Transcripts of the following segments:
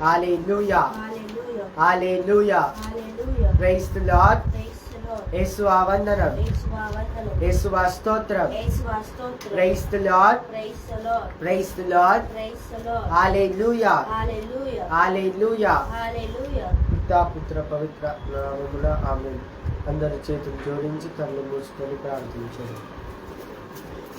Hallelujah, hallelujah, hallelujah. Hallelujah. Praise the Lord. Praise the Lord. యేసువా వందనం, యేసువా వందనం, యేసువా స్తోత్రం. యేసువా స్తోత్రం. Praise the Lord, praise the Lord, praise the Lord. Praise the Lord. Hallelujah, hallelujah, hallelujah. Hallelujah. పితా పుత్ర పవిత్ర నామమున ఆమేన్. అందరి చేతులు జోడించి కళ్ళు మూసుకొని ప్రార్థించండి.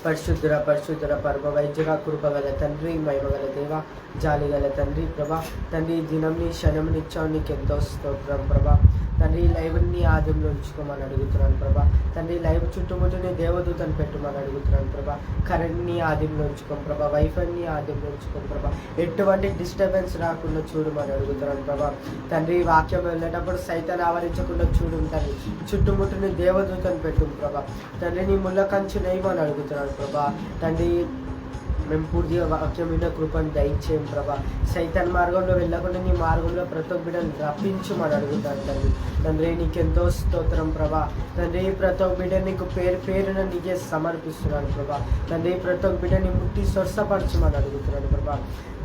పరిశుద్ధుర పరిశుద్ధుర పరమ వైద్యుల కృపగల తండ్రి, మహిమగల దేవ, జాలిగల తండ్రి ప్రభా. తండ్రి దినంని క్షణంని ఇచ్చావు, నీకు ఎంతో స్తోత్రం ప్రభా. తండ్రి లైవ్ని ఆదిలో ఉంచుకోమని అడుగుతున్నాను ప్రభా. తండ్రి లైవ్ చుట్టుముట్టుని దేవదూతను పెట్టుమని అడుగుతున్నాను ప్రభా. కరెంట్ని ఆదిలో ఉంచుకోం ప్రభా, వైఫైని ఆదిలో ఉంచుకోం ప్రభా. ఎటువంటి డిస్టర్బెన్స్ రాకుండా చూడమని అడుగుతున్నాను ప్రభా. తండ్రి వాక్యం వెళ్ళేటప్పుడు సైతాన్ని ఆవరించకుండా చూడు తండ్రి. చుట్టుముట్టుని దేవదూతను పెట్టు ప్రభా. తండ్రి నీ ముళ్ళ కంచు నేయమని అడుగుతున్నాను ప్రభా. తండ్రి మేము పూర్తిగా వాక్యం విన్న కృపను దయచేయం ప్రభా. సైతాన్ మార్గంలో వెళ్ళకుండా నీ మార్గంలో ప్రతి ఒక్క బిడ్డను రప్పించమని అడుగుతాను తండ్రి. తండ్రి నీకెంతో స్తోత్రం ప్రభా. తండ్రి ప్రతి ఒక్క బిడ్డ నీకు పేరు పేరున నీకే సమర్పిస్తున్నాను ప్రభా. తండ్రి ప్రతి ఒక్క బిడ్డని ముట్టి స్వస్థపరచమని అడుగుతున్నాను ప్రభా.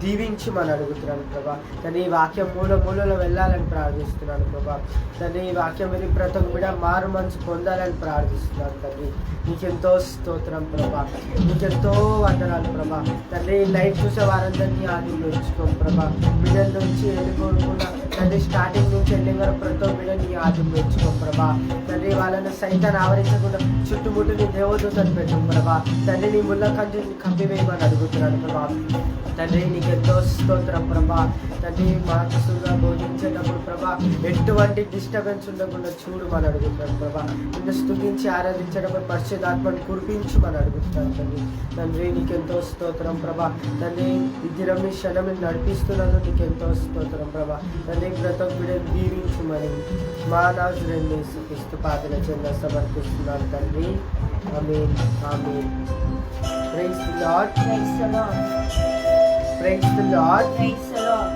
దీవించమని అడుగుతున్నాను ప్రభా. తండ్రి ఈ వాక్యం మూలలో వెళ్ళాలని ప్రార్థిస్తున్నాను ప్రభా. తండ్రి ఈ వాక్యం విని ప్రతి ఒక్క బిడ్డ మారు మనసు పొందాలని ప్రార్థిస్తున్నాను తండ్రి. నీకెంతో స్తోత్రం ప్రభా, నీకెంతో వందనాలు ప్రభా. తండ్రి లైవ్ చూసే వారందరినీ ఆదిలో ఉంచుకోం ప్రభా. బిడ్డల నుంచి వెళ్ళిపోకుండా తండ్రి స్టార్టింగ్ నుంచి వెళ్ళే వరకు ప్రతి ఒక్క బిడ్డని ఆదిలో ఉంచుకోం ప్రభా. తండ్రి వాళ్ళని సైతాన్ని ఆవరించకుండా చుట్టుముట్టు నీ దేవదూతను పెట్టు ప్రభా. తండ్రి నీ ముళ్ళ కంచెని కప్పివేయమని అడుగుతున్నాను ప్రభా. తండ్రి నీకెంతో స్తోత్రం ప్రభా. తండ్రి మానసుగా బోధించేటప్పుడు ప్రభా ఎటువంటి డిస్టర్బెన్స్ ఉండకుండా చూడమని అడుగుతున్నాను ప్రభా. నిన్ను స్తుతించి ఆరాధించేటప్పుడు పరిశుద్ధాత్మని కురిపించమని అడుగుతున్నాను తండ్రి. తండ్రి నీకెంతో స్తోత్రం ప్రభా. తండ్రి ఈ దినం క్షణం నడిపిస్తున్నాను, నీకెంతో స్తోత్రం ప్రభా. తండ్రి ప్రతి ఒక్క బిడ్డను దీవించమని మా నాజరేయుడైన యేసుక్రీస్తు పాదల చెంద సమర్పిస్తున్నాను తండ్రి. ఆమేన్, ఆమేన్. Praise the Lord. Praise the Lord. Praise the Lord. Praise the Lord.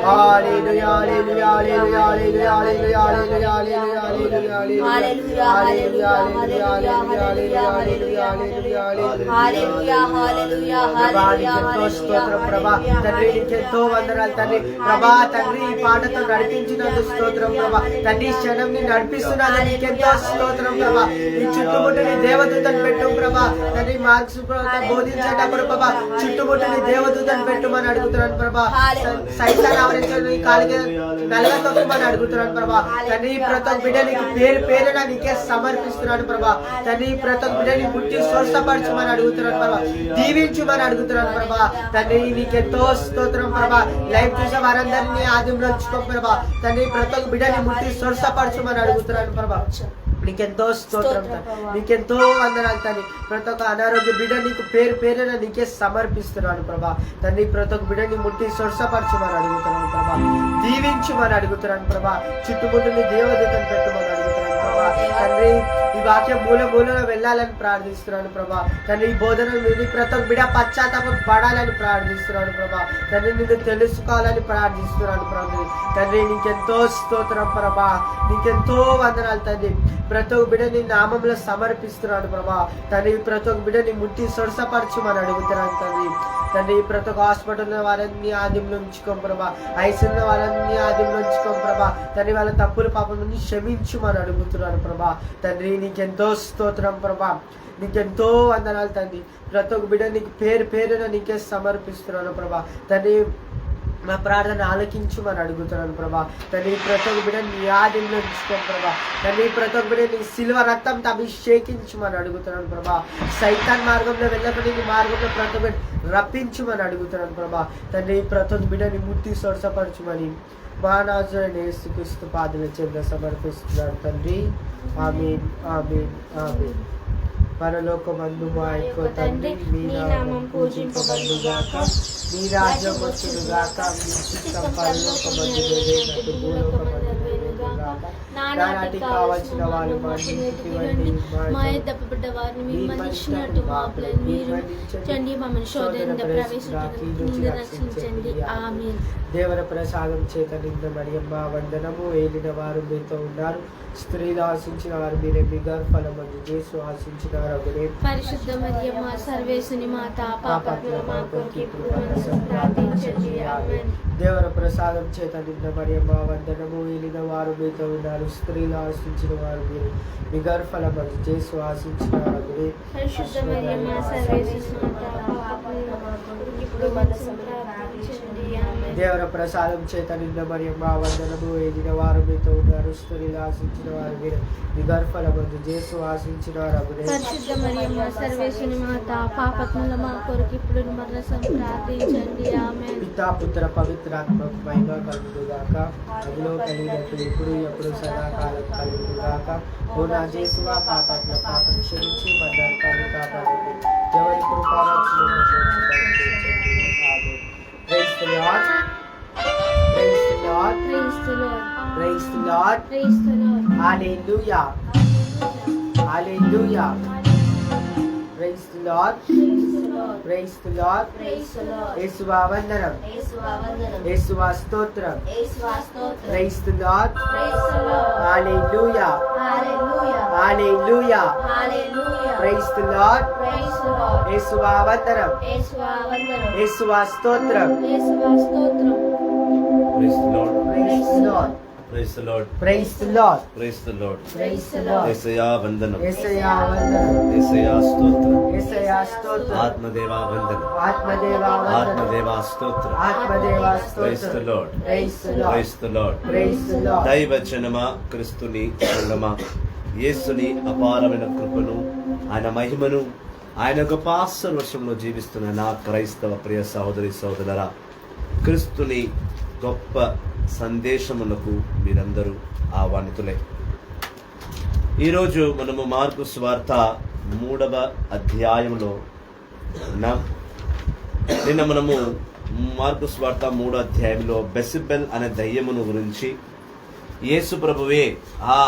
Hallelujah hallelujah hallelujah hallelujah hallelujah hallelujah hallelujah hallelujah హల్లెలూయా స్తోత్రం ప్రభా తండ్రి, నీకెంతో వందనాలు తండ్రి. ప్రభా తండ్రి, ఈ పాటతో నడిపించినందుకు స్తోత్రం ప్రభా తండ్రి. క్షణం ని నడిపిస్తున్నది నీకెంతో స్తోత్రం ప్రభా. నీ చుట్టుముట్టుని దేవదూతను పెట్టు ప్రభా తండ్రి. మార్క్స్ బోధించేటప్పుడు ప్రభా చుట్టుముట్టుని దేవదూతను పెట్టుమని అడుగుతున్నాను ప్రభా. సైతాన్ని ఆవరించని కాలికి నలగతొక్కమని అడుగుతున్నాను ప్రభా తండ్రి. ప్రతి ఒక్క బిడ్డ నీకు పేరు పేరున నీకే సమర్పిస్తున్నాను ప్రభా తండ్రి. ప్రతి ఒక్క బిడ్డని ముట్టి స్వస్థపరచమని అడుగుతున్నాను ప్రభా. దీవించుమని అడుగుతున్నాను ప్రభా తండ్రి. నీకెంతో స్తోత్రం ప్రభా. లైవ్ చూసే వారందరినీ ఆదిలో ఉంచుకో ప్రభా తండ్రి. ప్రతి ఒక్క బిడ్డని ముట్టి స్వస్థపరచమని అడుగుతున్నాను ప్రభా. నీకెంతో స్తోత్రం నీకెంతో వందనాలు తండ్రి. ప్రతి ఒక్క అనారోగ్య బిడ్డ నీకు పేరు పేరున నీకే సమర్పిస్తున్నాను ప్రభా తండ్రి. ప్రతి ఒక్క బిడ్డని ముట్టి స్వస్థపరచమని అడుగుతున్నాను ప్రభా. దీవించమని అడుగుతున్నాను ప్రభా. చుట్టుముట్టుని దేవదూతను పెట్టమని అడుగుతున్నాను ప్రభా తండ్రి. ఈ వాక్యం మూల మూలలో వెళ్ళాలని ప్రార్థిస్తున్నాను ప్రభా తండ్రి. ఈ బోధన విని ప్రతి ఒక్క బిడ్డ పశ్చాత్తాపం పడాలని ప్రార్థిస్తున్నాను ప్రభా తండ్రి. నిన్ను తెలుసుకోవాలని ప్రార్థిస్తున్నాను ప్రభు తండ్రి. నీకెంతో స్తోత్రం ప్రభా. నీకెంతో వందనాలు తండ్రి. ప్రతి ఒక్క బిడ్డ నీ నామంలో సమర్పిస్తున్నాను ప్రభా తండ్రి. ప్రతి ఒక్క బిడ్డని ముట్టి స్వస్థపరచమని అడుగుతున్నాను తండ్రి. తండ్రి ప్రతి ఒక్క హాస్పిటల్లో వారన్నీ ఆదిలో ఉంచుకోం ప్రభా. ఐసీలో వారన్నీ ఆదిలో ఉంచుకోం ప్రభా తండ్రి. వాళ్ళ తప్పుల పాపం నుంచి క్షమించుమని అడుగుతున్నాను ప్రభా తండ్రి. నీకెంతో స్తోత్రం ప్రభా. నీకెంతో వందనాలు తండ్రి. ప్రతి ఒక్క బిడ్డ నీకు పేరు పేరున నీకే సమర్పిస్తున్నాను ప్రభా తండ్రి. మా ప్రార్థన ఆలకించుమని అడుగుతున్నాను ప్రభా తండ్రి. ప్రతి ఒక్క బిడ్డ నీ ఆదిలో ఉంచుకోం ప్రభా తండ్రి. ప్రతి ఒక్క బిడ్డ నీ సిల్వ రక్తంతో అభిషేకించుమని అడుగుతున్నాను ప్రభా. సైతాన్ మార్గంలో వెళ్ళకుండా నీ మార్గంలో ప్రతి ఒక్క రప్పించుమని అడుగుతున్నాను ప్రభా తండ్రి. ప్రతి ఒక్క బిడ్డని ముట్టి స్వస్థపరచుమని మా నాజరైన యేసుక్రీస్తు పాదల చెంత సమర్పిస్తున్నాను తండ్రి. ఆమేన్ ఆమేన్ ఆమేన్. పరలోకమందు మా యొక్క తండ్రి, నీ నామం పూజింపబడుగాక, నీ రాజ్యం వచ్చునుగాక, నీ చిత్తం పరలోకమందు నెరవేరునట్టు భూలోకమందు నెరవేరుగాక. నానాటికి కావలసిన వారు మాకు నేర్పివ్వండి, మా యొద్ద పడ్డ వారిని మీరు మన్నించినట్టు మా అప్పులను మీరు మన్నించండి, మమ్మల్ని శోధనలో ప్రవేశించండి, రక్షించండి. ఆమేన్. దేవర ప్రసాదం చేత నింద మరియమ్మ వందనము. ఏలిన వారు మీతో ఉన్నారు, స్త్రీలు ఆశించిన వారు మీరే, మీ గర్భఫలమందు యేసు ఆశించిన వారు. పరిశుద్ధ మరియమ్మ సర్వేశ్వని మాత, పాపాత్ముల మా కొరకు ఇప్పుడు ప్రార్థించండి. ఆమేన్. దేవర ప్రసాదం చేత నింద మరియమ్మ వందనము. ఏలిన వారు మీతో ఉన్నారు, స్త్రీలు ఆశించిన వారు మీరే, మీ గర్భఫలమందు యేసు ఆశించిన వారు. పరిశుద్ధ మరియమ్మ సర్వేశ్వని మాత, పాపాత్ముల మా కొరకు ఇప్పుడు ప్రార్థించండి. ఆమేన్. దేవర ప్రసాదం చేత నింద మరియమ్మ వందనము. ఏలిన వారు మీతో ఉన్నారు, స్త్రీలు ఆశించిన వారు మీరే, మీ గర్భఫలమందు యేసు ఆశించిన వారు. పరిశుద్ధ మరియమ్మ సర్వేశ్వని మాత, పాపాత్ముల మా కొరకు ఇప్పుడు మరణ ప్రార్థించండి. ఆమేన్. పితా పుత్ర పవిత్రాత్మకు మహిమ కలుగుగాక, అదిలో కలిగినట్టు ఇప్పుడు ఎప్పుడు సదాకాలం కలుగుగాక. ఓ నా యేసువా, పాపాత్మ పాపం క్షమించి మరణాన్ని కాపాడండి. ఎవరి కృపారక్షణ Praise the Lord. Praise the Lord. Praise the Lord. Praise the Lord. Praise the Lord. Hallelujah. Hallelujah. Praise the Lord. Praise the Lord. Praise the Lord. Praise the Lord. యేసువా వందనం. యేసువా వందనం. యేసువా స్తోత్రం. యేసువా స్తోత్రం. Praise the Lord. Praise the Lord. Hallelujah. Hallelujah. Hallelujah. Hallelujah. Praise the Lord. Praise the Lord. యేసువా వందనం. యేసువా వందనం. యేసువా స్తోత్రం. యేసువా స్తోత్రం. Praise the Lord. Praise the Lord. Praise the Lord. Praise the Lord. Praise the Lord. Praise the Lord. యేసయ్యా వందనం. యేసయ్యా వందనం. యేసయ్యా స్తోత్రం. యేసయ్యా స్తోత్రం. ఆత్మదేవా వందనం. ఆత్మదేవా వందనం. ఆత్మదేవా స్తోత్రం. ఆత్మదేవా Praise the స్తోత్రం. Lord. Praise the Lord. Praise the Lord. Praise the Lord. దైవజనమా, క్రీస్తుని సంగమా, యేసుని అపారమైన కృపను, ఆయన మహిమను, ఆయన గొప్ప ఆశీర్వాదంలో జీవిస్తున్న నా క్రైస్తవ ప్రియ సహోదరి సహోదరులారా, క్రీస్తుని గొప్ప సందేశములకు మీరందరూ ఆహ్వానితులే. ఈరోజు మనము మార్కు సువార్త 3వ అధ్యాయంలో ఉన్నాం. నిన్న మనము మార్కు సువార్త 3వ అధ్యాయంలో బెసిబెల్ అనే దయ్యమును గురించి, యేసు ప్రభువే ఆ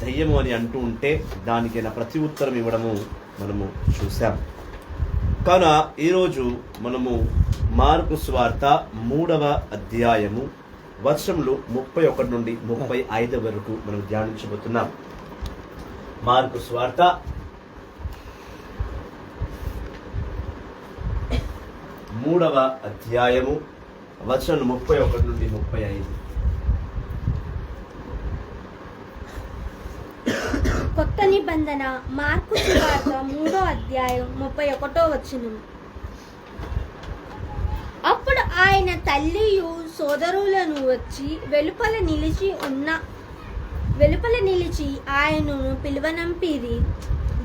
దయ్యము అని అంటూ ఉంటే దానికి ప్రతి ఉత్తరం ఇవ్వడము మనము చూసాం. కావున ఈరోజు మనము మార్కు సువార్త 3వ అధ్యాయము వచనములు 31 నుండి 35 వరకు మనం ధ్యానించబోతున్నాం. మార్కు సువార్త 3వ అధ్యాయము వచనం 31 నుండి 35. కొత్త నిబంధన మార్కు సువార్త 3వ అధ్యాయం 31వ వచనం. అప్పుడు ఆయన తల్లియు సోదరులను వచ్చి వెలుపల నిలిచి ఆయనను పిలువనంపిరి.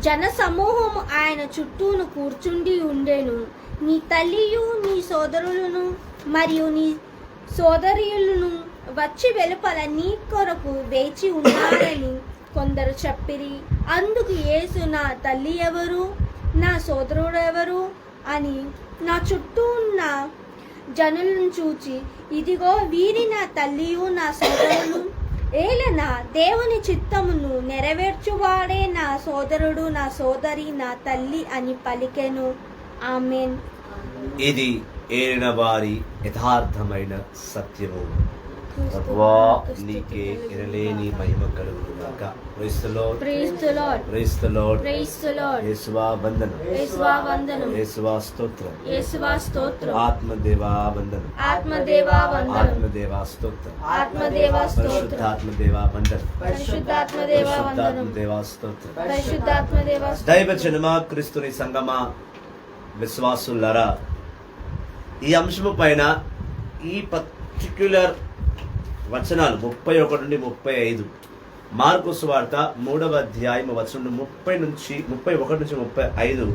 జన సమూహము ఆయన చుట్టూను కూర్చుండి ఉండెను. నీ తల్లియు నీ సోదరులను మరియు నీ సోదరీలను వచ్చి వెలుపల నీ కొరకు వేచి ఉన్నారని కొందరు చెప్పిరి. అందుకు యేసు, నా తల్లి ఎవరు, నా సోదరుడు ఎవరు అని నా చుట్టూ ఉన్న జనులను చూచి, ఇదిగో వీరి నా తల్లియు నా సోదరులు, ఏలన దేవుని చిత్తమును నెరవేర్చువాడే నా సోదరుడు, నా సోదరి, నా తల్లి అని పలికెను. ఆమేన్. ఇది ఏలిన వారి యథార్థమైన సత్యము. ప్రభువా, నీకే ఎనలేని మహిమ కలుగునుగాక. Praise the Lord. Praise the Lord. Praise the Lord. Praise the Lord. యేసువా వందనం. యేసువా వందనం. యేసువా స్తోత్రం. యేసువా స్తోత్రం. ఆత్మదేవా వందనం. ఆత్మదేవా వందనం. ఆత్మదేవా స్తోత్రం. ఆత్మదేవా స్తోత్రం. పరిశుద్ధాత్మదేవా వందనం. పరిశుద్ధాత్మదేవా వందనం. పరిశుద్ధాత్మదేవా స్తోత్రం. పరిశుద్ధాత్మదేవా స్తోత్రం. దైవజనమా, క్రీస్తుని సంగమా, విశ్వాసులారా, ఈ అంశము పైన ఈ పర్టిక్యులర్ వచనాలు 31 నుండి 35 మార్కు సువార్త 3వ అధ్యాయం వచనం 31 నుంచి 35,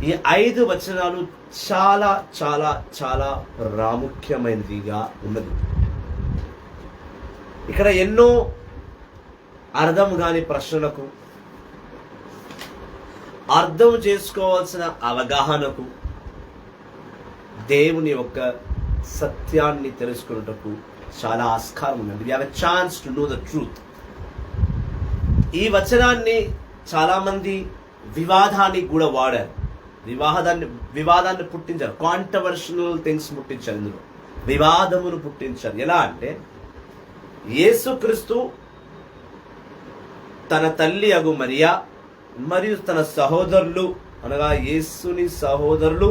ఈ 5 వచనాలు చాలా చాలా చాలా ప్రాముఖ్యమైనదిగా ఉన్నది. ఇక్కడ ఎన్నో అర్థం కాని ప్రశ్నలకు, అర్థం చేసుకోవాల్సిన అవగాహనకు, దేవుని యొక్క సత్యాన్ని తెలుసుకున్నటకు చాలా ఆస్కారం ఉందండి. We have a chance to know the truth. ఈ వచనాన్ని చాలా మంది వివాదానికి కూడా వాడారు. వివాదాన్ని పుట్టించారు. కాంట్రవర్షనల్ థింగ్స్ పుట్టించారు. ఇందులో వివాదమును పుట్టించారు. ఎలా అంటే, యేసుక్రీస్తు తన తల్లి అగు మరియా మరియు తన సహోదరులు, అనగా యేసుని సహోదరులు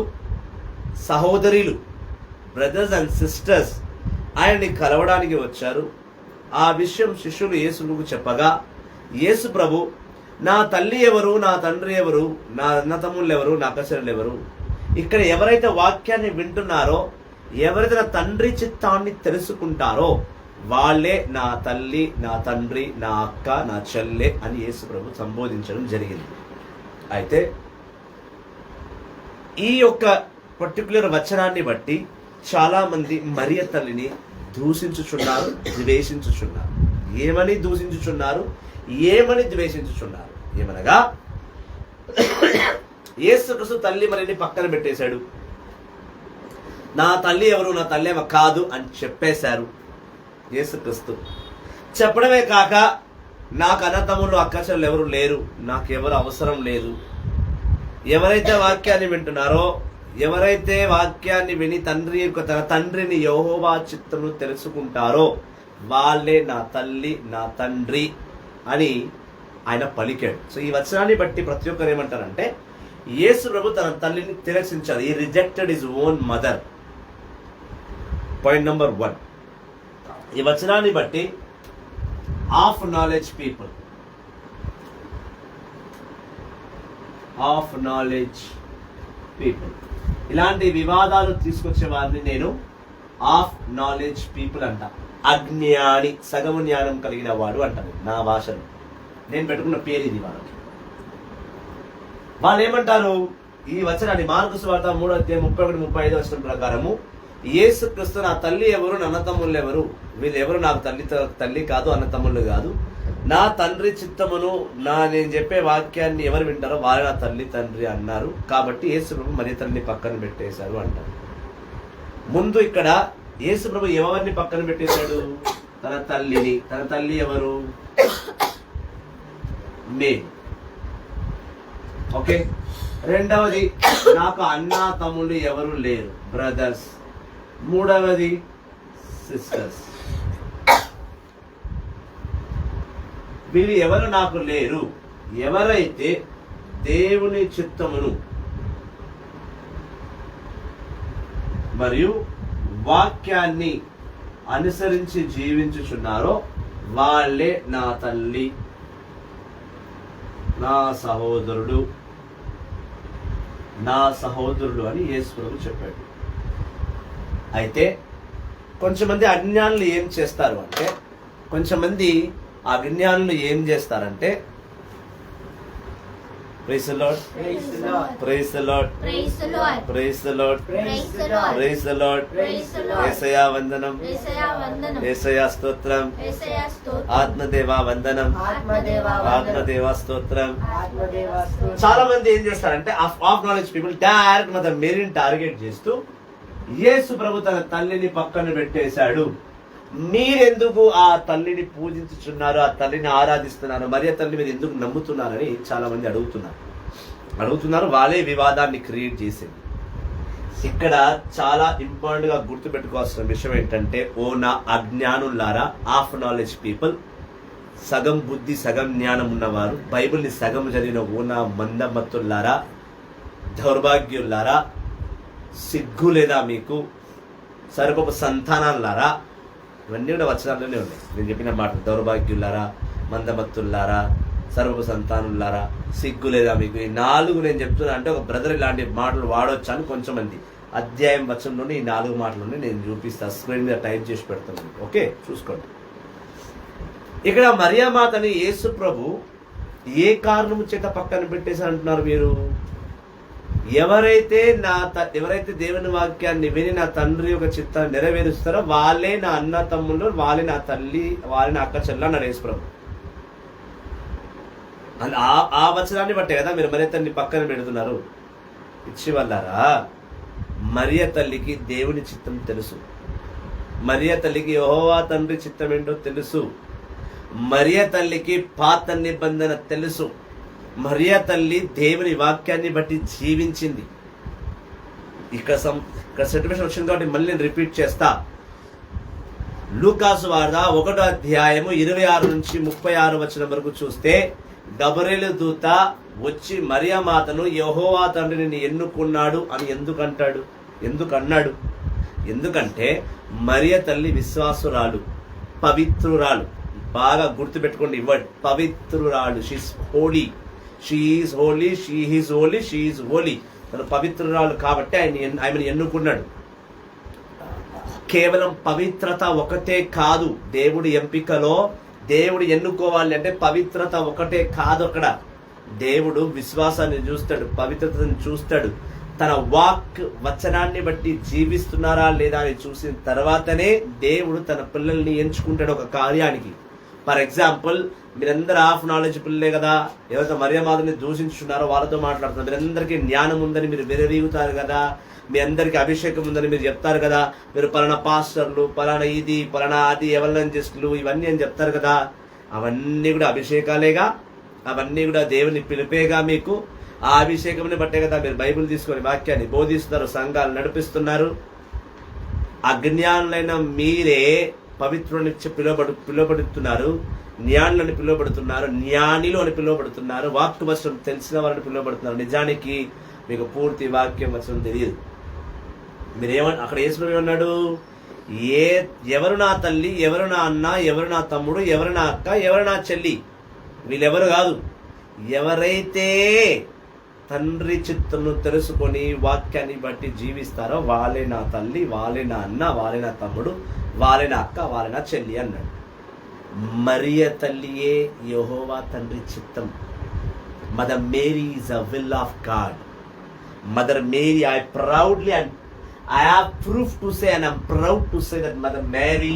బ్రదర్స్ అండ్ సిస్టర్స్ ఆయన్ని కలవడానికి వచ్చారు. ఆ విషయం శిష్యులు యేసుకు చెప్పగా, యేసు ప్రభు, నా తల్లి ఎవరు, నా తండ్రి ఎవరు, నా అన్నతమ్ముళ్ళు ఎవరు, నా అక్కచెల్లెలు ఎవరు? ఇక్కడ ఎవరైతే వాక్యాన్ని వింటున్నారో, ఎవరైతే నా తండ్రి చిత్తాన్ని తెలుసుకుంటారో వాళ్ళే నా తల్లి, నా తండ్రి, నా అక్క, నా చెల్లె అని యేసు ప్రభు సంబోధించడం జరిగింది. అయితే ఈ యొక్క పర్టికులర్ వచనాన్ని బట్టి చాలా మంది మరియ తల్లిని దూషించుచున్నారు, ద్వేషించుచున్నారు. ఏమని దూషించుచున్నారు, ఏమని ద్వేషించుచున్నారు? ఏమనగా, యేసుక్రీస్తు తల్లి మరియని పక్కన పెట్టేశాడు. నా తల్లి ఎవరు, నా తల్లి ఏమో కాదు అని చెప్పేశారు యేసుక్రీస్తు. చెప్పడమే కాక, నాకు అన్నతమ్ములు అక్కచెల్లెలు ఎవరు లేరు, నాకెవరు అవసరం లేదు. ఎవరైతే వాక్యాన్ని వింటున్నారో, ఎవరైతే వాక్యాన్ని విని తన తండ్రిని యెహోవా చిత్తమును తెలుసుకుంటారో వాళ్ళే నా తల్లి, నా తండ్రి అని ఆయన పలికాడు. సో ఈ వచనాన్ని బట్టి ప్రతి ఒక్కరు ఏమంటారంటే, యేసు ప్రభు తన తల్లిని తిరస్కరించారు. ఈ rejected his own mother. Point number 1. ఈ వచనాన్ని బట్టి ఆఫ్ నాలెడ్జ్ పీపుల్ ఇలాంటి వివాదాలు తీసుకొచ్చే వారిని నేను ఆఫ్ నాలెడ్జ్ పీపుల్ అంట. అజ్ఞాని, సగము జ్ఞానం కలిగిన వాడు అంటారు నా భాషలో. నేను పెట్టుకున్న పేరు ఇది వాళ్ళకి. వాళ్ళు ఏమంటారు? ఈ వచనాన్ని మార్కు సువార్త 3వ అధ్యాయం 31-35 వచనం ప్రకారము, యేసుక్రీస్తు నా తల్లి ఎవరు, నా అన్నతమ్ముళ్ళు ఎవరు? వీళ్ళెవరు నాకు తల్లి కాదు, అన్నతమ్ముళ్ళు కాదు. నా తండ్రి చిత్తమును, నేను చెప్పే వాక్యాన్ని ఎవరు వింటారో వారు నా తల్లి, తండ్రి అన్నారు. కాబట్టి యేసు ప్రభు మరి తల్లిని పక్కన పెట్టేశారు అంటారు. ముందు ఇక్కడ యేసు ప్రభు ఎవరిని పక్కన పెట్టేశాడు? తన తల్లిని. తన తల్లి ఎవరు? మేరీ. ఓకే. రెండవది, నాకు అన్న తమ్ముళ్ళు ఎవరు లేరు, బ్రదర్స్. మూడవది, సిస్టర్స్, వీళ్ళు ఎవరు నాకు లేరు, ఎవరైతే దేవుని చిత్తమును మరియు వాక్యాన్ని అనుసరించి జీవించుచున్నారో వాళ్ళే నా తల్లి, నా సహోదరుడు అని యేసు ప్రభు చెప్పాడు. అయితే కొంచెమంది అజ్ఞానులు ఏం చేస్తారు అంటే, కొంచెమంది అజ్ఞానులు ఏం చేస్తారంటే, praise the Lord, Praise the Lord. Praise the Lord, Praise the Lord. Praise the Lord, Praise the Lord. Praise the Lord, Praise the Lord. యేసయ్యా వందనం, యేసయ్యా వందనం. యేసయ్యా స్తోత్రం, యేసయ్యా స్తోత్రం. ఆత్మదేవా వందనం, ఆత్మదేవా వందనం. ఆత్మదేవా స్తోత్రం. ఆత్మదేవా స్తోత్రం. చాలా మంది ఏం చేస్తారంటే of knowledge people direct mother మేరీని టార్గెట్ చేస్తూ, యేసు ప్రభు తన తల్లిని పక్కన పెట్టేశాడు, మీరెందుకు ఆ తల్లిని పూజించుచున్నారు, ఆ తల్లిని ఆరాధిస్తున్నారు, మరియ తల్లి మీరు ఎందుకు నమ్ముతున్నారని చాలా మంది అడుగుతున్నారు. వాళ్ళే వివాదాన్ని క్రియేట్ చేసింది. ఇక్కడ చాలా ఇంపార్టెంట్ గా గుర్తు పెట్టుకోవాల్సిన విషయం ఏంటంటే, ఓ నా అజ్ఞానులారా, ఆఫ్ నాలెడ్జ్ పీపుల్, సగం బుద్ధి సగం జ్ఞానం ఉన్నవారు, బైబిల్ని సగం చదివిన ఓ నా మందమత్తులారా, దౌర్భాగ్యులారా, సిగ్గు లేదా మీకు, సరిపపు సంతానాలారా, ఇవన్నీ కూడా వచనాల్లోనే ఉన్నాయి. నేను చెప్పిన మాట, దౌర్భాగ్యులారా, మందమత్తులారా, సర్వపు సంతానులారా, సిగ్గు లేదా మీకు, ఈ 4 నేను చెప్తున్నా అంటే ఒక బ్రదర్ ఇలాంటి మాటలు వాడొచ్చు అని కొంచెం మంది అధ్యాయం వచనంలోనే ఈ 4 మాటలని నేను చూపిస్తాను, స్క్రీన్ మీద టైప్ చేసి పెడతాను. ఓకే, చూసుకోండి. ఇక్కడ మరియమాతని యేసు ప్రభు ఏ కారణము చేత పక్కన పెట్టేసి అంటున్నారు మీరు? ఎవరైతే దేవుని వాక్యాన్ని విని నా తండ్రి యొక్క చిత్తాన్ని నెరవేరుస్తారో వాళ్ళే నా అన్న తమ్ముళ్ళు, వాళ్ళే నా తల్లి, వాళ్ళే నా అక్క చెల్ల అన్నాడు యేసు ప్రభు. ఆ వచనాన్ని బట్టే కదా మీరు మరియ తల్లిని పక్కన పెడుతున్నారు. ఇచ్చి వల్లారా, మరియ తల్లికి దేవుని చిత్తం తెలుసు, మరియ తల్లికి యెహోవా తండ్రి చిత్తం ఏంటో తెలుసు, మరియ తల్లికి పాత నిబంధన తెలుసు, మరియ తల్లి దేవుని వాక్యాన్ని బట్టి జీవించింది. ఇక్కడ సిట్యువేషన్ వచ్చింది కాబట్టి మళ్ళీ నేను రిపీట్ చేస్తా. లూకాసు వార్త 1వ అధ్యాయము 26 నుంచి 36 వచనం వరకు చూస్తే, గబ్రియేలు దూత వచ్చి మరియమాతను యెహోవా తండ్రి నిన్ను ఎన్నుకున్నాడు అని ఎందుకన్నాడు? ఎందుకంటే మరియ తల్లి విశ్వాసురాలు, పవిత్రురాలు. బాగా గుర్తుపెట్టుకోండి ఈ వర్డ్, పవిత్రురాలు. She's holy, she's holy, she's holy, she's holy. తను పవిత్రురాలు కాబట్టి ఆమెను ఎన్నుకున్నాడు. కేవలం పవిత్రత ఒకటే కాదు దేవుడి ఎంపికలో, దేవుడు ఎన్నుకోవాలి అంటే పవిత్రత ఒకటే కాదు. అక్కడ దేవుడు విశ్వాసాన్ని చూస్తాడు, పవిత్రతను చూస్తాడు, తన వచనాన్ని బట్టి జీవిస్తున్నారా లేదా అని చూసిన తర్వాతనే దేవుడు తన పిల్లల్ని ఎంచుకుంటాడు ఒక కార్యానికి. ఫర్ ఎగ్జాంపుల్, మీరందరూ ఆఫ్ నాలెడ్జ్ పిల్లలే కదా, ఎవరైతే మరియమాతని దూషించున్నారో వాళ్ళతో మాట్లాడుతున్నారు. మీరందరికీ జ్ఞానం ఉందని మీరు విరవీగుతారు కదా, మీ అందరికీ అభిషేకం ఉందని మీరు చెప్తారు కదా, మీరు పలానా పాస్టర్లు, పలానా ఇది, పలానా అది, ఎవలంజెస్టులు, ఇవన్నీ అని చెప్తారు కదా. అవన్నీ కూడా అభిషేకాలేగా, అవన్నీ కూడా దేవుని పిలిపేగా. మీకు ఆ అభిషేకంని బట్టే కదా మీరు బైబిల్ తీసుకొని వాక్యాన్ని బోధిస్తున్నారు, సంఘాలు నడిపిస్తున్నారు. అజ్ఞానులైన మీరే పవిత్రుని పిలువబడుతున్నారు, జ్ఞానులని పిలువబడుతున్నారు, జ్ఞానిలు అని పిలువబడుతున్నారు, వాక్కు వచనం తెలిసిన వారిని పిలువబడుతున్నారు. నిజానికి మీకు పూర్తి వాక్యం వచనం తెలియదు. అక్కడ యేసు ఏమన్నాడు? ఎవరు నా తల్లి, ఎవరు నా అన్న, ఎవరు నా తమ్ముడు, ఎవరు నా అక్క, ఎవరు నా చెల్లి, వీళ్ళెవరు కాదు, ఎవరైతే తండ్రి చిత్తమును తెలుసుకొని వాక్యాన్ని బట్టి జీవిస్తారో వాళ్ళే నా తల్లి, వాళ్ళే నా అన్న, వాళ్ళే నా తమ్ముడు, వాళ్ళే నా అక్క, వాళ్ళే నా చెల్లి అన్నాడు. మరియ తల్లియే యెహోవా తండ్రి చిత్తం. Mother Mary is a will of God. Mother Mary, I have proof to say and I'm proud to say that Mother Mary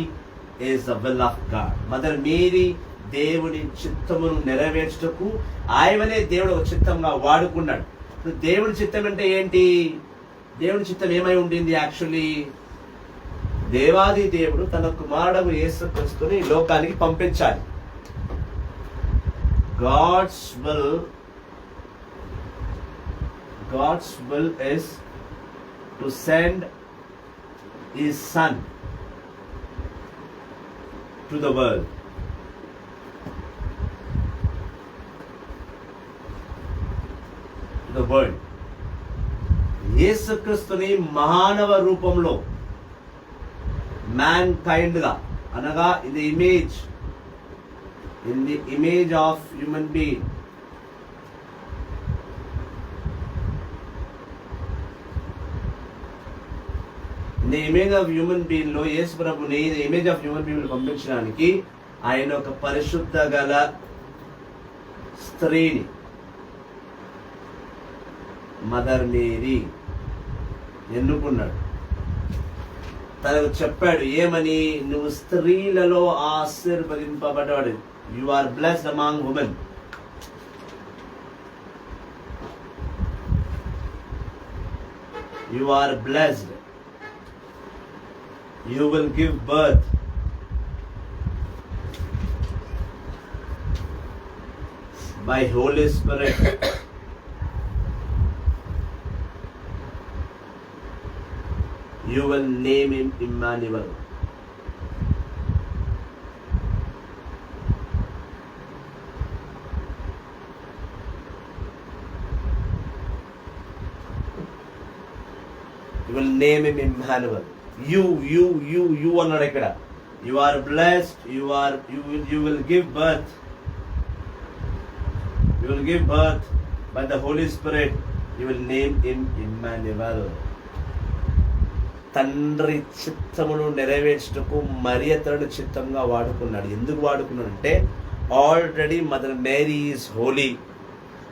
is the will of God. Mother Mary దేవుని చిత్తమును నెరవేర్చుటకు ఆయననే దేవుడు ఒక చిత్తంగా వాడుకున్నాడు. దేవుని చిత్తం అంటే ఏంటి? దేవుని చిత్తం ఏమై ఉండింది? యాక్చువల్లీ దేవాది దేవుడు తన కుమారుడు యేసుక్రీస్తుని లోకానికి పంపించాలి. God's will is to send his son to the world. To the world. యేసుక్రీస్తుని మానవ రూపంలో మ్యాన్ కైండ్ గా అనగా in the image of human being the image of human being లో యేసు ప్రభుని ఇమేజ్ ఆఫ్ హ్యూమన్ బీయింగ్ పంపించడానికి ఆయన ఒక పరిశుద్ధ గల స్త్రీని మదర్ మేరీ ఎన్నుకున్నాడు. తనకు చెప్పాడు ఏమని, నువ్వు స్త్రీలలో ఆశీర్వదింపబడ్డాడు. You are blessed among women. You are blessed. You will give birth. By Holy Spirit. You will name him Emmanuel. You will name him Emmanuel. You అన్నాడు ఇక్కడ. You are blessed. You will give birth. You will give birth by the Holy Spirit. You will name him Emmanuel. తండ్రి చిత్తమును నెరవేర్చుటకు మరియ తనను చిత్తంగా వాడుకున్నాడు. ఎందుకు వాడుకున్నాడు అంటే already mother Mary is holy.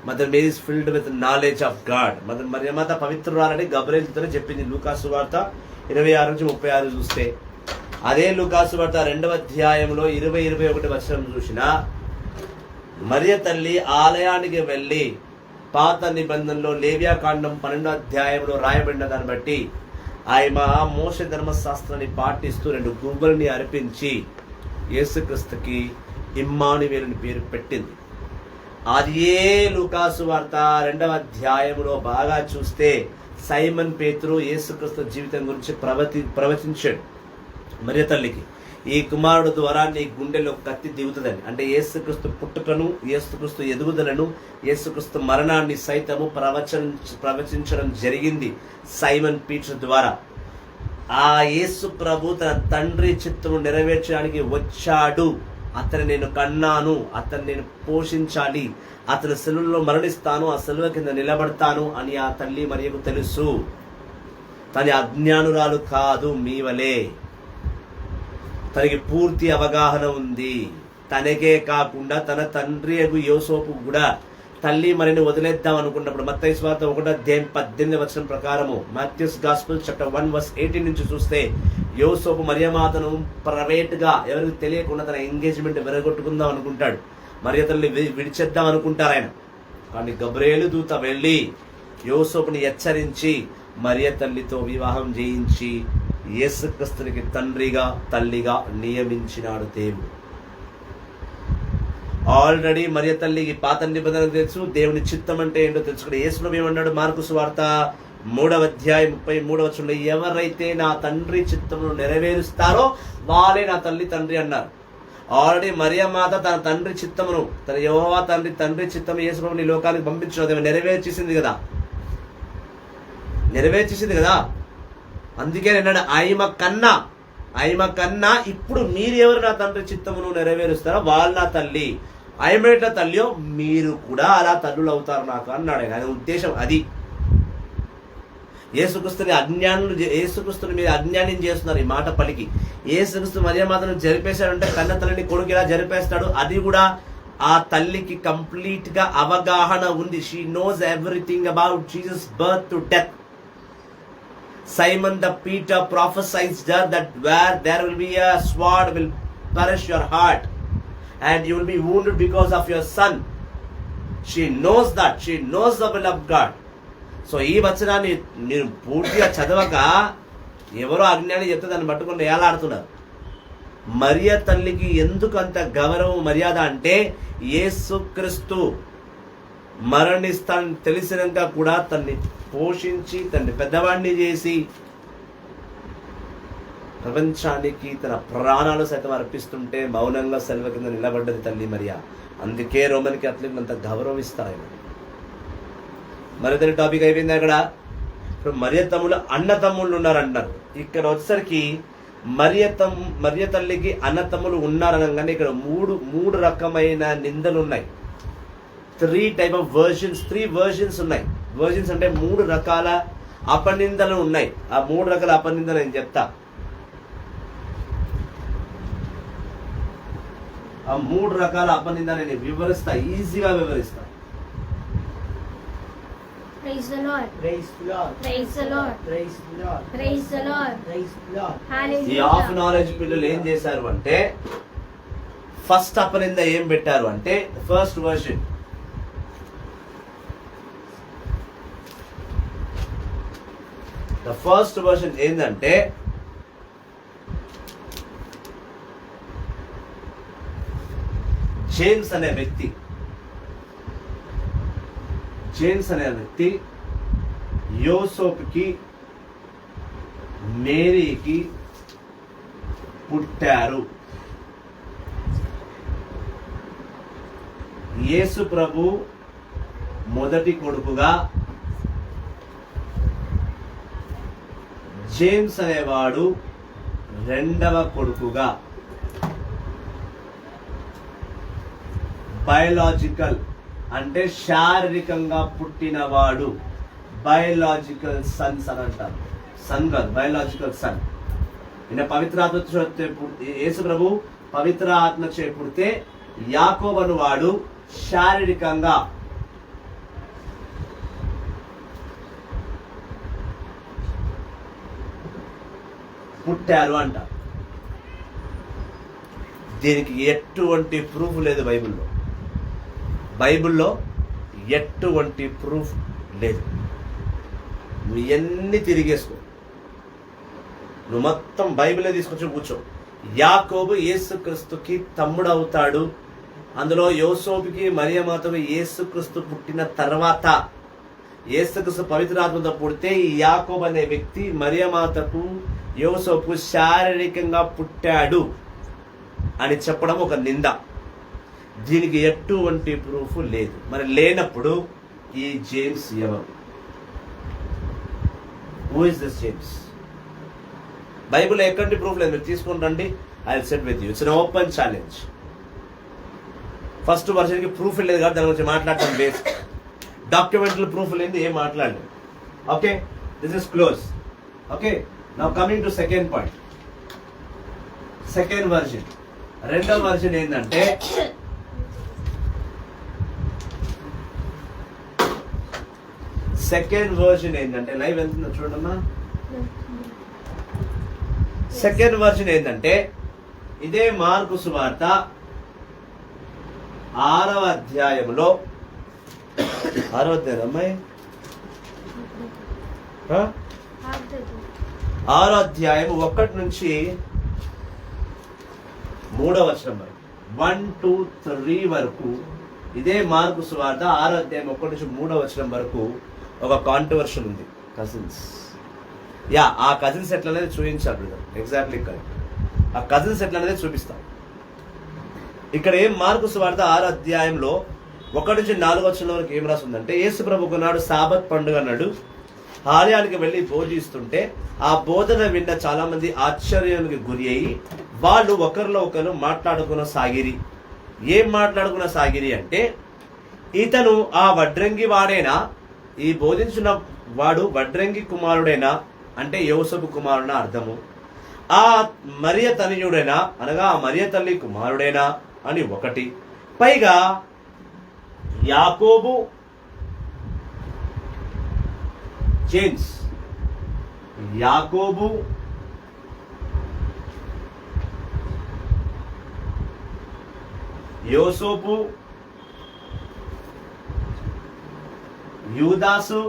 Mother Mary is filled with knowledge of God. Mother మరియమాత పవిత్రురాలని గబ్రియేలుతో చెప్పింది. లూకాసు వార్త 26-36 చూస్తే, అదే లూకాసు వార్త 2వ అధ్యాయంలో 20-21 వచనం చూసినా, మరియ తల్లి ఆలయానికి వెళ్ళి పాత నిబంధనలో లేవ్యాకాండం 12వ అధ్యాయంలో రాయబడిన దాన్ని బట్టి ఆయన మోషే ధర్మశాస్త్రాన్ని పాటిస్తూ 2 గువ్వల్ని అర్పించి యేసుక్రీస్తుకి ఇమ్మానుయేలుని పేరు పెట్టింది. అదే లూకాసు వార్త 2వ అధ్యాయంలో బాగా చూస్తే సైమన్ పేతురు యేసుక్రీస్తు జీవితం గురించి ప్రవచించాడు మరియ తల్లికి. ఈ కుమారుడు ద్వారా నీ గుండెలో కత్తి దిగుతుందని. అంటే యేసుక్రీస్తు పుట్టుకను, యేసుక్రీస్తు ఎదుగుదలను, యేసుక్రీస్తు మరణాన్ని సైతము ప్రవచించడం జరిగింది సైమన్ పీటర్ ద్వారా. ఆ యేసు ప్రభు తన తండ్రి చిత్తము నెరవేర్చడానికి వచ్చాడు. అతన్ని నేను కన్నాను, అతన్ని నేను పోషించాలి, అతని సెలువులో మరణిస్తాను, ఆ సెలువ కింద నిలబడతాను అని ఆ తల్లి మరియకు తెలుసు. తన అజ్ఞానురాలు కాదు మీ వలే. తనకి పూర్తి అవగాహన ఉంది. తనకే కాకుండా తన తండ్రి యోసేపు కూడా తల్లి మరిని వదిలేద్దాం అనుకున్నప్పుడు మత్తయి సువార్త 1:18 ప్రకారము, మాథ్యూస్ గాస్పెల్ చాప్టర్ 1:18 నుంచి చూస్తే, యోసేపు మరియమాతను ప్రైవేట్ గా ఎవరికి తెలియకుండా తన ఎంగేజ్మెంట్ విరగొట్టుకుందాం అనుకుంటాడు. మరియ తల్లి విడిచేద్దాం అనుకుంటారు ఆయన. కానీ గబ్రియేలు దూత వెళ్ళి యోసేపుని హెచ్చరించి మరియ తల్లితో వివాహం చేయించి యేసుక్రీస్తునికి తండ్రిగా తల్లిగా నియమించినాడు దేవుడు. ఆల్రెడీ మరియ తల్లికి పాత నిబంధన తెలుసు, దేవుని చిత్తం అంటే ఏంటో తెలుసుకుని యేసు ప్రభువు ఏమన్నాడు మార్కు సువార్త 3వ అధ్యాయం 33వ వచనంలో, ఎవరైతే నా తండ్రి చిత్తమును నెరవేరుస్తారో వాళ్ళే నా తల్లి తండ్రి అన్నారు. ఆల్రెడీ మరియమాత తన తండ్రి చిత్తమును, తన యెహోవా తండ్రి చిత్తము యేసు ప్రభువుని లోకానికి పంపించడం నెరవేర్చేసింది కదా. అందుకే అన్నాడు ఆయమ కన్నా ఇప్పుడు మీరు ఎవరు నా తండ్రి చిత్తమును నెరవేరుస్తారో వాళ్ళు నా తల్లి. ఆయమ ఎట్లా తల్లియో మీరు కూడా అలా తల్లులు అవుతారు నాకు అన్నాడు ఆయన. ఉద్దేశం అది. యేసుక్రీస్తుని మీరు అజ్ఞానం చేస్తున్నారు ఈ మాట పలికి. యేసుక్రీస్తు మరియమాతను జరిపేశాడంటే కన్న తల్లిని కొడుకు ఇలా జరిపేస్తాడు. అది కూడా ఆ తల్లికి కంప్లీట్ గా అవగాహన ఉంది. She knows everything about Jesus birth to death. Simon the Peter prophesied that where there will be a sword will perish your heart and you will be wounded because of your son. She knows that. She knows the will of God. So ఈ వచనాన్ని మీరు పూర్తిగా చదవక ఎవరో అజ్ఞాని చెప్తే దాన్ని పట్టుకుని ఏలాడుతున్నారు. మరియ తల్లికి ఎందుకు అంత గౌరవం మర్యాద అంటే యేసుక్రీస్తు మరణిస్తానని తెలిసినాక కూడా తన్ని పోషించి తన్ని పెద్దవాడిని చేసి ప్రపంచానికి తన ప్రాణాలు సైతం అర్పిస్తుంటే మౌనంగా సెలవు కింద నిలబడ్డది తల్లి మరియా. అందుకే రోమన్ క్యాథలిక్ అంత గౌరవిస్తారు ఆయన. మరి టాపిక్ అయిపోయింది అక్కడ. ఇప్పుడు మరియ తమ్ముళ్ళు అన్న తమ్ముళ్ళు ఉన్నారంటున్నారు. ఇక్కడ వచ్చేసరికి మరియ తల్లికి అన్న తమ్ములు ఉన్నారనగానే ఇక్కడ మూడు రకమైన నిందలు ఉన్నాయి. 3 type of versions, 3 versions ఉన్నాయి. వర్జన్స్ అంటే 3 రకాల అపనిందలు ఉన్నాయి. ఆ 3 రకాల అపనిందలు నేను చెప్తా. ఆ 3 రకాల అపనింద నేను వివరిస్తా, ఈజీగా వివరిస్తా. Praise the Lord. Praise the Lord. Praise the Lord. Praise the Lord. Praise the Lord. Praise the Lord. ఈ Hallelujah. హాఫ్ నాలెడ్జ్ పిల్లలు ఏం చేశారు అంటే ఫస్ట్ అపనింద ఏం పెట్టారు అంటే first version. The first version ఏంటంటే జేమ్స్ అనే వ్యక్తి యోసేపుకి మేరీకి పుట్టారు. యేసు ప్రభు మొదటి కొడుకుగా, జేమ్స్ అనేవాడు రెండవ కొడుకుగా. బయోలాజికల్ అంటే శారీరకంగా పుట్టినవాడు, బయోలాజికల్ సన్స్ అని అంటారు. సన్ కాదు, బయోలాజికల్ సన్. ఈయన పవిత్రాత్మ యేసు ప్రభు పవిత్ర ఆత్మ చే పుడితే యాకోబు వాడు శారీరకంగా పుట్టారు అంట. దీనికి ఎటువంటి ప్రూఫ్ లేదు బైబిల్లో ఎటువంటి ప్రూఫ్ లేదు. నువ్వు ఎన్ని తిరిగేసుకో, నువ్వు మొత్తం బైబిలే తీసుకొచ్చి కూర్చో. యాకోబు యేసుక్రీస్తుకి తమ్ముడు అవుతాడు. అందులో యోసేపుకి మరియమాతకు యేసుక్రీస్తు పుట్టిన తర్వాత, యేసుక్రీస్తు పవిత్రాత్మతో పుడితే ఈ యాకోబు అనే వ్యక్తి మరియమాతకు యోసేపు శారీరకంగా పుట్టాడు అని చెప్పడం ఒక నింద. దీనికి ఎటువంటి ప్రూఫ్ లేదు. మరి లేనప్పుడు ఈ జేమ్స్ ఎవరు? Who is this James? బైబిల్లో ఎక్కడి ప్రూఫ్ లేదు. మీరు తీసుకుని రండి, I will sit with you. It's an open challenge. First వర్షన్కి ప్రూఫ్ లేదు కాబట్టి దాని గురించి మాట్లాడటం వేస్ట్. డాక్యుమెంటల్ ప్రూఫ్ లేదు, ఏం మాట్లాడలేదు. Okay, this is close. Okay, now coming to second point. Second version, రెండవ వర్షన్ ఏంటంటే లైవ్ వెళ్తుందో చూడమ్మా. సెకండ్ వర్షన్ ఏంటంటే ఇదే మార్కు సువార్త 6వ అధ్యాయంలో 6వ అధ్యాయం అమ్మాయి 6వ అధ్యాయం 1 నుంచి 3వ వచనం వరకు 1 to 3 వరకు ఇదే మార్కు సువార్త 6వ అధ్యాయం 1 నుంచి 3వ వచనం వరకు ఒక కాంట్రవర్షన్ ఉంది. కజిన్స్, ఆ కజిన్స్ ఎట్లా అనేది చూపించారు. Exactly correct. ఆ కజిన్స్ ఎట్లా అనేది చూపిస్తాం. ఇక్కడ ఏం మార్కు సువార్త 6వ అధ్యాయంలో 1 నుంచి 4వ వచనం వరకు ఏం రాస్తుందంటే, యేసు ప్రభు ఒకనాడు సాబత్ పండుగ నాడు ఆలయానికి వెళ్ళి బోధిస్తుంటే ఆ బోధన విన్న చాలా మంది ఆశ్చర్యానికి గురి అయ్యి వాళ్ళు ఒకరిలో ఒకరు మాట్లాడుకున్న సాగిరి. ఏం మాట్లాడుకున్న సాగిరి అంటే, ఇతను ఆ వడ్రంగి వాడేనా, ఈ బోధించిన వాడు వడ్రంగి కుమారుడేనా అంటే యోసేపు కుమారుడైన అర్థము. ఆ మరియ తనయుడేనా అనగా ఆ మరియ తల్లి కుమారుడేనా అని ఒకటి. పైగా యాకోబు, జేమ్స్, యాకోబు, యోసేపు, యూదాసు,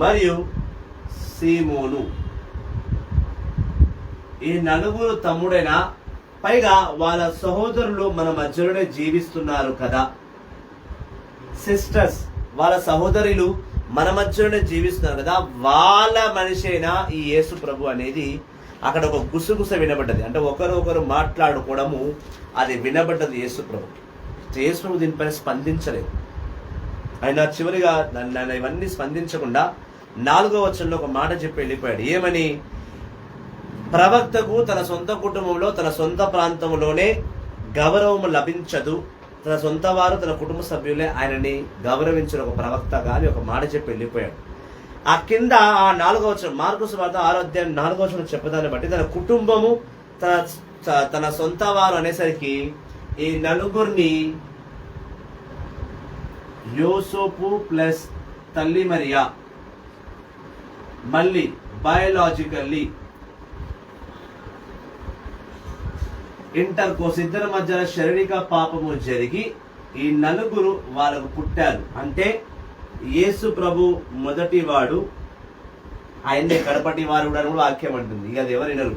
మరియు సీమోను, ఈ నలుగురు తమ్ముడైనా. పైగా వాళ్ళ సహోదరులు మన మధ్యలోనే జీవిస్తున్నారు కదా. సిస్టర్స్, వాళ్ళ సహోదరులు మన మధ్యలోనే జీవిస్తున్నారు కదా, వాళ్ళ మనిషి అయినా ఈ యేసు ప్రభు అనేది అక్కడ ఒక గుసగుస వినబడ్డది. అంటే ఒకరు మాట్లాడుకోవడము అది వినబడ్డది యేసు ప్రభు. యేసు ప్రభు దీనిపైన స్పందించలేదు. ఆయన చివరిగా నన్ను ఇవన్నీ స్పందించకుండా 4వ వచనంలో ఒక మాట చెప్పి వెళ్ళిపోయాడు. ఏమని? ప్రవక్తకు తన సొంత కుటుంబంలో తన సొంత ప్రాంతంలోనే గౌరవం లభించదు, తన సొంత వారు తన కుటుంబ సభ్యులే ఆయనని గౌరవించిన ఒక ప్రవక్తగా అని ఒక మాట చెప్పి వెళ్ళిపోయాడు. ఆ కింద ఆ 4వ వచనం, మార్కు సువార్త 6వ అధ్యాయం 4వ వచనం చెప్పదాన్ని బట్టి తన కుటుంబము తన సొంత వారు అనేసరికి ఈ నలుగురిని యోసేపు ప్లస్ తల్లి మరియా, మళ్ళీ బయోలాజికల్లీ ఇంటర్ కోర్స్ ఇద్దరి మధ్య శారీరక పాపము జరిగి ఈ నలుగురు వాళ్ళకు పుట్టారు. అంటే యేసు ప్రభు మొదటి వాడు, ఆయనే కడపటి వాడు అని కూడా వాక్యం అంటుంది. ఇక అది ఎవరు వినరు.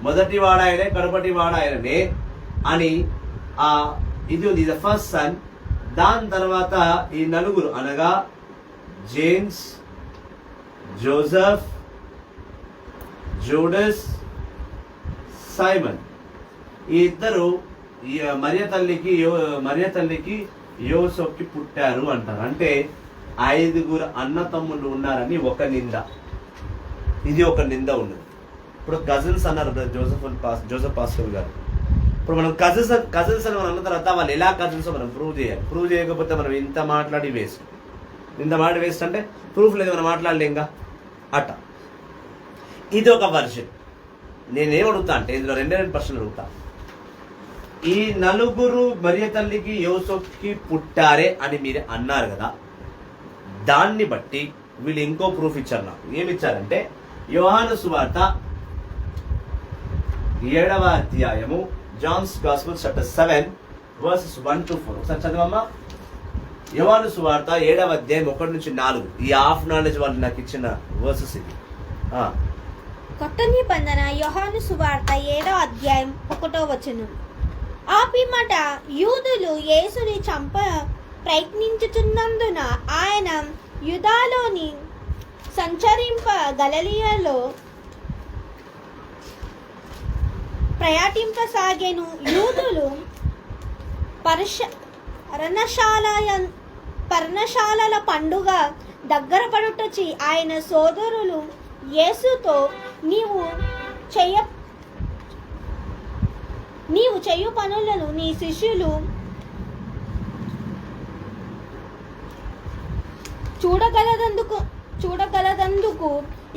మొదటి వాడు ఆయనే, కడపటి వాడు ఆయననే అని ఇది ఉంది, ద ఫస్ట్ సన్. దాని తర్వాత ఈ నలుగురు అనగా జేమ్స్, జోసెఫ్, జూడస్, సైమన్, ఈ ఇద్దరు మరియ తల్లికి యోసేపుకి పుట్టారు అంటారు. అంటే 5 అన్న తమ్ముళ్ళు ఉన్నారని ఒక నింద, ఇది ఒక నింద ఉన్నది. ఇప్పుడు కజిన్స్ అన్నారు జోసెఫ్ పాస్టర్ గారు. ఇప్పుడు మనం కజిన్స్ అని మనం అన్న తర్వాత వాళ్ళు ఎలా కజిన్స్ మనం ప్రూవ్ చేయాలి. ప్రూవ్ చేయకపోతే మనం ఇంత మాట్లాడి వేస్ట్. అంటే ప్రూఫ్ లేదు, మనం మాట్లాడలేంగా అట్ట. ఇది ఒక వర్షన్. నేనేం అడుగుతా అంటే ఇందులో 2 ప్రశ్నలు అడుగుతా. ఈ నలుగురు మరియ తల్లికి యోసేపుకి పుట్టారే అని మీరు అన్నారు కదా, దాన్ని బట్టి వీళ్ళు ఇంకో ప్రూఫ్ ఇచ్చారు నాకు. ఏమిచ్చారంటే యోహాను సువార్త 7వ అధ్యాయము, Johne's gospel chapter 7 verses 1 to 4. ఒకసారి చదవమ్మా. యోహాను సువార్త 7వ అధ్యాయం 1 నుంచి 4. ఈ హాఫ్ నాలెడ్జ్ వాళ్ళు నాకు ఇచ్చిన వర్సెస్ ఇది. కొత్త నిబంధన యోహాను సువార్త 7వ అధ్యాయం 1వ వచనం. ఆ పిమ్మట యూదులు యేసుని చంప ప్రయత్నించుచున్నందున ఆయన యూదాలోని సంచరింప గలిలయలో ప్రయాటింపసాగెను. యూదులు పర్ణశాలల పండుగ దగ్గర పడుటచి ఆయన సోదరులు యేసుతో నీవు చేయు పనులను నీ శిష్యులు చూడగలదందుకు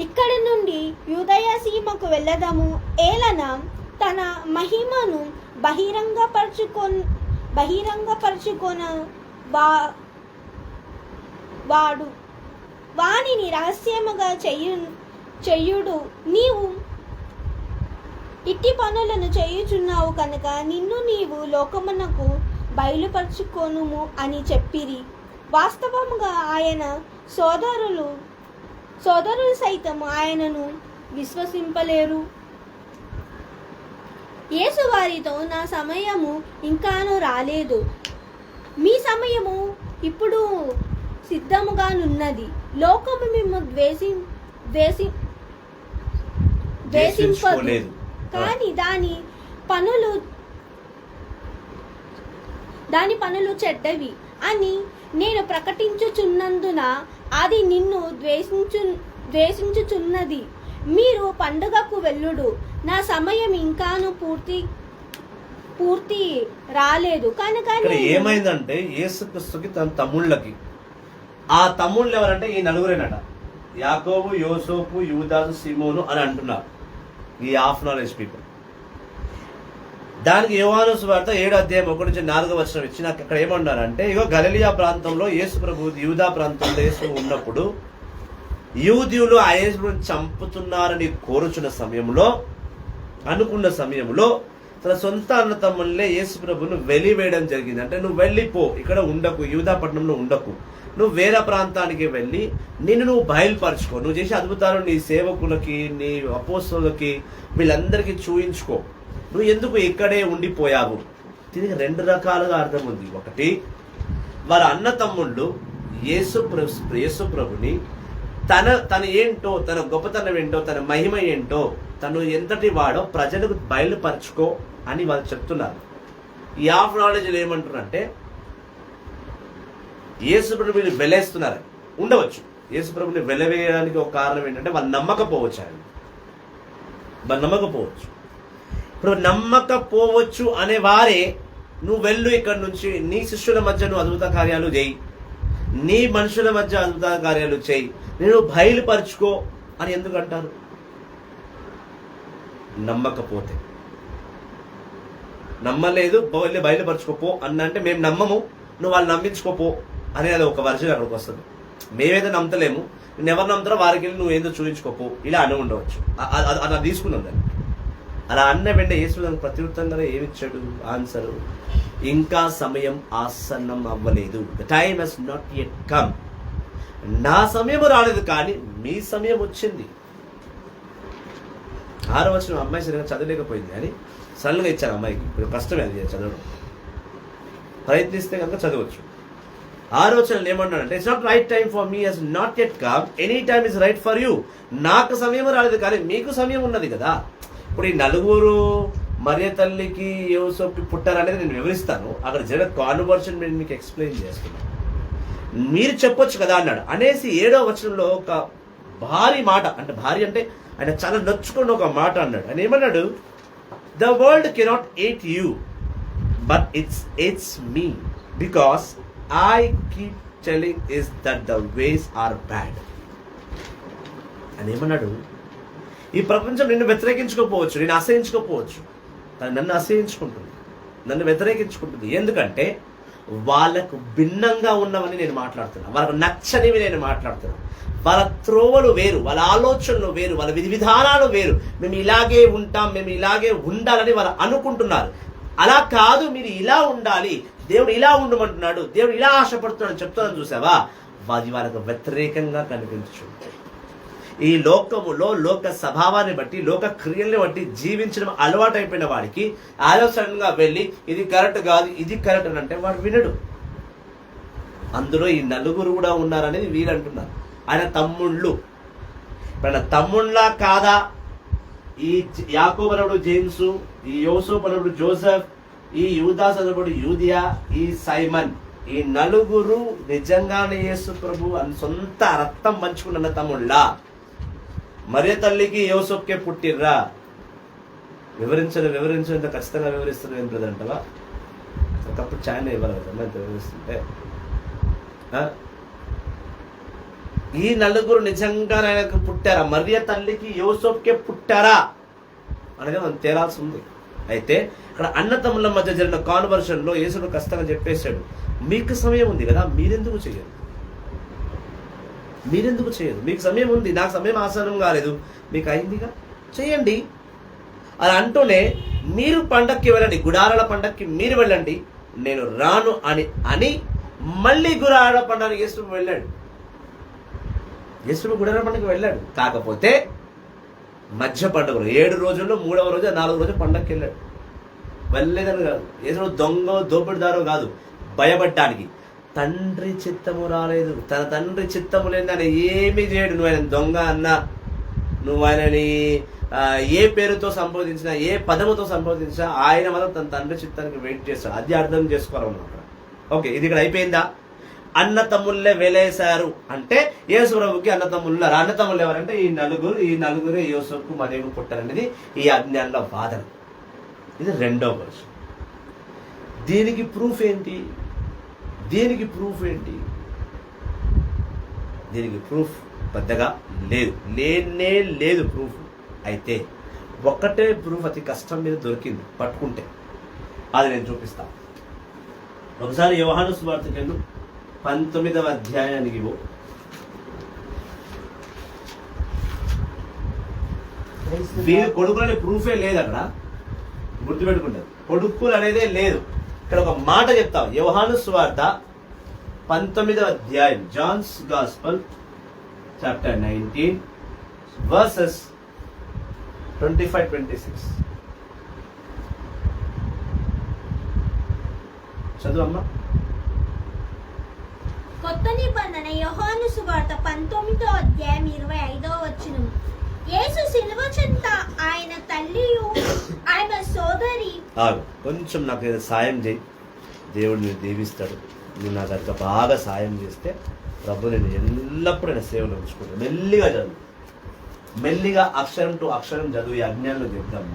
ఇక్కడి నుండి యూదయ సీమకు వెళ్ళదము. ఏలన తన మహిమను బహిరంగపరచుకొన వాడు వానిని రహస్యముగా చెయ్యుడు. నీవు ఇట్టి పనులను చేయుచున్నావు కనుక నిన్ను నీవు లోకమునకు బయలుపరుచుకొనుము అని చెప్పిరి. వాస్తవముగా ఆయన సోదరులు సైతం ఆయనను విశ్వసింపలేరు. యేసు వారితో నా సమయము ఇంకాను రాలేదు, మీ సమయము ఇప్పుడు సిద్ధముగానున్నది. లోకము మిమ్ము ద్వేషింపదు, కానీ దాని పనులు చెడ్డవి అని నేను ప్రకటించుచున్నందున అది నిన్ను ద్వేషించుచున్నది. మీరు పండుగకు వెళ్ళుడు, నా సమయం ఇంకాను పూర్తి రాలేదు కనుక. ఏమైందంటే యేసుక్రీస్తుకి తన తమ్ముళ్ళకి, ఆ తమ్ముళ్ళు ఎవరంటే ఈ నలుగురేనట, యాకోబు, యోసేపు, యూదాసు, సీమోను అని అంటున్నారు ఈ హాఫ్ నాలెడ్జ్ పీపుల్. దానికి యోహాను సువార్త 7వ అధ్యాయం 1 నుంచి 4వ వచనం ఇచ్చి నాకు అక్కడ ఏమన్నారంటే, ఇగో గలిలయ ప్రాంతంలో యేసు ప్రభు యూదా ప్రాంతంలో యేసు ఉన్నప్పుడు యూదులు ఆ యేసును చంపుతున్నారని కోరుచున్న సమయంలో, అనుకున్న సమయంలో తన సొంత అన్న తమ్ముళ్ళే యేసు ప్రభును వెలివేయడం జరిగింది. అంటే నువ్వు వెళ్ళిపో, ఇక్కడ ఉండకు, యూదా పట్టణంలో ఉండకు, నువ్వు వేరే ప్రాంతానికి వెళ్ళి నువ్వు బయలుపరచుకో, నువ్వు చేసే అద్భుతాలు నీ సేవకులకి, నీ అపోస్తలులకి, వీళ్ళందరికీ చూయించుకో, నువ్వు ఎందుకు ఇక్కడే ఉండిపోయావు. దీనికి 2 రకాలుగా అర్థం ఉంది. ఒకటి, వారి అన్న తమ్ముళ్ళు యేసు ప్రభుని తన ఏంటో, తన గొప్పతనం ఏంటో, తన మహిమ ఏంటో, తను ఎంతటి వాడో ప్రజలకు బయలుపరచుకో అని వాళ్ళు చెప్తున్నారు. ఈ ఆఫ్ నాలెడ్జ్ ఏమంటున్నారంటే యేసు ప్రభుని వెలేస్తున్నారు. ఉండవచ్చు యేసు ప్రభుని వెలవేయడానికి ఒక కారణం ఏంటంటే వాళ్ళు నమ్మకపోవచ్చు. వాళ్ళు నమ్మకపోవచ్చు. ఇప్పుడు నమ్మకపోవచ్చు అనే వారే నువ్వు వెళ్ళు ఇక్కడి నుంచి, నీ శిష్యుల మధ్య నువ్వు అద్భుత కార్యాలు చేయి, నీ మనుషుల మధ్య అద్భుత కార్యాలు చేయి, నేను బయలుపరుచుకో అని ఎందుకు అంటారు? నమ్మకపోతే. నమ్మలేదు, వెళ్ళి బయలుపరచుకోపో అన్నంటే మేము నమ్మము, నువ్వు వాళ్ళు నమ్మించుకోపో అనేది ఒక వర్జన్ అక్కడికి వస్తుంది. మేమైతే నమ్మతలేము, నేను ఎవరు నమ్ముతారో వారికి వెళ్ళి నువ్వు ఏందో చూపించుకోపో ఇలా అని ఉండవచ్చు. అలా తీసుకున్నాం దాన్ని. అలా అన్న వెంటనే యేసు దానికి ప్రత్యుత్తరంగా ఏమిచ్చాడు ఆన్సరు? ఇంకా సమయం ఆసన్నం అవ్వలేదు. The time has not yet come. నా సమయం రాలేదు కానీ మీ సమయం వచ్చింది. 6వ వచనం, అమ్మాయి సరిగ్గా చదవలేకపోయింది అని సడన్గా ఇచ్చారు అమ్మాయికి. ఇప్పుడు కష్టమే అది చదవడం, ప్రయత్నిస్తే కనుక చదవచ్చు. 6వ వచనం ఏమన్నాడంటే it's not right time for me has not yet come, any time is right for you. నాకు సమయం రాలేదు కానీ మీకు సమయం ఉన్నది కదా. ఇప్పుడు ఈ నలుగురు మరియ తల్లికి యోసేపుకి పుట్టారనేది నేను వివరిస్తాను. అక్కడ జరిగిన కాన్వర్షన్ నేను మీకు ఎక్స్ప్లెయిన్ చేస్తున్నాను. మీరు చెప్పొచ్చు కదా అన్నాడు. అనేసి 7వ వచనంలో ఒక భారీ మాట, అంటే భారీ అంటే ఆయన చాలా నచ్చుకున్న ఒక మాట అన్నాడు. ఆయన ఏమన్నాడు? The world cannot hate you but it's me because I keep telling is that the ways are bad. అని ఏమన్నాడు? ఈ ప్రపంచం నిన్ను వ్యతిరేకించుకోపోవచ్చు, నేను అసహించుకోపోవచ్చు, కానీ నన్ను అసహించుకుంటుంది, నన్ను వ్యతిరేకించుకుంటుంది. ఎందుకంటే వాళ్ళకు భిన్నంగా ఉన్నవని నేను మాట్లాడుతున్నాను, వాళ్ళకు నచ్చనివి నేను మాట్లాడుతున్నాను. వాళ్ళ త్రోవలు వేరు, వాళ్ళ ఆలోచనలు వేరు, వాళ్ళ విధి విధానాలు వేరు. మేము ఇలాగే ఉంటాం, మేము ఇలాగే ఉండాలని వాళ్ళు అనుకుంటున్నారు. అలా కాదు, మీరు ఇలా ఉండాలి, దేవుడు ఇలా ఉండమంటున్నాడు, దేవుడు ఇలా ఆశపడుతున్నాడు చెప్తున్నాను. చూసావా? వాళ్ళకు వ్యతిరేకంగా కనిపించుంటాయి. ఈ లోకములో లోక స్వభావాన్ని బట్టి, లోక క్రియల్ని బట్టి జీవించడం అలవాటు అయిపోయిన వాడికి ఆలోచనగా వెళ్ళి ఇది కరెక్ట్ కాదు, ఇది కరెక్ట్ అని అంటే వాడు వినడు. అందులో ఈ నలుగురు కూడా ఉన్నారనేది వీళ్ళు అంటున్నారు. ఆయన తమ్ముళ్ళు. ఇప్పుడు తమ్ముళ్ళ కాదా? ఈ యాకోబు అనబడు జేమ్స్, ఈ యోసేపు అనబడు జోసెఫ్, ఈ యూదాస్ అనబడు యూదియా, ఈ సైమన్, ఈ నలుగురు నిజంగానే యేసు ప్రభు అని సొంత రక్తం పంచుకున్న తమ్ముళ్ళ? మరియ తల్లికి యోసేపుకే పుట్టిర్రా? వివరించేంత ఖచ్చితంగా వివరిస్తున్నారు ఏం లేదంటవా? ఒకప్పుడు ఛాయన ఇవ్వాలి కదా వివరిస్తుంటే. ఈ నలుగురు నిజంగా ఆయనకు పుట్టారా? మరియ తల్లికి యోసేపుకే పుట్టారా అనేది మనం తేలాల్సి ఉంది. అయితే ఇక్కడ అన్నతమ్ముల మధ్య జరిగిన కాన్వర్షన్ లో యేసుడు కష్టంగా చెప్పేశాడు, మీకు సమయం ఉంది కదా, మీరెందుకు చేయరు? మీకు సమయం ఉంది, నాకు సమయం ఆసనం కాలేదు, మీకు అయిందిగా, చేయండి. అలా అంటూనే మీరు పండక్కి వెళ్ళండి, గుడారాల పండక్కి మీరు వెళ్ళండి, నేను రాను అని మళ్ళీ గుడారాల పండగకి యేసు వెళ్ళాడు. యేసు గుడారాల పండుగకి వెళ్ళాడు. కాకపోతే మధ్య పండుగలు 7 రోజుల్లో 3వ రోజు 4వ రోజు పండగకి వెళ్ళాడు. వెళ్ళలేదని కాదు, యేసు దొంగ దోపిడిదారో కాదు, భయపడ్డానికి. తండ్రి చిత్తము రాలేదు. తన తండ్రి చిత్తము లేని ఆయన ఏమీ చేయడు. నువ్వు ఆయన దొంగ అన్నా, నువ్వు ఆయనని ఏ పేరుతో సంబోధించినా, ఏ పదముతో సంబోధించినా, ఆయన మాత్రం తన తండ్రి చిత్తానికి వెయిట్ చేస్తాడు. అది అర్థం చేసుకోవాలన్నమాట. ఓకే, ఇది ఇక్కడ అయిపోయిందా? అన్న తమ్ముళ్ళే వెలేశారు అంటే యేసు ప్రభుకి అన్న తమ్ముళ్ళు ఎవరంటే ఈ నలుగురు యోసేపుకు మరియకు పుట్టారనేది ఈ అజ్ఞానుల వాదన. ఇది 2వ వర్షం. దీనికి ప్రూఫ్ ఏంటి? దీనికి ప్రూఫ్ పెద్దగా లేదు ప్రూఫ్. అయితే ఒక్కటే ప్రూఫ్ అతి కష్టం మీద దొరికింది, పట్టుకుంటే అది నేను చూపిస్తాను. ఒకసారి యోహాను సువార్తకు 19వ అధ్యాయానికి వీరు కొడుకులనే ప్రూఫే లేదు. అక్కడ గుర్తుపెట్టుకుంటారు, కొడుకులు అనేదే లేదు. ఇక్కడ ఒక మాట చెప్తాం. యోహాను సువార్త 19వ అధ్యాయం, జాన్స్ గాస్పల్ చాప్టర్ 19 వర్సెస్ 25-26 చదువు అమ్మా. కొత్త నిబంధన యోహాను సువార్త 19వ అధ్యాయం 25వ వచనం. యేసు శిలువ చెంత ఆయన తల్లియు ఆయన సోదరి. కొంచెం నాకు ఏదో సాయం చేయి, దేవుడు నేను దీవిస్తాడు. నువ్వు నాకు అంత బాగా సాయం చేస్తే ప్రభు నేను ఎల్లప్పుడూ నేను సేవలు ఉంచుకుంటాను. మెల్లిగా చదువు, మెల్లిగా అక్షరం టు అక్షరం చదువు, ఈ అజ్ఞానంలో చెప్తాము.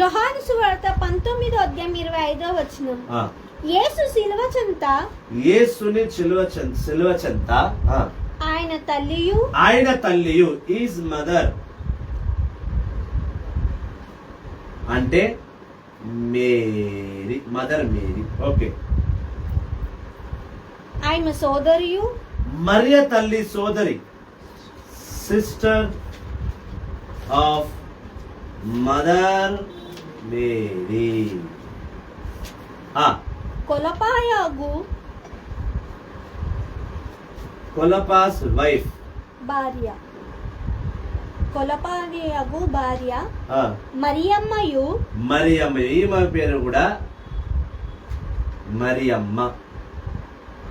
యోహాను సువార్త 19వ అధ్యాయం 25వ వచనం. యేసు శిలువ చెంత యేసుని శిలువ చెంత ఆయన తల్లియు ఈజ్ మదర్ అంటే మేరీ, మదర్ మేరీ. ఓకే. ఆయన సోదరియు మరియ తల్లి సోదరి, sister of mother Mary. Clopas wife, భార్య. కొలపాయగు భార్య మరియమ్మయు. ఈమె పేరు కూడా మరియమ్మ,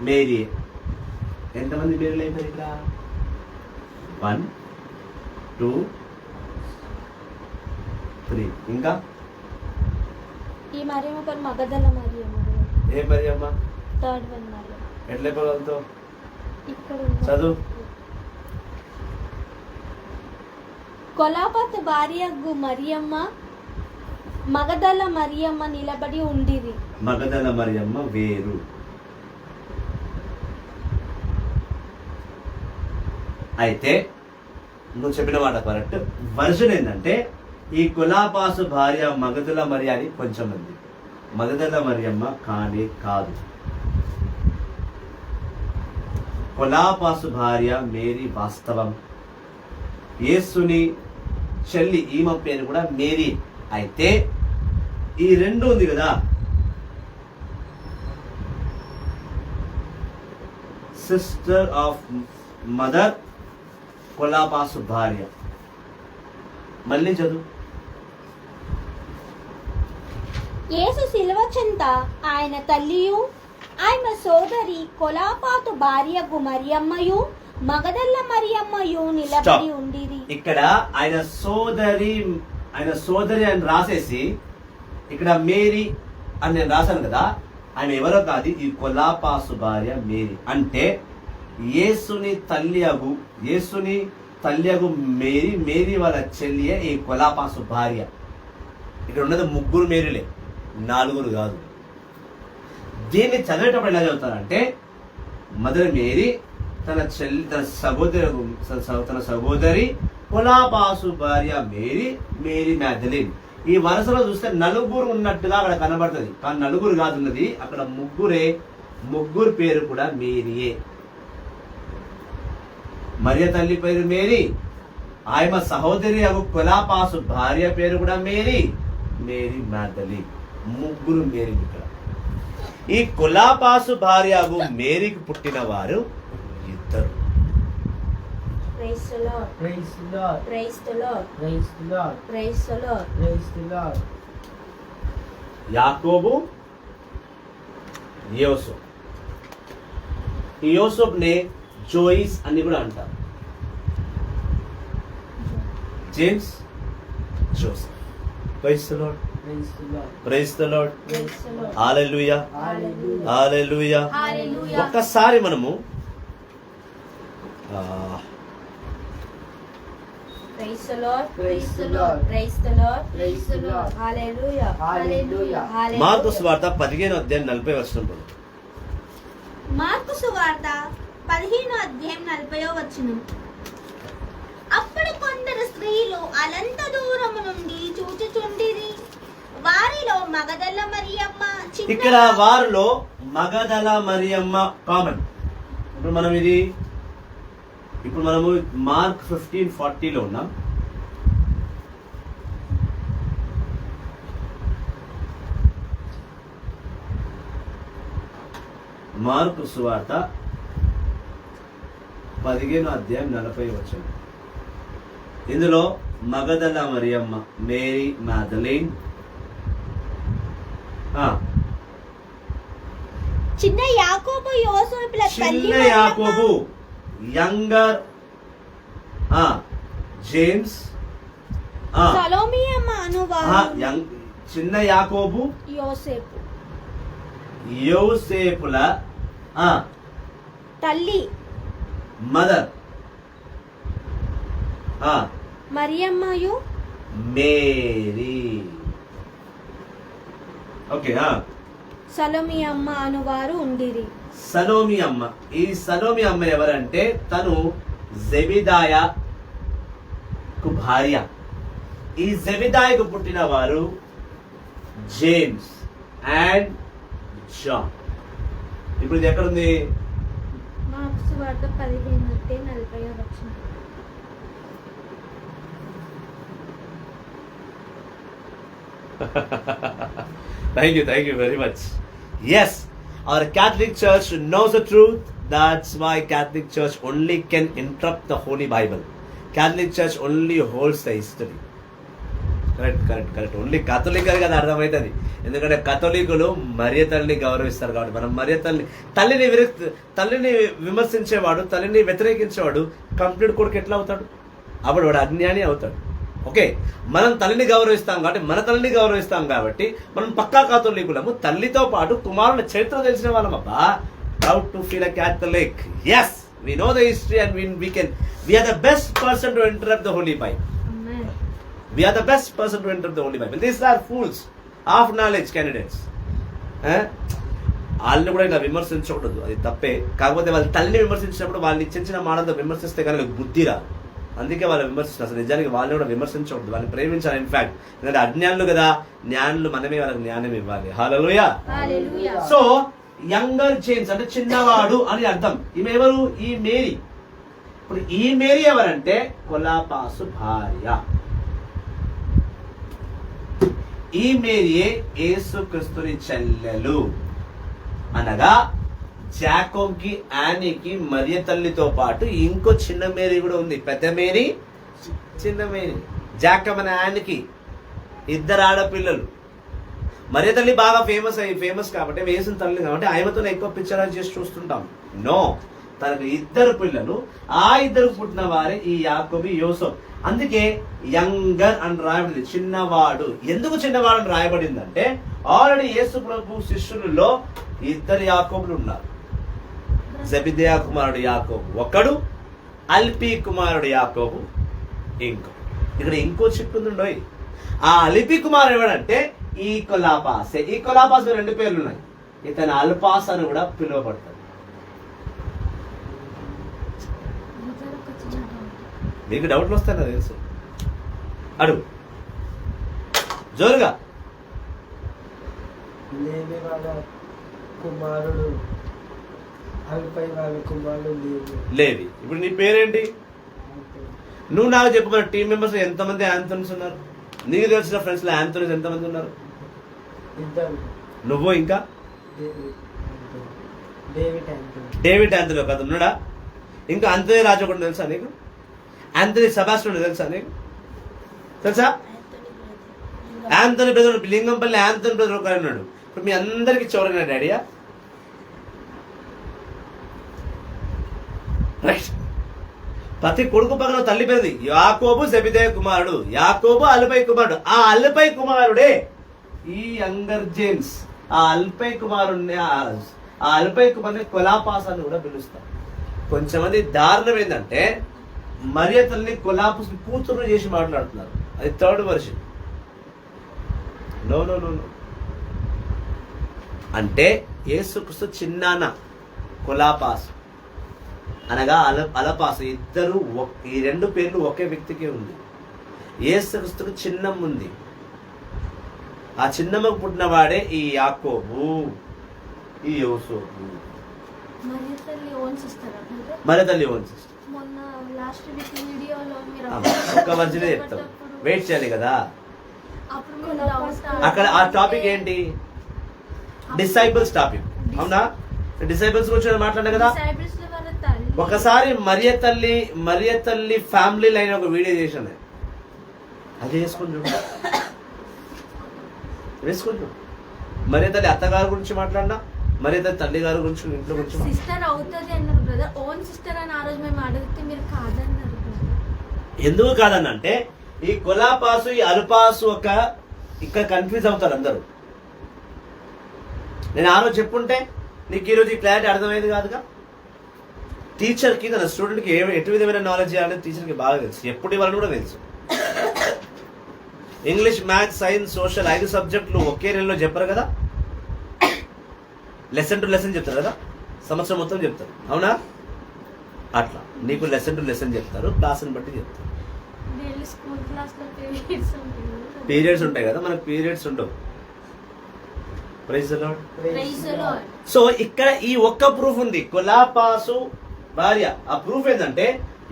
మేరీ. ఎంతమంది పేర్లు అయిపోయారు ఇక్కడ? 1 2 3. ఇంకా ఈ మరియమ్మ పేరు మగదల మరియమ్మ. ఏ మరియమ్మ? Third one Mariyamma. ఎట్లా చెప్పగలుగుతావు? ఇక్కడ చదువు. కొలాపత్ భార్యగు మరియమ్మ మగదల మరియమ్మ నిలబడి ఉండిరి. మగదల మరియమ్మ వేరు. అయితే నువ్వు చెప్పిన మాట కరెక్ట్. వర్షన్ ఏంటంటే ఈ కులాపాసు భార్య మగదల మరియ అని కొంచెం మంది, మగదల మరియమ్మ కానీ కాదు. కొలాపాసు భార్య మేరీ వాస్తవం. యేసుని చెల్లి ఈమె పేరు కూడా మేరీ. అయితే ఈ రెండు ఉంది కదా, సిస్టర్ ఆఫ్ మదర్, కొలాపాసు భార్య. మళ్ళీ చదువు. యేసు శిలువ చెంత ఆయన తల్లియు ఆయన సోదరి కొలాపాతు భార్యగు మరియమ్మయు మగదల్ల మరియమ్మయు నిలబడి ఉండిరి. ఇక్కడ ఆయన సోదరి అని రాసేసి ఇక్కడ మేరీ అని నేను రాశాను కదా, ఆయన ఎవరో కాదు, ఈ కొలాపాసు భార్య మేరీ. అంటే యేసుని తల్లి అగు మేరీ, మేరీ వాళ్ళ చెల్లియే ఈ కొలాపాసు భార్య. ఇక్కడ ఉన్నది 3 మేరీలే, 4 కాదు. దీన్ని చదివేటప్పుడు ఎలా చదువుతారంటే, మదర్ మేరీ తన సహోదరి కొలాపాసు భార్య మేరీ మ్యాగ్దలిన్. ఈ వరుసలో చూస్తే 4 ఉన్నట్టుగా అక్కడ కనబడుతుంది, కానీ 4 కాదు ఉన్నది అక్కడ 3 పేరు కూడా మేరీయే. మరియ తల్లి పేరు మేరీ, ఆయమ సహోదరి అగు కొలాపాసు భార్య పేరు కూడా మేరీ మ్యాగ్దలిన్. 3 మేరీలు ఇక్కడ. ఈ కొలాపాసు భార్య అగు మేరీకి పుట్టిన వారు 2. యాకోబు, యోసేపు. ఈ యోసేపు నే జోయిస్ అని కూడా అంటారు. James, Joseph. Praise the Lord. Praise the Lord. Hallelujah, hallelujah. ఒక్కసారి మనము మార్కు సువార్త 15వ అధ్యాయం 40వ వచనం. మార్కు సువార్త 15వ అధ్యాయం 40వ వచనం. అప్పుడు కొందరు స్త్రీలు అలంత దూరము నుండి చూచుచుండిరి. వారిలో మగదల మరియమ్మ. ఇక్కడ వారిలో మగదల మరియమ్మ కామన్. ఇప్పుడు మనము మార్క్ 15:40లో ఉన్నాం. మార్కు సువార్త 15వ అధ్యాయం 40వ వచనం. ఇందులో మగదల మరియమ్మ, మేరీ మ్యాగ్దలిన్, చిన్న యాకోబు యోసేపుల తల్లి చిన్న యాకోబు, యంగర్ జేమ్స్, సలోమి అమ్మ అనువారు చిన్న యాకోబు యోసేపు యోసేపుల తల్లి మదర్ మరియమ్మయు మేరీ. ఓకే, సలోమి అమ్మ అనువారు ఉండిరి. సలోమి అమ్మ. ఈ సలోమి అమ్మ ఎవరంటే తను జెబిదాయకు భార్య. ఈ జెబిదాయకు పుట్టిన వారు జేమ్స్ అండ్ జాన్. ఇప్పుడు ఇది ఎక్కడుంది? మార్కు సువార్త 15:40. Thank you very much. Yes, our Catholic Church knows the truth. That's why Catholic Church only can interrupt the Holy Bible. Catholic Church only holds the history. Correct. Only కథోలికలు కదా అర్థమవుతుంది. ఎందుకంటే కథోలికులు మరియ తల్లిని గౌరవిస్తారు కాబట్టి. మనం మరియ తల్లిని విమర్శించేవాడు, తల్లిని వ్యతిరేకించేవాడు కంప్లీట్ కొడుకు ఎట్లా అవుతాడు? అప్పుడు వాడు అజ్ఞాని అవుతాడు. ఓకే, మనం తల్లిని గౌరవిస్తాం కాబట్టి మనం పక్కా కథోలికులము. తల్లితో పాటు కుమారుల చరిత్ర తెలిసిన వాళ్ళం. అబ్బా, proud to feel a Catholic. yes, we know the history and we are the best person to interrupt the Holy Bible. We are the best person to interrupt the Holy Bible. These are fools, half knowledge candidates. వాళ్ళని కూడా ఇలా విమర్శించకూడదు, అది తప్పే. కాకపోతే వాళ్ళ తల్లిని విమర్శించినప్పుడు వాళ్ళని చిన్న మాటలతో విమర్శిస్తే కానీ బుద్ధి రాదు. అందుకే వాళ్ళు విమర్శిస్తారు. అసలు నిజానికి వాళ్ళని కూడా విమర్శించకూడదు, వాళ్ళని ప్రేమించాలి. ఇన్ఫాక్ట్ ఎందుకంటే అజ్ఞానులు కదా, జ్ఞానులు మనమే వాళ్ళకి జ్ఞానం ఇవ్వాలి. హల్లెలూయా. సో యంగర్ జేమ్స్ అంటే చిన్నవాడు అని అర్థం. ఈమె ఎవరు? ఈ మేరీ. ఇప్పుడు ఈ మేరీ ఎవరంటే కొలాపాసు భార్య. ఈ మేరీయే యేసుక్రీస్తుని చెల్లెలు. అనగా జాకోబ్కి, యానీకి, మరియ తల్లితో పాటు ఇంకో చిన్న మేరీ కూడా ఉంది. పెద్ద మేరీ, చిన్న మేరీ. జాకబ్ అనే యానికి 2 ఆడపిల్లలు. మరియ తల్లి బాగా ఫేమస్ కాబట్టి, వేసిన తల్లి కాబట్టి ఆయనతో ఎక్కువ పిక్చరైజ్ చేసి చూస్తుంటాం. నో, తనకు 2 పిల్లలు. ఆ 2 పుట్టిన వారే ఈ యాకోబు, యోసేపు. అందుకే యంగర్ అని రాయబడింది, చిన్నవాడు. ఎందుకు చిన్నవాడు అని రాయబడిందంటే ఆల్రెడీ యేసు ప్రభు శిష్యులలో 2 యాకోబులు ఉన్నారు. జెబెదయి కుమారుడు యాకోబు ఒకడు, అల్పీ కుమారుడు యాకోబు ఇంకో. ఇక్కడ ఇంకో చిట్టు ఉందండోయ్. ఆ అల్పీ కుమారుడు ఎవడంటే ఈ కొలాపాసే. ఈ కొలాపాస్ 2 పేర్లు ఉన్నాయి. ఇతను అల్పాస్ అని కూడా పిలువబడతాడు. మీకు డౌట్లు వస్తాయి నాకు తెలుసు. అడుగు జోరుగా. లేవి వాళ్ళ కుమారుడు, అల్పై వాళ్ళ కుమారుడు లేవి. ఇప్పుడు నీ పేరేంటి? నువ్వు నాకు చెప్పు. మన టీం మెంబర్స్ ఎంతమంది యాంథోనీస్ ఉన్నారు? నీకు తెలిసిన ఫ్రెండ్స్ లో యాంథోనీస్ ఎంతమంది ఉన్నారు? 2. నువ్వు ఇంకా డేవిడ్ యాంథోనీ ఒక అతను ఉన్నాడా? ఇంకా అంతోనీ రాజు ఒకటి తెలుసా నీకు? యాంథోనీ సెబాస్టియన్ తెలుసా నీకు? తెలుసా? Anthony brother, Lingampalli Anthony brother ఒక ఉన్నాడు. ఇప్పుడు మీ అందరికి చివరైన డాడీయా? రైట్. ప్రతి కొడుకు పక్కన తల్లి పేరుది. యాకోబు జెబెదయి కుమారుడు, యాకోబు అల్పై కుమారుడు. ఆ అల్పై కుమారుడే ఈ యంగర్ జేమ్స్. ఆ అల్పై కుమారుని కొలాపాస్ అని కూడా పిలుస్తారు. కొంచెమంది దారుణం ఏంటంటే మరియ తల్లిని కొలాపాస్ కూతురు చేసి మాట్లాడుతున్నారు. అది 3rd వర్షన్. నో. అంటే యేసుక్రీస్తు చిన్నాన్న కొలాపాస్ అనగా అలపాస్. ఈ 2 పేర్లు ఒకే వ్యక్తికే ఉంది. యేసుక్రీస్తుకు చిన్నమ్మ ఉంది. ఆ చిన్నమ్మకు పుట్టిన వాడే ఈ యాకోబు, ఈ యోసేపు. మరియ తల్లి ఓన్ సిస్టర్. ఒక్క వర్జనే చెప్తాం, వెయిట్ చేయాలి కదా. అక్కడ ఆ టాపిక్ ఏంటి? Disciples topic. అవునా? డిసైపుల్స్ గురించి మాట్లాడే కదా. ఒకసారి మరియ తల్లి ఫ్యామిలీ లైన్ ఒక వీడియో చేశాను. అది వేసుకుంటూ మరియ తల్లి అత్తగారి గురించి మాట్లాడినా, మరి తల్లి గారి గురించి ఇంట్లో గురించి సిస్టర్ అవుతుంది అన్నారు బ్రదర్, ఓన్ సిస్టర్ అని ఆ రోజు మేము అడిగితే మీరు కాదన్నారు బ్రదర్. ఎందుకు కాదనంటే ఈ కొలాపాసు ఈ అల్పాసు ఇక్కడ కన్ఫ్యూజ్ అవుతారు అందరూ. నేను ఆ రోజు చెప్పుంటే నీకు ఈరోజు ఈ క్లారిటీ అర్థమయ్యేది కాదుగా. టీచర్కి తన స్టూడెంట్కి ఎటు విధమైన నాలెడ్జ్ చేయాలని టీచర్కి బాగా తెలుసు, ఎప్పుడు ఇవ్వాలని కూడా తెలుసు. ఇంగ్లీష్, మ్యాథ్స్, సైన్స్, సోషల్ 5 సబ్జెక్టులు ఒకే నెలలో చెప్పరు కదా, లెసన్ టు లెసన్ చెప్తారు కదా, సంవత్సరం మొత్తం చెప్తారు, అవునా? అట్లా నీకు లెసన్ టు లెసన్ చెప్తారు, క్లాస్ని బట్టి చెప్తారు. స్కూల్ క్లాస్లో పీరియడ్స్ ఉంటాయి కదా, మనకు పీరియడ్స్ ఉండవు. Praise the Lord. Praise the Lord. So ఇక్కడ ఈ ఒక్క ప్రూఫ్ ఉంది, కొలాపాసు భార్య. ఆ ప్రూఫ్ ఏంటంటే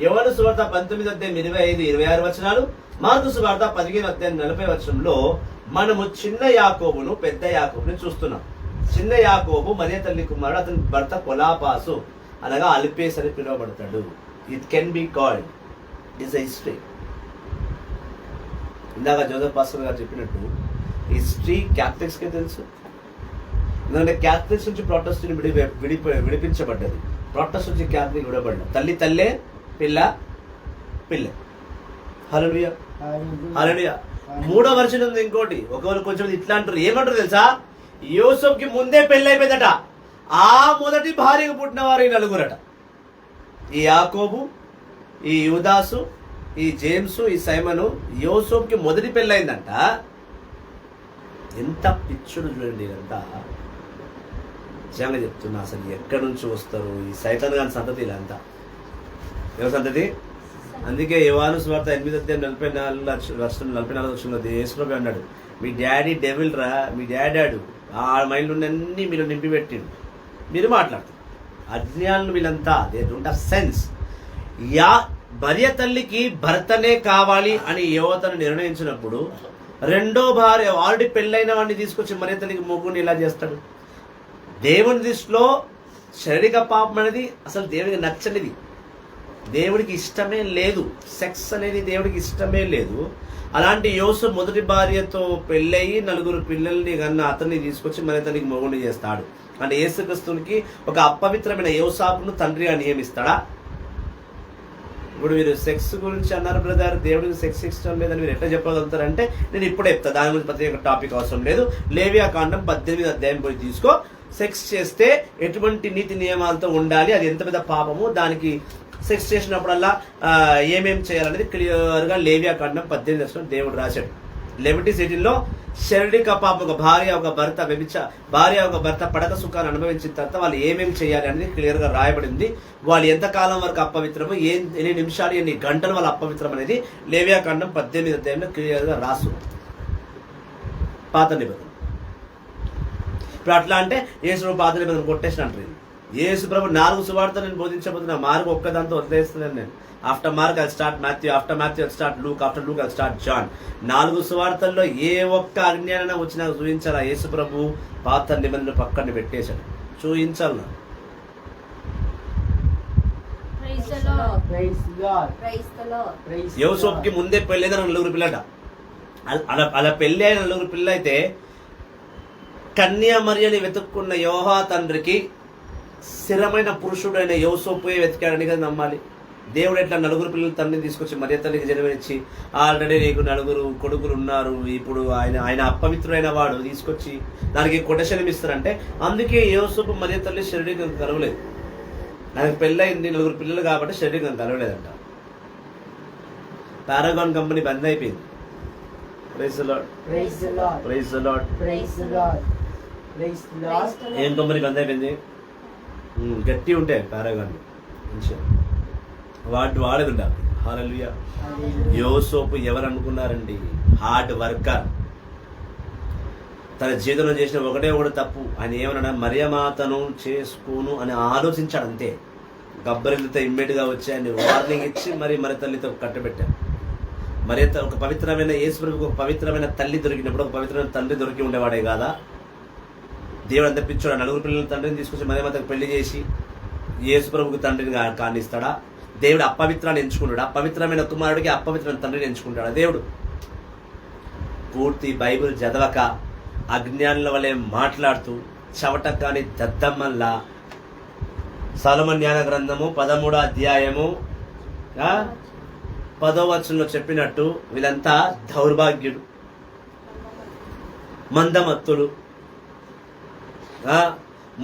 యోహాను సువార్త 19:25-26 వచనాలు, మార్కు సువార్త 15:40 మనము చిన్న యాకోబును పెద్ద యాకోబుని చూస్తున్నాం. చిన్న యాకోబు మరియ తల్లి కుమారుడు, అతని భర్త కొలాపాసు అనగా అల్పేస్ అని పిలువబడతాడు. It can be called is a history. ఇందాక జోసెఫ్ పాస్టర్ గారు చెప్పినట్టు హిస్టరీ క్యాథలిక్స్ కే తెలుసు, ఎందుకంటే క్యాథలిక్స్ నుంచి ప్రొటెస్టెంట్ విడిపించబడ్డది, ప్రొటెస్ట్ నుంచి క్యాథలిక్ విడబడ్డా. తల్లి తల్లే, పిల్ల పిల్ల. హల్లెలూయా హల్లెలూయా. 3వ వర్షన్ ఉంది ఇంకోటి. ఒకవేళ కొంచెం ఇట్లా అంటారు, ఏమంటారు తెలుసా? యోసేపుకి ముందే పెళ్లి అయిపోయిందట, ఆ మొదటి భార్యకు పుట్టిన వారు ఈ 4 ఈ యాకోబు, ఈ యూదాసు, ఈ జేమ్స్, ఈ సైమను. యోసేపుకి మొదటి పెళ్ళయిందంట. ఎంత పిచ్చుడు చూడండి ఇదంతా. నిజంగా చెప్తున్నా, అసలు ఎక్కడి నుంచి వస్తారు ఈ సైతాన్ గాని సంతతి? ఇదంతా ఎవరి సంతతి? అందుకే యోహాను సువార్త 8:44 యేసుప్రభు అన్నాడు, మీ డాడీ డెవిల్ రా, మీ డాడాడు ఆ మైండ్ అన్ని మీరు నింపి పెట్టిండు, మీరు మాట్లాడుతారు. అజ్ఞానులు వీళ్ళంతా, దే డోంట్ హావ్ సెన్స్. భార్య తల్లికి భర్తనే కావాలి అని యువతను నిర్ణయించినప్పుడు రెండో భార్య ఆల్రెడీ పెళ్ళైన వాడిని తీసుకొచ్చి మరియ తల్లికి మొగ్గుని ఇలా చేస్తాడు. దేవుని దృష్టిలో శారీరక పాపం అనేది అసలు దేవుడికి నచ్చనిది, దేవుడికి ఇష్టమే లేదు. సెక్స్ అనేది దేవుడికి ఇష్టమే లేదు. అలాంటి యోసేపు మొదటి భార్యతో పెళ్ళయి 4 పిల్లల్ని కన్నా అతన్ని తీసుకొచ్చి మరియ తల్లికి మొగుడిని చేస్తాడు. అంటే యేసుక్రీస్తునికి ఒక అపవిత్రమైన యోసేపును తండ్రిగా నియమిస్తాడా? ఇప్పుడు మీరు సెక్స్ గురించి అన్నారు బ్రదర్, దేవుడికి సెక్స్ ఇష్టం లేదని మీరు ఎట్లా చెప్పగలుగుతారంటే నేను ఇప్పుడే చెప్తా, దాని గురించి ప్రత్యేక టాపిక్ అవసరం లేదు. లేవియా కాండం 18వ అధ్యాయం పోయి తీసుకో. సెక్స్ చేస్తే ఎటువంటి నీతి నియమాలతో ఉండాలి, అది ఎంత పెద్ద పాపము, దానికి సెక్స్ చేసినప్పుడల్లా ఏమేమి చేయాలనేది క్లియర్గా లేవియా కాండం 18వ దేవుడు రాశాడు. లెవిటిస్ 18లో శారీరక పాపం, ఒక భార్య ఒక భర్త పడక సుఖాన్ని అనుభవించిన తర్వాత వాళ్ళు ఏమేమి చేయాలి అనేది క్లియర్గా రాయబడింది. వాళ్ళు ఎంతకాలం వరకు అపవిత్రము, ఎన్ని నిమిషాలు ఎన్ని గంటలు వాళ్ళు అపవిత్రం అనేది లేవియా కాండం 18వ అధ్యాయంలో క్లియర్గా రాసు. పాత నిబంధన. ఇప్పుడు అట్లా అంటే యేసు పాత నిబంధన కొట్టేసిన అంటారు. యేసు ప్రభు 4 సువార్తలు నేను బోధించబోతున్నా, మార్కు ఒక్కదాంతో వదిలేస్తున్నాను నేను. After Mark I start Matthew, after Matthew I start Luke, after Luke I start John. 4 సువార్తల్లో ఏ ఒక్క అజ్ఞానం వచ్చి నాకు చూపించాలా? యేసు ప్రభు పాత నిబంధన పక్కన పెట్టేశాడు, చూపించాలి నాకు. యోసేపుకి ముందే పెళ్ళైన 4 పిల్లట. అలా పెళ్లి అయిన 4 పిల్లలు అయితే కన్యా మరియని వెతుక్కున్న యోహా తండ్రికి స్థిరమైన పురుషుడైన యోసేపుయే వెతికాడని కదా నమ్మాలి. దేవుడు ఎట్లా 4 పిల్లల తండ్రిని తీసుకొచ్చి మరియ తల్లికి జన్మనిచ్చి ఆల్రెడీ నీకు 4 కొడుకులు ఉన్నారు, ఇప్పుడు ఆయన అపవిత్రుడైన వాడు తీసుకొచ్చి దానికి కొటేషన్ ఇస్తారంటే అందుకే యోసేపు మరియ తల్లి శరీరం కలవలేదు. నాకు పెళ్ళయింది 4 పిల్లలు కాబట్టి శరీరం కలవలేదంట. పారాగాన్ కంపెనీ బంద్ అయిపోయింది. Praise the Lord, praise the Lord, praise the Lord, praise the Lord, praise the Lord. ఏం కంపెనీ బంద్ అయిపోయింది? గట్టి ఉంటాయి పారాగాన్, వాడేది ఉండాలి. హల్లెలూయా. యోసేపు ఎవరు అనుకున్నారండి? Hard worker. తన జీవితంలో చేసిన ఒకటే తప్పు. ఆయన ఏమన్నా మరియమాతను చేసుకోను అని ఆలోచించాడు అంతే. గబ్బరిలతో ఇమ్మీడియట్గా వచ్చి ఆయన వార్నింగ్ ఇచ్చి మరి తల్లితో కట్టబెట్టాడు. ఒక పవిత్రమైన యేసుప్రభుకు ఒక పవిత్రమైన తల్లి దొరికినప్పుడు ఒక పవిత్రమైన తండ్రి దొరికి ఉండేవాడే కాదా? దేవుడు అంత పిచ్చోడు. 4 పిల్లల తండ్రిని తీసుకొచ్చి మరియమాతకు పెళ్లి చేసి యేసుప్రభుకు తండ్రిని కానిస్తాడా? దేవుడు అపవిత్రాన్ని ఎంచుకుంటాడు. అపవిత్రమైన కుమారుడికి అపవిత్రమైన తండ్రిని ఎంచుకుంటాడు దేవుడు. పూర్తి బైబిల్ చదవక అజ్ఞానుల వలె మాట్లాడుతూ చవట కాని దద్దమ్మల్లా. సొలొమోను జ్ఞాన గ్రంథము 13వ అధ్యాయము 10వ వచనంలో చెప్పినట్టు వీళ్ళంతా దౌర్భాగ్యులు, మందమత్తులు.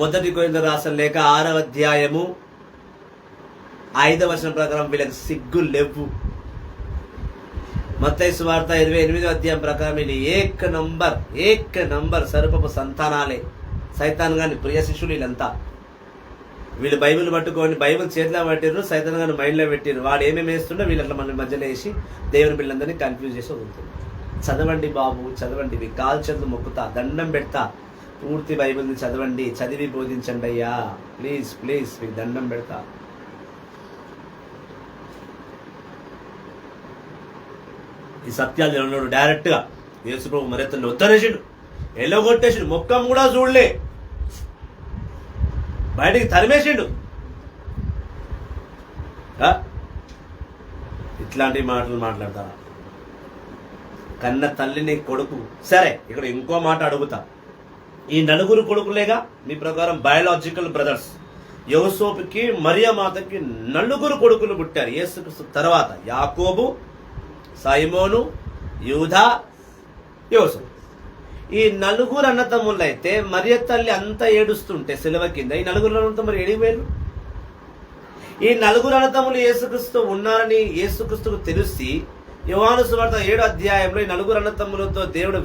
మొదటి కొరింథీయులకు రాసిన లేఖ 6వ అధ్యాయము 5వ వచనం ప్రకారం వీళ్ళకి సిగ్గు లేవు. మత్తయి సువార్త 28వ అధ్యాయం ప్రకారం వీళ్ళు ఏక నంబర్ సరుపపు సంతానాలే, సైతాన్ గాని ప్రియ శిష్యులు వీళ్ళంతా. వీళ్ళు బైబిల్ పట్టుకొని బైబిల్ చేతిలో పట్టిర్రు, సైతాన్ గాని మైండ్లో పెట్టిర్రు. వాడు ఏమేమి వేస్తుండో వీళ్ళు అట్లా మన మధ్యలో వేసి దేవుని పిల్లలందరినీ కన్ఫ్యూజ్ చేసి వదులుతుంది. చదవండి బాబు, చదవండి, మీ కాలు చేతులు మొక్కుతా, దండం పెడతా, పూర్తి బైబిల్ని చదవండి, చదివి బోధించండి అయ్యా, ప్లీజ్ ప్లీజ్, మీకు దండం పెడతా. ఈ సత్యాలు ఉన్నాడు డైరెక్ట్గా యేసుప్రభు మరెత్తని ఉత్తరేసిండు, ఎల్లగొట్టేసిండు, మొక్కం కూడా చూడలే, బయటికి తరిమేసిండు. ఇట్లాంటి మాటలు మాట్లాడతారా? కన్న తల్లిని కొడుకు. సరే, ఇక్కడ ఇంకో మాట అడుగుతా. ఈ నలుగురు కొడుకులేగా మీ ప్రకారం బయాలజికల్ బ్రదర్స్. యోసేపుకి మరియా మాతకి నలుగురు కొడుకులు పుట్టారు యేసుక్రీస్తు తర్వాత. యాకోబు, సైమోను, యూదా, యోసేపు. ఈ నలుగురు అన్నతమ్ముళ్ళు అయితే మరియ తల్లి అంతా ఏడుస్తుంటే సెలవు కింద ఈ నలుగురు అన్నతో మరి ఏడిపోయారు. ఈ నలుగురు అన్నతమ్ములు యేసుక్రీస్తు ఉన్నారని యేసుక్రీస్తుకు తెలిసి యోహాను సువార్త 7వ అధ్యాయంలో ఈ నలుగురు అన్నతమ్ములతో దేవుడు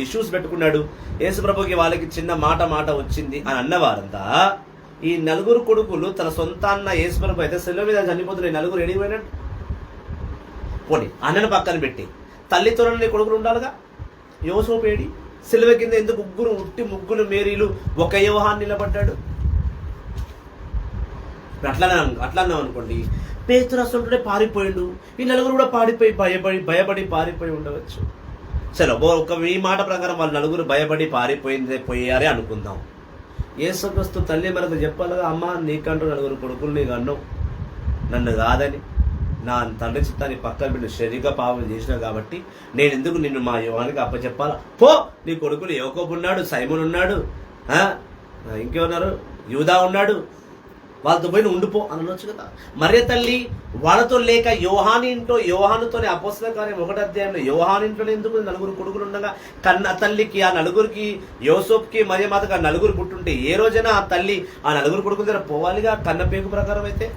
ఇష్యూస్ పెట్టుకున్నాడు. యేసుప్రభుకి వాళ్ళకి చిన్న మాట వచ్చింది అని అన్నవారంతా ఈ నలుగురు కొడుకులు తన సొంత అన్న యేసుప్రభు అయితే సెలవు మీద చనిపోతున్నారు. ఈ నలుగురు ఏడిపోయినట్టు. పోనీ అన్నను పక్కన పెట్టి తల్లితోనే కొడుకులు ఉండాలిగా. యోసేపు ఏడి? సిలువ కింద ఎందుకు ముగ్గురు మేరీలు ఒక యోహాను నిలబడ్డాడు? అట్లన్నాం అనుకోండి, పేతురు అసలుంటే పారిపోయిండు, ఈ నలుగురు కూడా భయపడి పారిపోయి ఉండవచ్చు. సరే, ఒక ఈ మాట ప్రకారం వాళ్ళు నలుగురు భయపడి పోయారే అనుకుందాం. యేసుక్రీస్తు తల్లి మనకు చెప్పాలిగా, అమ్మ నీకంటూ నలుగురు కొడుకులు నీకు అన్నావు, నన్ను కాదని, నా తండ్రి చిత్తాన్ని పక్కన పెట్టి శరీర పాపం చేసినావు కాబట్టి నేను ఎందుకు నిన్ను మా యోహానికి అప్పచెప్పాలా? పో, నీ కొడుకులు యాకోబు ఉన్నాడు, సైమోను ఉన్నాడు, ఇంకెవరున్నారు, యూదా ఉన్నాడు, వాళ్ళతో పోయి ఉండిపో అని అనొచ్చు కదా. మరియ తల్లి వాళ్ళతో లేక యోహానుతోనే అపోస్తల కార్యం 1వ అధ్యాయంలో యోహాను ఇంట్లోనే ఎందుకు నలుగురు కొడుకులు ఉండగా కన్న తల్లికి ఆ నలుగురికి యోసేపుకి మరియ మాతకు ఆ నలుగురు పుట్టుంటే ఏ రోజైనా ఆ తల్లి ఆ నలుగురు కొడుకుల దగ్గర పోవాలిగా. కన్న పేగు ప్రకారం అయితే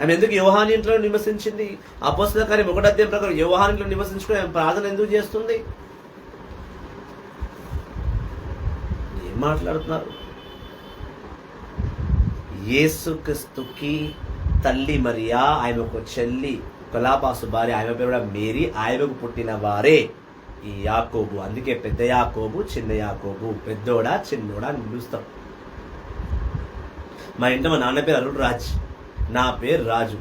ఆమె ఎందుకు యోహాను ఇంట్లో నివసించింది? అపోస్తల కార్యం 1వ అధ్యాయం ప్రకారం యోహాను ఇంట్లో నివసించుకుని ఆమె ప్రార్థన ఎందుకు చేస్తుంది? ఏం మాట్లాడుతున్నారు? యేసుక్రీస్తుకి తల్లి మరియా, ఆమెకు చెల్లి కొలాపాసు భార్య, ఆమె పేరు కూడా మేరీ, ఆమెకు పుట్టిన వారే ఈ యాకోబు. అందుకే పెద్ద యాకోబు, చిన్న యాకోబు, పెద్దోడా చిన్నోడా అని పిలుస్తాం. మా ఇంట్లో మా నాన్న పేరు అరుణ్ రాజ్, నా పేరు రాజు.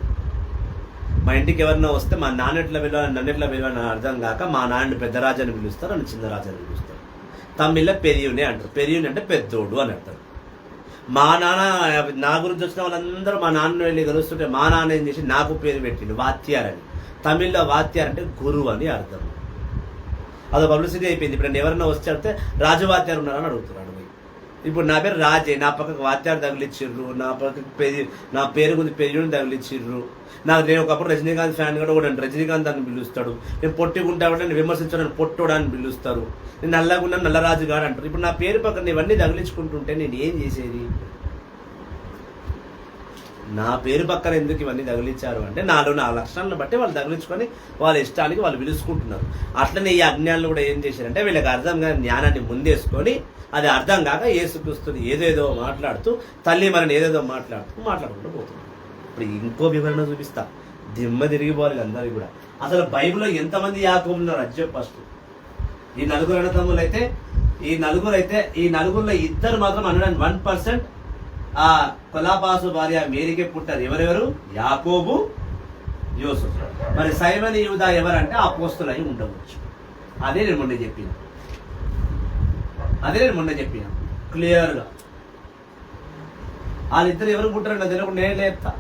మా ఇంటికి ఎవరన్నా వస్తే మా నాన్న ఎట్లా పిలవాలి, నన్ను ఎట్లా పిలవాలి అని అర్థం కాక మా నాన్న పెద్ద రాజు అని పిలుస్తారు, నన్ను చిన్న రాజు అని పిలుస్తారు. తమిళ్లో పెరియునే అంటారు. పెరియుని అంటే పెద్దోడు అని అంటారు. మా నాన్న నా గురించి వచ్చిన వాళ్ళందరూ మా నాన్న వెళ్ళి కలుస్తుంటే మా నాన్న ఏం చేసి నాకు పేరు పెట్టిండు వాత్యార్ అని. తమిళ్లో వాత్యార్ అంటే గురువు అని అర్థం. అదో పబ్లిసిటీ అయిపోయింది. ఇప్పుడు నేను ఎవరన్నా వస్తే అడితే రాజు వాత్యారు ఉన్నారని అడుగుతున్నాడు. ఇప్పుడు నా పేరు రాజే, నా పక్కకు వాత్యారు తగిలిచ్చిర్రు, నా పేరు గురించి పెరియుని తగిలిచ్చిర్రు. నేను ఒకప్పుడు రజనీకాంత్ ఫ్యాన్ కూడా రజనీకాంత్ అని పిలుస్తాడు. నేను పొట్టిగుంటామంటే నేను విమర్శించాలని పొట్టోడా అని పిలుస్తారు. నేను నల్లగున్నా నల్లరాజు గాడు అంటారు. ఇప్పుడు నా పేరు పక్కన ఇవన్నీ తగిలించుకుంటుంటే నేను ఏం చేసేది? నా పేరు పక్కన ఎందుకు ఇవన్నీ తగిలించారు అంటే నాలో నా లక్షణాలను బట్టి వాళ్ళు తగిలించుకొని వాళ్ళ ఇష్టానికి వాళ్ళు పిలుచుకుంటున్నారు. అట్లనే ఈ అజ్ఞానులు కూడా ఏం చేశారంటే వీళ్ళకి అర్థం కాని జ్ఞానాన్ని ముందేసుకొని అది అర్థం కాక యేసుక్రీస్తుని ఏదేదో మాట్లాడుతూ తల్లి మనని ఏదేదో మాట్లాడుకుంటూ పోతున్నారు. ఇప్పుడు ఇంకో వివరణ చూపిస్తా, దిమ్మ తిరిగిపోవాలి అందరికి కూడా. అసలు బైబిల్లో ఎంతమంది యాకోబులు ఉన్నారు అది చెప్పు ఫస్ట్. ఈ నలుగురు అన్నతమ్ములు అయితే ఈ నలుగురులో ఇద్దరు మాత్రం 101% ఆ కొలాపాసు భార్య మేరీకే పుట్టారు. ఎవరెవరు? యాకోబు, యోసేపు. మరి సైమోను, యూదా ఎవరంటే అపోస్తలులు అయి ఉండవచ్చు. అదే నేను మొన్న చెప్పిన క్లియర్గా. వాళ్ళిద్దరు ఎవరు పుట్టారంటే తెలియకుండా నేను లేపుతా.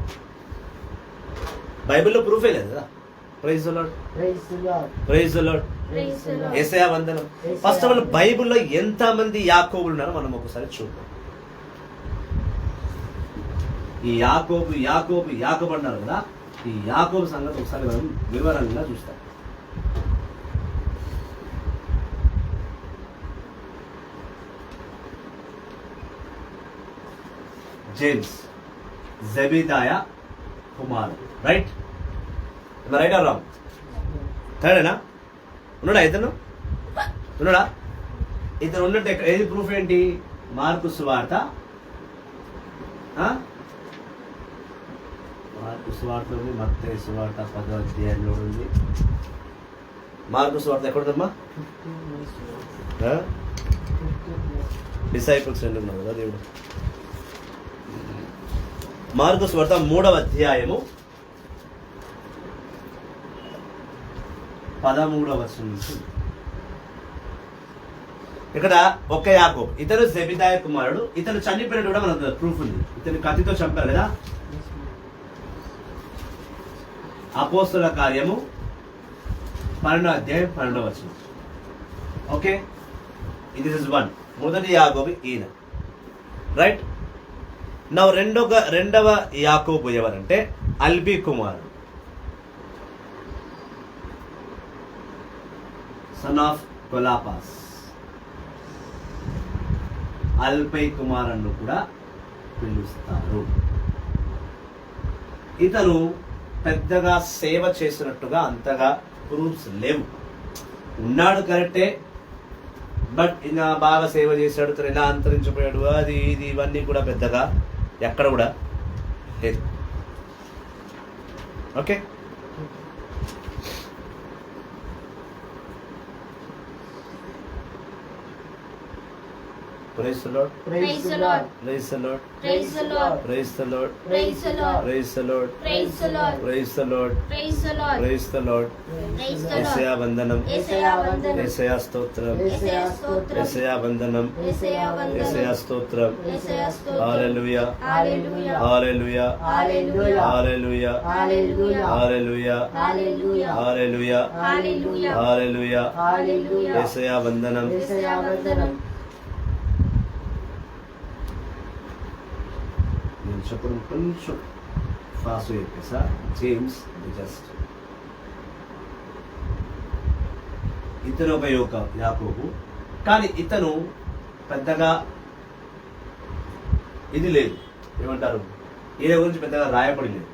బైబిల్లో ప్రూఫే లేదు కదా. Praise the Lord. Praise the Lord. యేసయ్య వందనం. ఫస్ట్ ఆఫ్ ఆల్ బైబిల్లో ఎంత మంది యాకోబులు ఉన్నారో మనం ఒకసారి చూద్దాం. ఈ యాకోబు యాకోబు యాకోబు అన్నారు కదా, ఈ యాకోబు సంగతి ఒకసారి మనం వివరంగా చూస్తాం. జేమ్స్, జెబిదాయ కుమార్, రైట్ రైట్ ఆర్ రాంగ్? థర్డేనా? ఉన్నాడా ఇతను? ఉన్నాడా? ఇతను ఉన్నట్టు ఏది ప్రూఫ్ ఏంటి? మార్కు సువార్త, మార్కు సువార్తలో ఉంది, మత్తయి సువార్త 10వ అధ్యాయంలో ఉంది. మార్కు సువార్త ఎక్కడుందమ్మా? డిసైపుల్స్ రెండు ఉన్నారు కదా దేవుడు. మార్కు సువార్త 3వ అధ్యాయము 13వ వచనం నుంచి. ఇక్కడ ఒక యాకోబు, ఇతను జెబిదాయ కుమారుడు. ఇతను చనిపోయినట్టు కూడా మనకు ప్రూఫ్ ఉంది. ఇతను కత్తితో చంపారు కదా. అపోస్తల కార్యము 12వ అధ్యాయం 12వ వచనం. ఓకే, ఇది ఇస్ వన్. మొదటి యాకోబు ఈయన, రైట్. నా రెండవ యాకోబు ఎవరంటే అల్బీ కుమారుడు, సన్ ఆఫ్ కొలాపాస్. అల్పై కుమార్ అన్ను కూడా పిలుస్తారు. ఇతను పెద్దగా సేవ చేసినట్టుగా అంతగా ప్రూఫ్స్ లేవు. ఉన్నాడు కరెక్టే, బట్ ఈయన బాగా సేవ చేశాడు, తను ఇలా అంతరించిపోయాడు, అది ఇది ఇవన్నీ కూడా పెద్దగా ఎక్కడ కూడా లేదు. Okay, Praise the Lord. Praise the Lord. Praise the Lord. Praise the Lord. Praise the Lord. Praise the Lord. Praise the Lord. Praise the Lord. Praise the Lord. Praise the Lord. Praise the Lord. Praise the Lord. యేసయ్య వందనం. యేసయ్య వందనం. యేసయ్య స్తోత్రం. యేసయ్య స్తోత్రం. యేసయ్య వందనం. యేసయ్య వందనం. యేసయ్య స్తోత్రం. యేసయ్య స్తోత్రం. హల్లెలూయా. Hallelujah. Hallelujah. Hallelujah. Hallelujah. Hallelujah. Hallelujah. Hallelujah. Hallelujah. Hallelujah. Hallelujah. హల్లెలూయా. యేసయ్య వందనం. యేసయ్య వందనం. నేను చెప్పడం కొంచెం ఫాస్ట్ చెప్పేసా. జేమ్స్ జస్ట్ ఇతను ఒక యాకోబు, కానీ ఇతను పెద్దగా ఇది లేదు, ఏమంటారు, ఈయన గురించి పెద్దగా రాయబడి లేదు.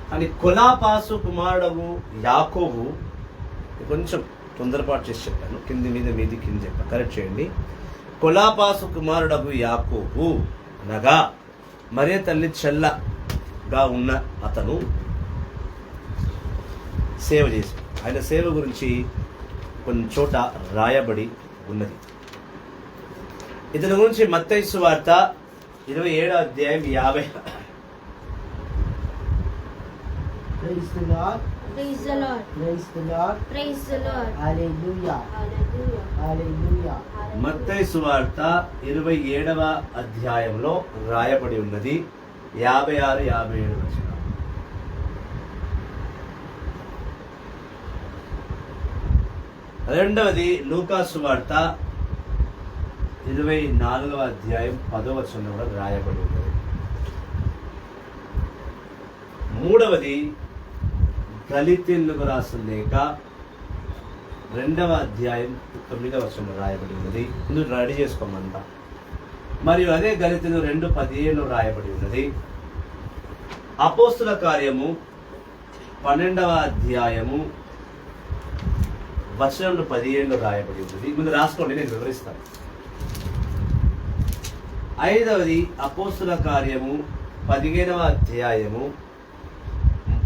కానీ కొలాపాసు కుమారుడు యాకోబు, కొంచెం తొందరపాటు చేసి చెప్పాను, కింది మీద మీది కింది చెప్పాను, కరెక్ట్ చేయండి. కొలాపాసు కుమారుడగు యాకోబు అనగా మరియ తల్లి చెల్లగా ఉన్న అతను సేవ చేసి, ఆయన సేవ గురించి కొన్ని చోట రాయబడి ఉన్నది. ఇతని గురించి మత్తయి సువార్త 27వ అధ్యాయం 50. Praise the Lord. Praise the Lord. Praise the Lord. Praise the Lord. Hallelujah. Hallelujah. Hallelujah. మత్తయి సువార్త 27వ అధ్యాయంలో రాయబడి ఉన్నది 56, 57 వచనాలు. రెండవది లూకా సువార్త 24వ అధ్యాయం 10వ వచనం కూడా రాయబడి ఉన్నది. మూడవది గలితీయులకు రాసిన లేఖ 2వ అధ్యాయం 9వ వచనం రాయబడి ఉన్నది. ఇందులో రెడీ చేసుకోమంట. మరియు అదే గలితీయులు 2:17 రాయబడి ఉన్నది. అపోస్తుల కార్యము 12వ అధ్యాయము వచనం 17 రాయబడి ఉన్నది. ముందు రాసుకోండి, నేను వివరిస్తాను. ఐదవది అపోస్తుల కార్యము 15వ అధ్యాయము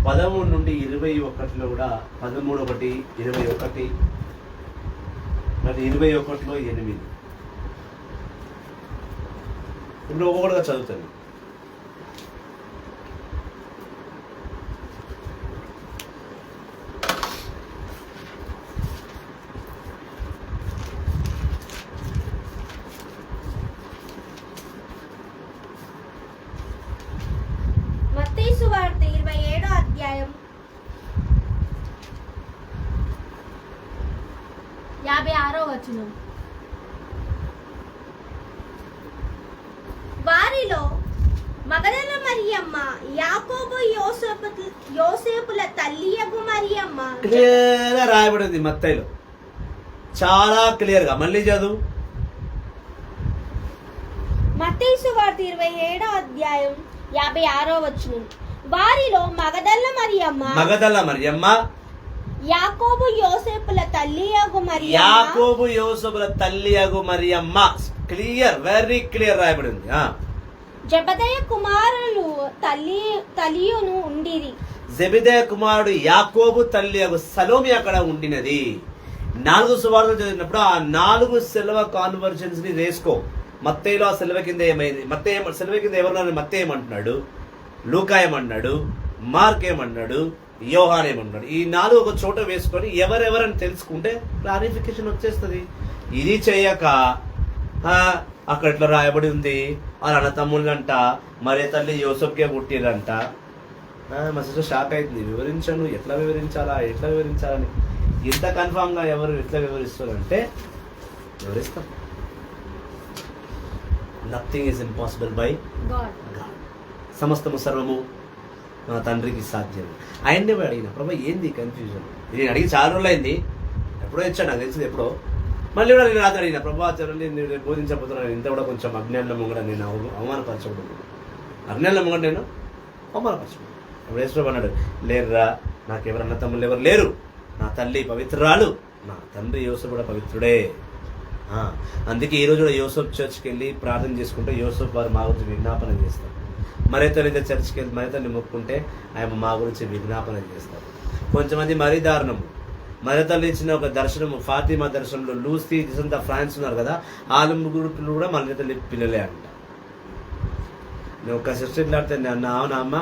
13 నుండి 21లో కూడా 13:1, 21, మరి 21లో 8. ఇప్పుడు ఒక్కొక్కటిగా చదువుతాను. మత్తయి సువార్త 27 56వ వచనం. వారిలో మగదల మరియమ్మ, యాకోబు యోసేపుల తల్లియగు మరియమ్మ. క్లియర్ గా రాయబడింది మత్తయిలో, చాలా క్లియర్ గా. మళ్ళీ చదువు. మత్తయి సువార్త 27వ అధ్యాయం 56వ వచనం. వారిలో మగదల మరియమ్మ, యాకోబు యోసేపుల తల్లియగు మరియమ్మ. క్లియర్, వెరీ క్లియర్ రాయబడింది. జెబెదయి కుమారులు తల్లియును ఉండిరి. జెబెదయి కుమారుడు యాకోబు తల్లియగు సలోమి అక్కడ ఉండినది. 4 సువార్తలు చదివినప్పుడు ఆ 4 సెలవ కాన్వర్జన్స్ ని వేసుకో. మత్తయిలో ఆ సెలవ కింద ఏమైంది? సెలవ కింద ఎవరున్నారు? మత్తయి ఏమంటున్నాడు, లూకా ఏమన్నాడు, మార్క్ ఏమన్నాడు, యోహాన్ ఏమన్నాడు. ఈ 4 ఒక చోట వేసుకొని ఎవరెవరని తెలుసుకుంటే క్లారిఫికేషన్ వచ్చేస్తుంది. ఇది చేయక అక్కడ ఇట్లా రాయబడి ఉంది, వాళ్ళ అన్న తమ్ముళ్ళంట, మరే తల్లి యోసెఫ్కే పుట్టిరంట. మా సిస్టర్ షాక్ అవుతుంది. వివరించాను, ఎట్లా వివరించాలని. ఇంత కన్ఫామ్ గా ఎవరు ఎట్లా వివరిస్తారంటే వివరిస్తాం. Nothing is impossible by God. సమస్తము సర్వము మా తండ్రికి సాధ్యం. ఆయన్నే అడిగిన, ప్రభా ఏంది కన్ఫ్యూజన్? నేను అడిగి చాలా రోజులు అయింది, ఎప్పుడో ఇచ్చాను, నాకు తెలిసింది ఎప్పుడో. మళ్ళీ కూడా నేను రాత్రి అడిగిన, ప్రభా నేను బోధించబోతున్నాను, ఇంత కూడా కొంచెం అజ్ఞానంలో ముంగడ నేను అవమానపరచకూడదు, అజ్ఞానంలో ముంగడ నేను అవమానపరచకూడదు. ఇప్పుడు యేసు అన్నాడు, లేరురా, నాకెవరు అన్న తమ్ముళ్ళు ఎవరు లేరు, నా తల్లి పవిత్రురాలు, నా తండ్రి యోసేపు కూడా పవిత్రుడే. అందుకే ఈ రోజు కూడా యోసేపు చర్చ్కి వెళ్ళి ప్రార్థన చేసుకుంటే యోసేపు వారు మా గురించి విజ్ఞాపన చేస్తారు. మరే తల్లి చర్చ్కి వెళ్ళి మరే తల్లి మొక్కుంటే ఆయన మా గురించి విజ్ఞాపన చేస్తారు. కొంతమంది మరీ దారుణము, మరే తల్లి ఇచ్చిన ఒక దర్శనము, ఫాతిమా దర్శనంలో లూసీ దిసంతా ఫ్రాన్స్ ఉన్నారు కదా, ఆ ముగ్గురు పిల్లలు కూడా మరే తల్లి పిల్లలే అంట. నేను ఒక సిస్టర్ ఇట్లాడితే అన్న, అవునా అమ్మ,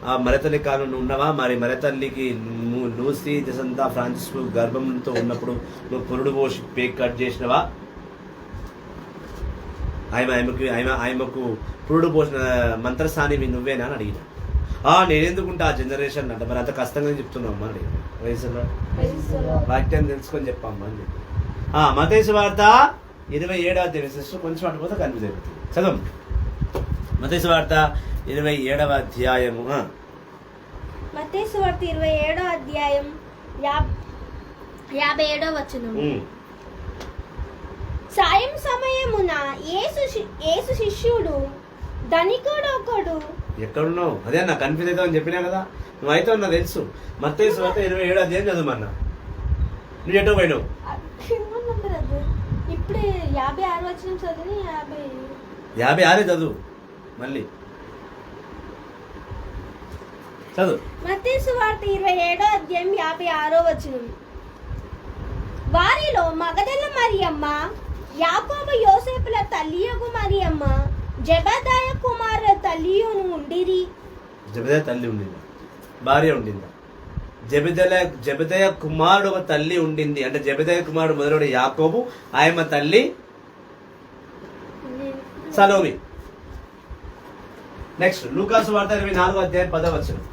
ఆ మరెతల్లి కాలంలో ఉన్నవా? మరి మరెతల్లికి లూసీ దిసంతా ఫ్రాన్సిస్కు గర్భంతో ఉన్నప్పుడు నువ్వు పురుడు పోసి పేక్ కట్ చేసినవా? ఆయమకు పురుడు పోసిన మంత్రస్థానివి నువ్వేనా అని అడిగిన. నేనెందుకుంటా ఆ జనరేషన్ అంటే, మరి అంత కష్టంగా చెప్తున్నావు అమ్మా అని అడిగిన. వాక్యాన్ని తెలుసుకొని చెప్పమ్మా అని చెప్పి. మత్తయి సువార్త 27వ అధ్యాయం. కొంచెం అటుపోతే కన్ఫ్యూజ్ అయిపోతుంది. చదువు. మత్తయి సువార్త 27వ అధ్యాయము. మత్తయి సువార్త 27వ అధ్యాయం 57వ వచనం. సాయం సమయమున యేసు శిష్యుడు ధనికుడొకడు. ఎక్కడున్నావు? అదే నా కన్ఫ్యూజ్ అవుతావు అని చెప్పినా కదా, నువ్వు అయితే నాకు తెలుసు. మత్తయి సువార్త 27వ అధ్యాయం చదువుమన్నా. నువ్వు ఎటో పోయినావు? ఇప్పుడే 56 వచనం చదివి 56 చదువు మళ్ళీ చదువు. మత్తయి సువార్త 27వ అధ్యాయం 56వ వచనం. వారిలో మగదల మరియమ్మ, యాకోబు యోసేపుల తల్లియగు మరియమ్మ, జెబెదయి కుమారుల తల్లియును ఉండిరి. జెబెదయి తల్లి ఉండిందా? భార్య ఉండిందా? జెబెదయి కుమారుడు ఒక తల్లి ఉండింది అంటే జెబెదయి కుమారుడు మొదలుడు యాకోబు, ఆయమ్మ తల్లి సలోమి. నెక్స్ట్ లూకా సువార్త 24వ అధ్యాయం 10వ వచనం.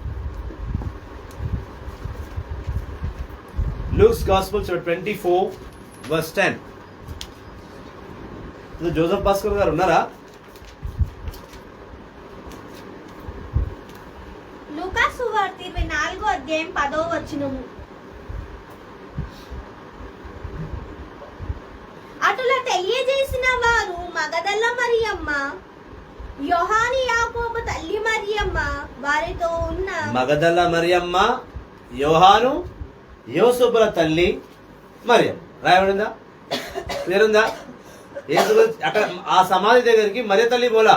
Luke's Gospel chapter 24 verse 10. Joseph Bhaskar గారు ఉన్నారా? లూకా సువార్త 24వ అధ్యాయం 10వ వచనము. అటులా తెలియజేసిన వారు మగదల మరియమ్మ, యోహాను యాకోబు తల్లి మరియమ్మ, వారితో ఉన్న మగదల మరియమ్మ, యోహాను యోసేపుల తల్లి మరియమ్మ. రాయబడిందా? పేరుందా? అక్కడ ఆ సమాధి దగ్గరికి మరియ తల్లి పోలా,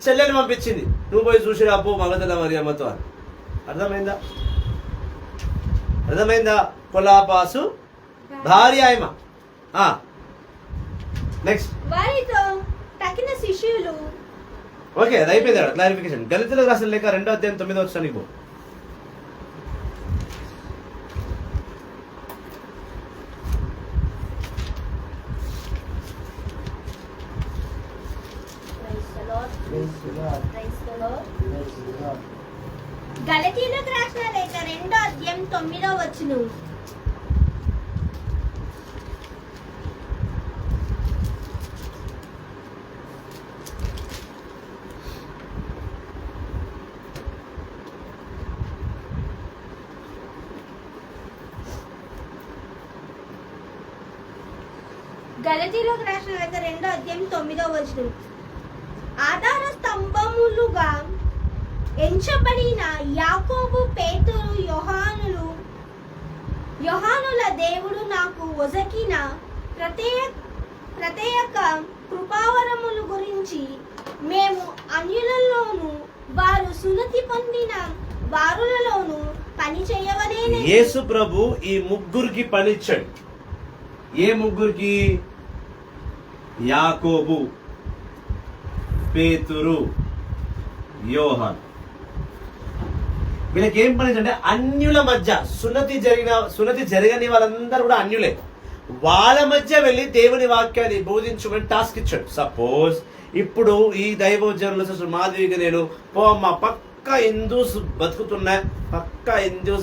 చెల్లెని పంపించింది, నువ్వు పోయి చూసి రాపో మగదల మరియమ్మతో అని. అర్థమైందా? కొలాపాసు భార్య ఆయమ. నెక్స్ట్ వారితో తగిన శిష్యులు. ఓకే, అది అయిపోయింది అక్కడ క్లారిఫికేషన్. గలితీయులకు రాసిన లేఖ 2వ అధ్యాయం 9వ వచనానికి పో. గలతీయులకు రాసిన లేఖ 2వ అధ్యాయం 9వ వచనం. గలతీలోకి రాసిన లేఖ 2వ అధ్యాయం 9వ వచనం. ఆధార స్తంభములుగా ఎంచబడిన యాకోబు, పేతురు, యోహానుల దేవుడు నాకు ఒసగిన ప్రత్యేక కృపావరముల గురించి మేము అన్యులలోను వారు సున్నతి పొందిన వారులలోను పని చేయవలెనని. యేసు ప్రభు ఈ ముగ్గురికి పనిచ్చాడు. ఏ ముగ్గురికి? యాకోబు, పేతురు, యోహాను. వీళ్ళకి ఏం పని అంటే అన్యుల మధ్య సున్నతి జరగని వాళ్ళందరూ కూడా అన్యులే. వాళ్ళ మధ్య వెళ్ళి దేవుని వాక్యాన్ని బోధించమని టాస్క్ ఇచ్చాడు. సపోజ్ ఇప్పుడు ఈ దైవజనుల మాధవిగా నేను అమ్మ పక్క హిందూస్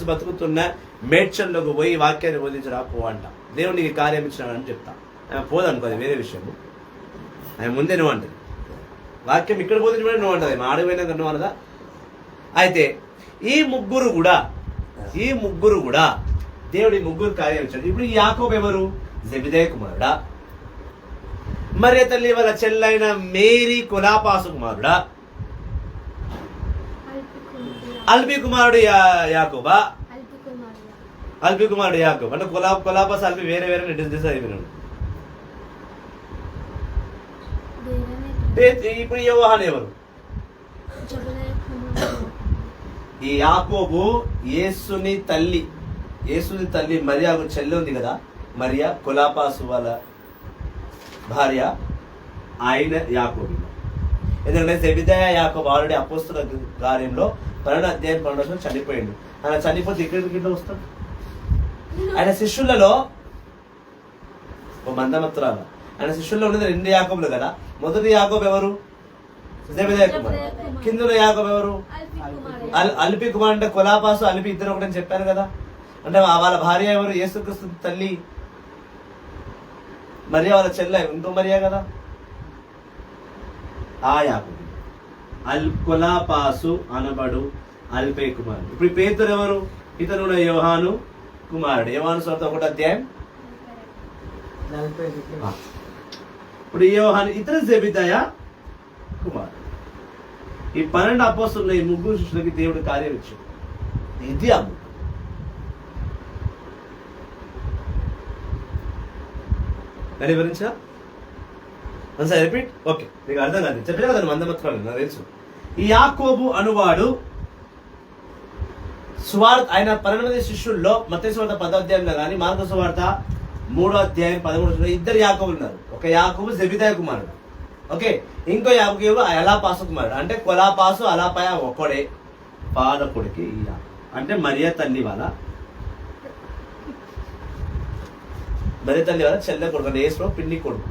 బతుకుతున్నా మేడ్చల్లోకి పోయి వాక్యాన్ని బోధించరా పో అంట. దేవునికి కార్యం ఇచ్చినాడని చెప్తా. ఆమె పోదనుకో, అది వేరే విషయం. ఆమె ముందే నువ్వు అంటది వాక్యం ఇక్కడ బోధించమని నువ్వు అంటది, మా ఆడపోయినాక నువ్వు అనదా. అయితే ఈ ముగ్గురు కూడా దేవుడి ముగ్గురు కార్యం ఇచ్చాడు. ఇప్పుడు ఈ యాకోబు ఎవరు? జెబెదయి కుమారుడా? మరియ తల్లి వాళ్ళ చెల్లైన మేరీ కొలాపాసు కుమారుడా? అల్పి కుమారుడు యాకోబా? అల్పి కుమారుడు యాకోబు. అంటే కొలాపాస్ అల్పి వేరే వేరే డిస్కస్ అయిపోయినాడు. ఇప్పుడు యోహాను ఎవరు? ఈ యాకోబు యేసుని తల్లి మరియాకు చెల్లి ఉంది కదా, మరియా కొలాపాసు వాళ్ళ భార్య, ఆయన యాకోబు. ఎందుకంటే జెబెదయి యాకోబు ఆల్రెడీ అపోస్తల కార్యంలో 12వ అధ్యాయం 12వ వచనం చనిపోయిండు. ఆయన చనిపోతే ఇక్కడ వస్తాడు. ఆయన శిష్యులలో ఓ మందమత్రాల ఆయన శిష్యుల్లో ఉన్నది 2 యాకోబులు కదా. మొదటి యాకోబు ఎవరు? జెబెదయి కుమారుడు. కిందుల యాకోబు ఎవరు? అల్పి కుమారుడు. అంటే కొలాపాసు అల్పి ఇద్దరు ఒకటని చెప్పాను కదా. అంటే వాళ్ళ భార్య ఎవరు? యేసుక్రీస్తు తల్లి మరియా వాళ్ళ చెల్లె ఇంకో మరియా కదా. ఆ యాకోబు కొలాపాసు అనబడు అల్పే కుమారుడు. ఇప్పుడు పేతురు ఎవరు? ఇతను యోహాను కుమారుడు. యోహాను సువార్త 1వ అధ్యాయం 40. ఇప్పుడు యోహాను ఇతను జెబెదయి కుమారుడు. ఈ 12 అపోస్తలులు, ఈ ముగ్గురు శిష్యులకి దేవుడు కార్యం ఇచ్చాడు. ఇది ఆ ముగ్గురు. వివరించా? రిపీట్. ఓకే, మీకు అర్థం కాదు. చెప్పినా కదా మందమత్రాలు, నాకు తెలుసు. ఈ యాకోబు అనువాడు సువార్త ఆయన 12 శిష్యుల్లో మత్తయి సువార్త 10వ అధ్యాయంలో కానీ మార్కు సువార్త 3వ అధ్యాయం 13 2 యాకోబులు ఉన్నారు. ఒక యాకోబు జెబెదయి కుమారుడు. ఓకే, ఇంకో యాకోబు అలాపాసు కుమారుడు. అంటే కొలాపాసు అలాపాయ ఒక్కడే పాలకుడికి. అంటే మరియ తల్లి వాళ్ళ చెల్లె కొడుకు, అంటే యేసు పిన్ని కొడుకు.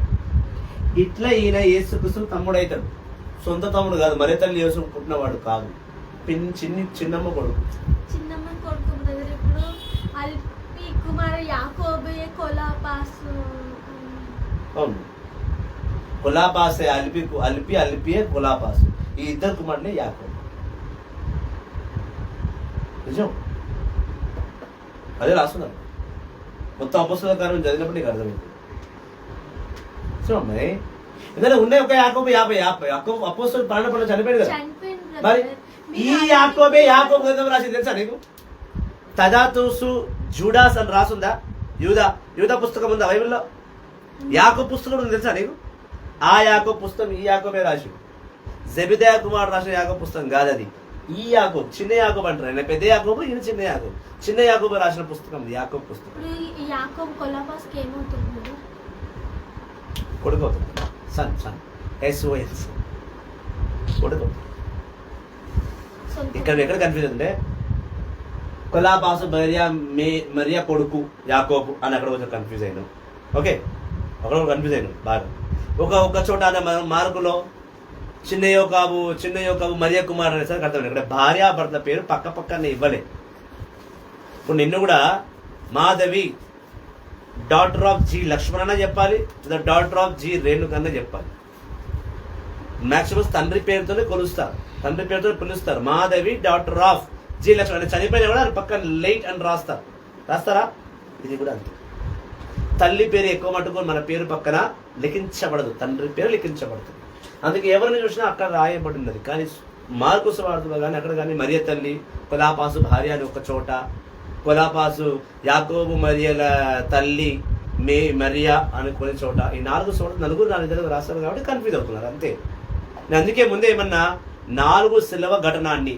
ఇట్లా ఈయన యేసుక్రీస్తు తమ్ముడు అవుతాడు. సొంత తమ్ముడు కాదు, మరియ తల్లి యేసు పుట్టినవాడు కాదు, చిన్నమ్మ కొడుకు. చిన్నమ్మ కొడుకు బ్రదర్. ఇప్పుడు అల్పి కుమారుడు యాకోబే కొలాపాసు. అవును, కొలాపాసే అల్పియే కొలాపాసు. ఈ ఇద్దరు కుమారుడే యాకోబు. నిజం, అదే రాస్తున్నారు. మొత్తం అపోస్తల కార్యం చదివినప్పుడు నీకు అర్థమైంది. చూడమ్మాయి, ఎందుకంటే ఉండే ఒక యాకోబు 50 అపోస్తలు 12 చనిపోయాడు కదా. మరి ఈ యాకోబు గ్రంథం రాసింది తెలుసా నీకు? తదాతుసు జూడాస్ అని రాసుందా? యూదా పుస్తకం ఉందా బైబిల్లో? యాకోబు పుస్తకం ఉంది తెలుసా నీకు? ఆ యాకోబు పుస్తకం ఈ యాకోబే రాసి. జెబెదయి కుమారుడు రాసిన యాకోబు పుస్తకం కాదు అది. ఈ యాకోబు చిన్న యాకోబు అంటారు. ఆయన పెద్ద యాకోబు, ఈయన చిన్న యాకోబు. చిన్న యాకోబు రాసిన పుస్తకం యాకోబు పుస్తకం. కొడుకు అవుతుంది. సన్ SOS కొడుకు. ఇక్కడ ఎక్కడ కన్ఫ్యూజ్ అంటే కొలాపాసు మరియా కొడుకు యాకోబు అని అక్కడ కొంచెం కన్ఫ్యూజ్ అయినాం. ఓకే, అక్కడ కన్ఫ్యూజ్ అయినాం బాగా. ఒక చోట మార్కులో చిన్న యోకాబు మరియా కుమార్ అనేసరికి అర్థం. ఇక్కడ భార్యాభర్తల పేరు పక్కనే ఇవ్వలే. ఇప్పుడు నిన్ను కూడా Madhavi daughter of G Lakshman అన్న చెప్పాలి, డాటర్ ఆఫ్ జి రేణుకన్న చెప్పాలి. మ్యాక్సిమం తండ్రి పేరుతోనే కొలుస్తారు, తండ్రి పేరుతో పిలుస్తారు. Madhavi daughter of G Lakshman. చనిపోయినా కూడా పక్కన లైట్ అని రాస్తారా? ఇది కూడా అంతే. తల్లి పేరు ఎక్కువ మటుకు మన పేరు పక్కన లిఖించబడదు, తండ్రి పేరు లిఖించబడుతుంది. అందుకే ఎవరిని చూసినా అక్కడ రాయబడి ఉన్నది. కానీ మార్కు సువార్తలో కానీ అక్కడ కానీ మరియ తల్లి, కొలాపాసు భార్య అని ఒక చోట, కొలాపాసు యాకోబు మరియల తల్లి మరియా అని కొన్ని చోట, ఈ 4 చోట్ల నలుగురు రాస్తారు కాబట్టి కన్ఫ్యూజ్ అవుతున్నారు అంతే. నేను అందుకే ముందే ఏమన్నా 4 శిలవ ఘటనాన్ని,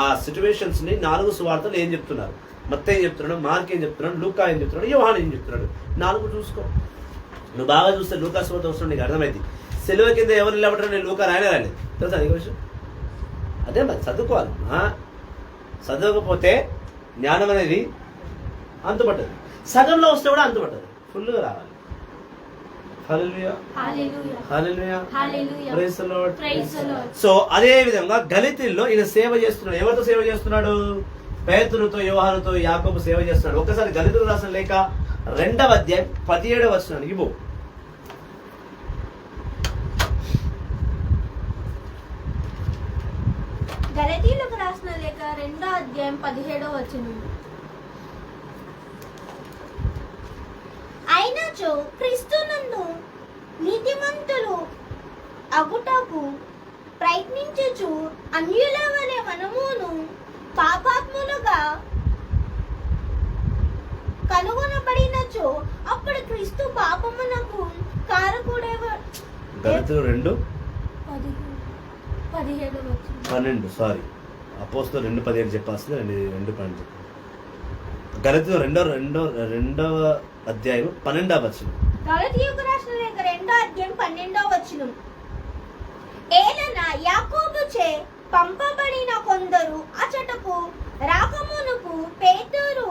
ఆ సిచ్యువేషన్స్ ని 4 సువార్తలు ఏం చెప్తున్నారు, మత్తయి ఏం చెప్తున్నాడు, మార్క్ ఏం చెప్తున్నాడు, లూకా ఏం చెప్తున్నాడు, యోహాను ఏం చెప్తున్నాడు, 4 చూసుకో. నువ్వు బాగా చూస్తే లూకా సువార్త వస్తుంది, నీకు అర్థమైంది. సెలవ కింద ఎవరు నిలబడ్డారు, నేను లూకా రాయలేదు తెలుసా అది విషయం. అదే మరి చదువుకోవాలి. చదవకపోతే జ్ఞానం అనేది అంతుపట్టదు, సగంలో వస్తే కూడా అంతుపట్టదు, ఫుల్గా రావాలి. సో అదే విధంగా గలితీల్లో ఈయన సేవ చేస్తున్నాడు. ఎవరితో సేవ చేస్తున్నాడు? పేతురుతో, యోహానుతో, యాకోబు సేవ చేస్తున్నాడు. ఒకసారి గలితీలు రాసిన లేఖ 2వ అధ్యాయం 17వ వచనానికి పో. గలతీయులకు రాసిన లేఖ 2వ అధ్యాయం 17వ వచనం. అయినచో క్రీస్తునందు నీతిమంతులు అగుటకు ప్రయత్నించుచు అన్యుల వలె మనమును పాపాత్ములుగా కనుగొనబడినచో అప్పుడు క్రీస్తు పాపమునకు కారకుడేవాడు. గలతీయులు 2:17 సారీ, అపోస్తలులు 2:17 చెప్పాల్సింది 2:12 చెప్పాలి. గలతీయులు 2వ అధ్యాయం 12వ వచనం. గలతీయులకు రాసిన లేఖ 2వ అధ్యాయం 12వ వచనం. ఏలన యాకోబుచే పంపబడిన కొందరు అచటకు రాకమునుకు పేతురు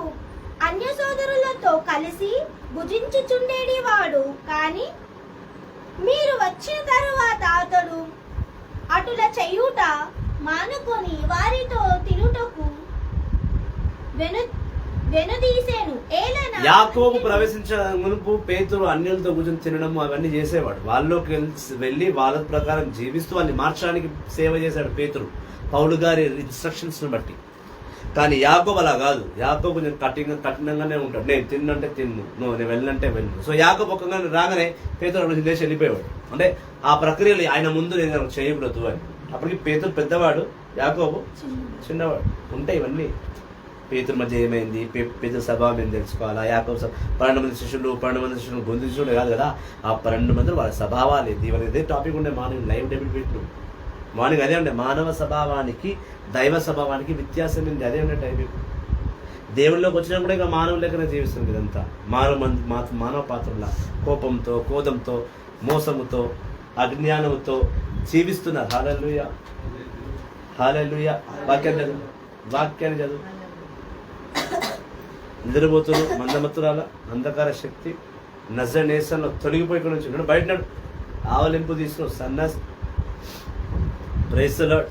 అన్య సోదరులతో కలిసి భుజించుచుండేడి వాడు. కానీ మీరు వచ్చిన తరువాత అతడు అటుల చేయుట మానుకొని వారితో తినుటకు వెనుదీసెను. యాకోబు ప్రవేశించిన మునుపు పేతురు అన్యులతో కూర్చొని తినడం అవన్నీ చేసేవాడు. వాళ్ళలోకి వెళ్ళి వాళ్ళ ప్రకారం జీవిస్తూ వాళ్ళని మార్చడానికి సేవ చేశాడు పేతురు, పౌలు గారి ఇన్స్ట్రక్షన్స్ ని బట్టి. కానీ యాకోబు అలా కాదు. యాకోబు కొంచెం కఠినంగానే ఉంటాడు. నేను తిన్నంటే తిన్ను, నేను వెళ్ళనంటే వెళ్ళు. సో యాకోబు ఒక్కగా రాగానే పేతురు లేచి వెళ్ళిపోయేవాడు. అంటే ఆ ప్రక్రియలు ఆయన ముందు నేను చేయకూడదు అని. అప్పటికి పేతురు పెద్దవాడు, యాకోబు చిన్నవాడు. ఉంటాయి ఇవన్నీ. పేతురు మధ్య ఏమైంది, పేతురు స్వభావం ఏం తెలుసుకోవాలా. యాకోబు 12 మంది శిష్యులు గొంతుడు కాదు కదా, ఆ 12 మంది వాళ్ళ స్వభావాలు ఏంది. ఇవన్నీ ఇదే టాపిక్ ఉండే మార్నింగ్ లైవ్ డెబిట్ పెట్టు. మార్నింగ్ అదే ఉండే మానవ స్వభావానికి దైవ స్వభావానికి వ్యత్యాసం ఏంది, అదే ఉండే టాపిక్. దేవుళ్ళలోకి వచ్చినా కూడా ఇక మానవ లెక్కనే జీవిస్తుంది ఇదంతా. మానవ పాత్రలా కోపంతో, క్రోధంతో, మోసముతో, అజ్ఞానముతో జీవిస్తున్నారు. హల్లెలూయా, హల్లెలూయా. వాక్యాన్ని చదువు. నిద్రపోతులు, మందమత్తురాల, అంధకార శక్తి నజరేయులో తొలగిపోయి ఇక్కడ నుంచి బయట ఆవలింపు తీసుకుని సన్నాసి. Praise the lord.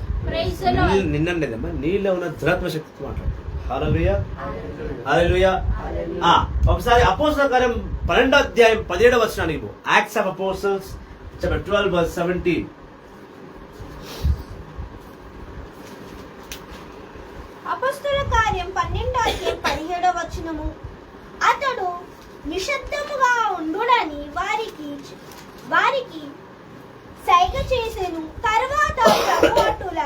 నిన్నమ్మా నీలో ఉన్న దురాత్మ శక్తితో మాట్లాడు. హల్లెలూయా, హల్లెలూయా. ఒకసారి అపోస్తలుల కార్యం 12వ అధ్యాయం 17వ వచనానికి పో. Acts of apostles chapter 12 verse 17. అపోస్తలుల కార్యం 12వ అధ్యాయం 17వ వచనము. అతడు నిశ్శబ్దముగా ఉండుడని వారికి సైగ చేసెను. తర్వాత ప్రభువటుల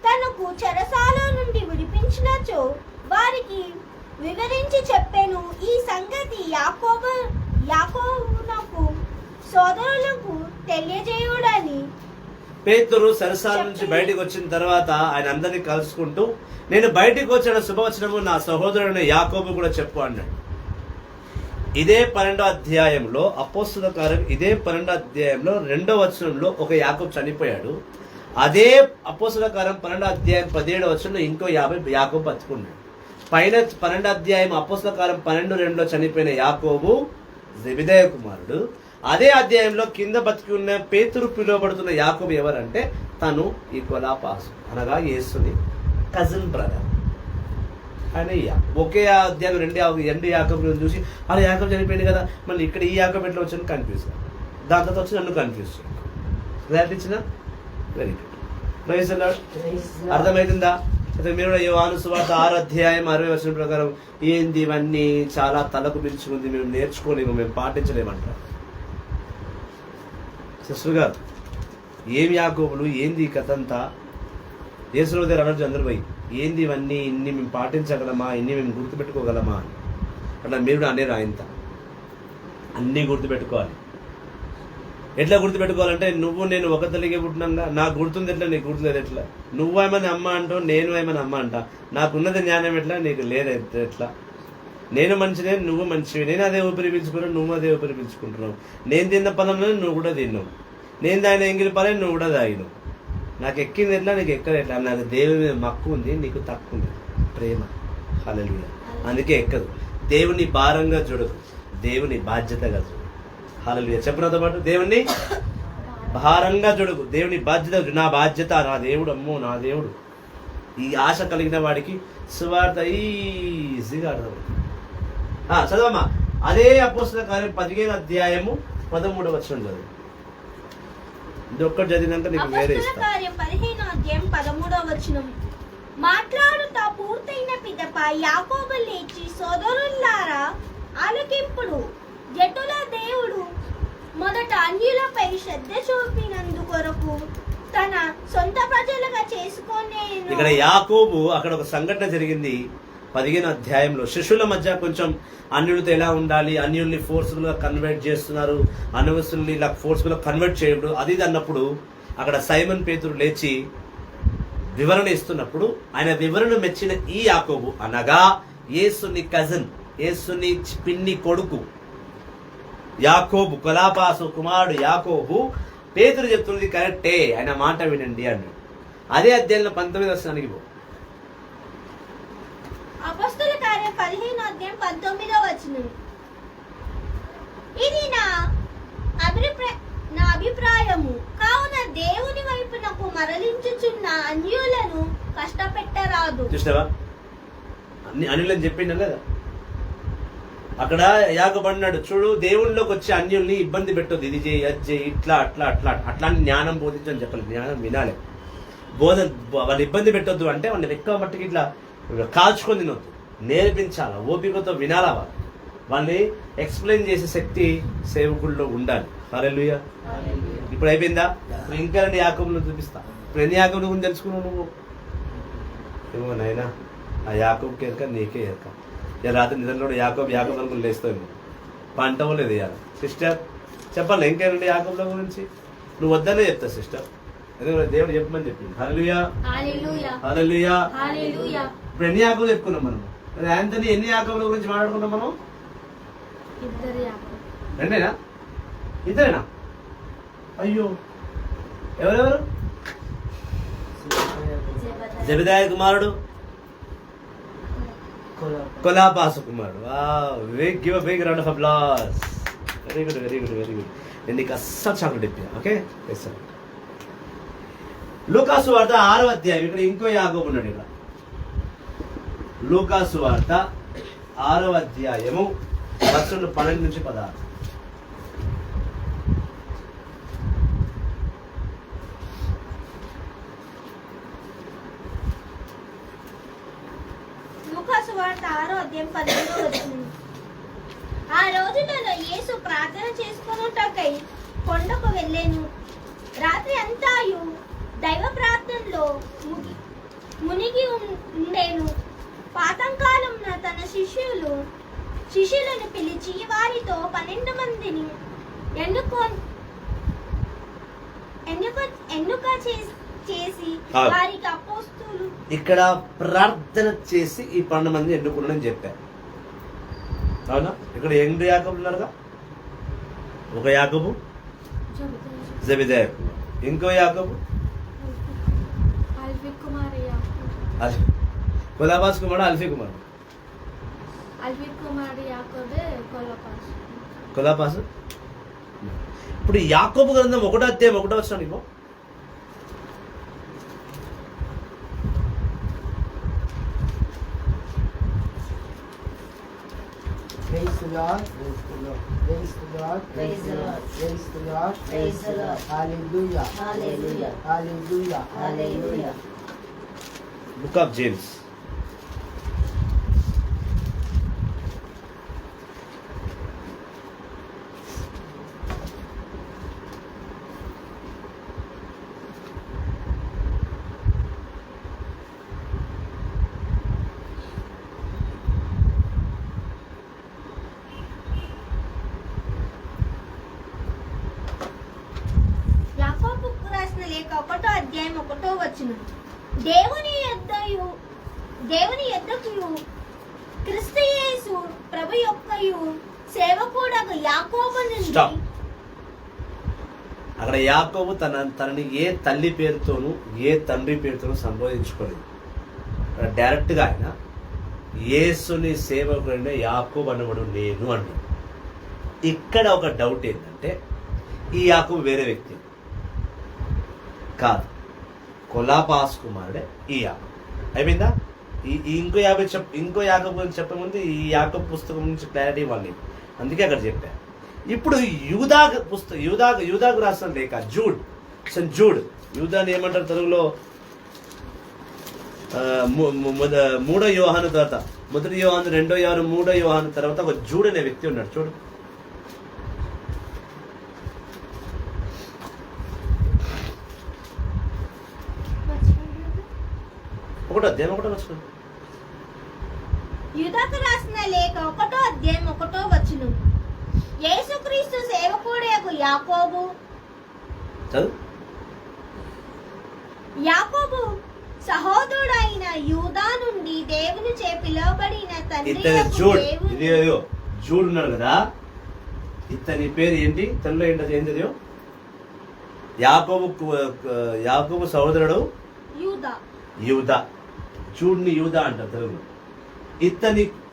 తనకు చెరసాల నుండి విడిపించినచో వారికి వివరించి చెప్పెను. ఈ సంగతి యాకోబునకు సోదరులకు తెలియజేయుడని. పేతురు సరసాల నుంచి బయటకు వచ్చిన తర్వాత ఆయన అందరినీ కలుసుకుంటూ, నేను బయటకు వచ్చిన శుభవచనము నా సహోదరుని యాకోబు కూడా చెప్పు అన్నాడు. ఇదే 12వ అధ్యాయంలో అపోస్తలుల కార్యం, ఇదే 12వ అధ్యాయంలో 2వ వచనంలో ఒక యాకోబు చనిపోయాడు. అదే అపోస్తలుల కార్యం 12వ అధ్యాయం 17వ వచనంలో ఇంకో యాకోబు బతుకున్నాడు. పైన 12వ అధ్యాయం అపోస్తలుల కార్యం 12:2లో చనిపోయిన యాకోబు జెబెదయి కుమారుడు. అదే అధ్యాయంలో కింద బతికి ఉన్న పేతురు పిలువబడుతున్న యాకోబు ఎవరంటే తను ఈ కొలాపాసు అనగా యేసుని కజిన్ బ్రదర్. ఆయన ఒకే అధ్యాయం 2 యాకోబులను చూసి అలా యాకోబు చనిపోయింది కదా, మళ్ళీ ఇక్కడ ఈ యాకోబు ఎట్లా వచ్చాను కన్ఫ్యూజ్. దాని తర్వాత వచ్చి నన్ను కన్ఫ్యూజ్ క్లారిటీ ఇచ్చిన. Very good. Praise the Lord. అర్థమవుతుందా? అయితే మీరు కూడా యోహాను సువార్త 6 అధ్యాయం 60 వచనం ప్రకారం ఏంది ఇవన్నీ చాలా తలకు మించుకుంది, మేము నేర్చుకోలేము, మేము పాటించలేమంటారు. సిస్టర్ గారు, ఏం యాకోబులు, ఏంది ఈ కథ అంతా? యేసులో దగ్గర అనొచ్చు అందరు పోయి, ఏంది ఇవన్నీ, ఇన్ని మేము పాటించగలమా, ఇన్ని మేము గుర్తుపెట్టుకోగలమా అని. అట్లా మీరు కూడా అనేది రాయంత అన్నీ గుర్తుపెట్టుకోవాలి. ఎట్లా గుర్తుపెట్టుకోవాలంటే, నువ్వు నేను ఒక తల్లికి పుట్టినాక నాకు గుర్తుంది ఎట్లా, నీకు గుర్తులేదు ఎట్లా? నువ్వు ఏమైనా అమ్మ అంటావు, నేను ఏమైనా అమ్మ అంటా. నాకున్నది జ్ఞానం ఎట్లా, నీకు లేదు ఎట్లా? నేను మంచిదే, నువ్వు మంచివి. నేను అదే ఊపిరి పీల్చుకున్నావు, నువ్వు అదే ఊపిరి పీల్చుకుంటున్నావు. నేను తిన్న పదంలో నువ్వు కూడా తిన్నావు. నేను తాగిన ఎంగిలి పాలే నువ్వు కూడా తాగినావు. నాకు ఎక్కింది ఎట్లా, నీకు ఎక్కదు ఎట్లా? నాకు దేవుని మీద మక్కువ ఉంది, నీకు తక్కువ ఉంది ప్రేమ. హల్లెలూయా. అందుకే ఎక్కదు. దేవుని భారంగా చూడకు, దేవుని బాధ్యతగా చూడు. హల్లెలూయా. చెప్పినతో పాటు దేవుని భారంగా చూడకు, దేవుని బాధ్యత. నా బాధ్యత, నా దేవుడు, అమ్మో నా దేవుడు. ఈ ఆశ కలిగిన వాడికి సువార్త ఈజీగా అర్థం. చదవమ్మా. అదే అపోస్తల కార్యం 15 అధ్యాయము 13వ వచనం చదువు. ఇది ఒక్కటి చదివినాక నీకు వేరే అపోస్తల కార్యం 15 అధ్యాయం 13వ వచనం. మాట్లాడుతా పూర్తయిన పిదప యాకోబు లేచి, సోదరులారా ఆలకింపుడు, జటుల దేవుడు మొదట అన్యులపై శ్రద్ధ చూపినందుకొరకు తన సొంత ప్రజలుగా చేసుకునే. ఇక్కడ యాకోబు, అక్కడ ఒక సంఘటన జరిగింది 15 అధ్యాయంలో. శిష్యుల మధ్య కొంచెం అన్యులతో ఎలా ఉండాలి, అన్యుల్ని ఫోర్స్ఫుల్ గా కన్వర్ట్ చేస్తున్నారు, అనవసరుల్ని ఇలా ఫోర్స్ఫుల్ గా కన్వర్ట్ చేయడు అది అన్నప్పుడు అక్కడ సైమన్ పేతురు లేచి వివరణ ఇస్తున్నప్పుడు ఆయన వివరణ మెచ్చిన ఈ యాకోబు, అనగా యేసుని కజిన్, యేసుని పిన్ని కొడుకు యాకోబు, కొలాపాసు కుమారుడు యాకోబు, పేతురు చెప్తున్నది కరెక్టే, ఆయన మాట వినండి అన్నాడు. అదే అధ్యాయంలో 19వ వచనానికి పో. అపోస్తల కార్యం 15 అధ్యాయం 19వ వచనం. ఇది నా అభిప్రాయము, కావున దేవుని వైపునకు మరలించుచున్న అన్యులను కష్టపెట్టరాదు. చూసినావా, అన్యులని చెప్పిండ లేదా? అక్కడ యాకోబు అన్నాడు, చూడు దేవుళ్ళలోకి వచ్చే అన్యుల్ని ఇబ్బంది పెట్టొద్దు, ఇది చేయి అది చేయి, ఇట్లా అట్లా అట్లా అట్లాంటి జ్ఞానం బోధించని చెప్పాలి. జ్ఞానం వినాలి, వాళ్ళు ఇబ్బంది పెట్టొద్దు అంటే వాళ్ళని ఎక్కువ మట్టుకు ఇట్లా కాల్చుకొని తినొద్దు, నేర్పించాలా, ఓపికతో వినాలా, వాళ్ళని ఎక్స్ప్లెయిన్ చేసే శక్తి సేవకుల్లో ఉండాలి. హల్లెలూయా. ఇప్పుడు అయిపోయిందా? ఇంకా 2 యాకోబులను చూపిస్తా. ఇప్పుడు ఎన్ని యాకోబుల గురించి తెలుసుకున్నావు నువ్వు? ఏమో నాయనా, ఆ యాకోబుకి ఎరక, నీకే ఎరక. ఇలా రాత్రి నిద్రలో యాకోబు అనుకుని లేస్తావు, పంటవో లేదు ఇవాళ. సిస్టర్ చెప్పాలి ఇంకా 2 యాకోబుల గురించి. నువ్వు వద్దనే చెప్తా సిస్టర్, ఎందుకంటే దేవుడు చెప్పమని చెప్పింది. హల్లెలూయా, హల్లెలూయా, హల్లెలూయా. ఇప్పుడు ఎన్ని యాకోబులు చెప్పుకున్నాం మనం? యాంతని ఎన్ని యాకోబుల గురించి మాట్లాడుకున్నాం మనం? 2 ఇద్దరేనా? అయ్యో, ఎవరెవరు? జెబెదాయి కుమారుడు, కొలాపాసు కుమారుడు. Give a big round of applause. Very good, very good, very good. నేను నీకు అస్సలు చాక్లెట్ ఇప్పా. ఓకే, లూకాసు వార్త 6వ అధ్యాయం. ఇక్కడ ఇంకో యాకోబు ఉన్నాడు. ఇక్కడ లూకాసు వార్త 6వ అధ్యాయము వచనం 12 నుంచి 16. లూకాసు వార్త 6వ అధ్యాయం 12వ వచనం. ఆ రోజులలో యేసు ప్రార్థన చేసుకొనుటకై కొండకు వెళ్ళెను. రాత్రి అంతాయు దైవ ప్రార్థనలో మునిగి ఉండేను. పాతంకాలమున తన శిష్యులను పిలిచి వారితో 12 మందిని ఎన్నుక చేసి వారికి అపోస్తలులు. ఇక్కడ ప్రార్థన చేసి ఈ 12 మంది ఎన్నుకున్నాడని చెప్పారు. అవునా? ఇక్కడ 2 యాకోబులు ఉన్నారుగా. ఒక యాకోబు జెబెదాయి, ఇంకో యాకోబు కొలాపాసు కుమారుడు అల్ఫీ కుమారుడు. కొలాపాసు. ఇప్పుడు యాకోబు గ్రంథం 1వ అధ్యాయం 1వ వచనం నీకు. Praise the Lord, praise the Lord, praise the Lord, praise the Lord, praise the Lord, praise the Lord. Hallelujah, hallelujah, hallelujah, hallelujah. Book of James. యాకోబుకు రాసిన లేఖ 1వ అధ్యాయం 1వ వచనం. దేవుని యొద్దకు క్రీస్తు యేసు ప్రభు యొక్కయు సేవకుడగు యాకోబు నుండి. స్టాప్. అక్కడ యాకోబు తనని ఏ తల్లి పేరుతోనూ ఏ తండ్రి పేరుతోనూ సంబోధించుకోలేదు. అక్కడ డైరెక్ట్గా ఆయన యేసుని సేవకుడైన యాకోబు అనబడు నేను అన్నాడు. ఇక్కడ ఒక డౌట్ ఏంటంటే ఈ యాకోబు వేరే వ్యక్తి కాదు, కొలాపాస్ కుమారుడే ఈ యాకోబు. అయిపోయిందా? ఇంకో యాకోబు గురించి చెప్పే ముందు ఈ యాకోబు పుస్తకం నుంచి క్లారిటీ ఇవ్వాలి. అందుకే అక్కడ చెప్పాను. ఇప్పుడు యూదాకు రాసిన లేఖ జూడ్. యూదాని ఏమంటారు తెలుగులో? 3వ యోహాను తర్వాత 1వ యోహాను, 2వ యోహాను, 3వ యోహాను తర్వాత ఒక జూడ్ అనే వ్యక్తి ఉన్నాడు. చూడు, ఒకటో అధ్యాయం 1వ వచనం. యూదాకు రాసిన లేఖ 1వ అధ్యాయం 1వ వచనం. యేసుక్రీస్తు సేవకుడగు యాకోబు సహోదరుడైన యూదా నుండి దేవుని చే పిలువబడిన తండ్రి జూడ్ ఉన్నాడు కదా, ఇతని పేరు ఏంటి? తనలో ఏంటది? యాకోబు సహోదరుడు యూదా. జూడ్ని యూదా అంటారు తెలుగు.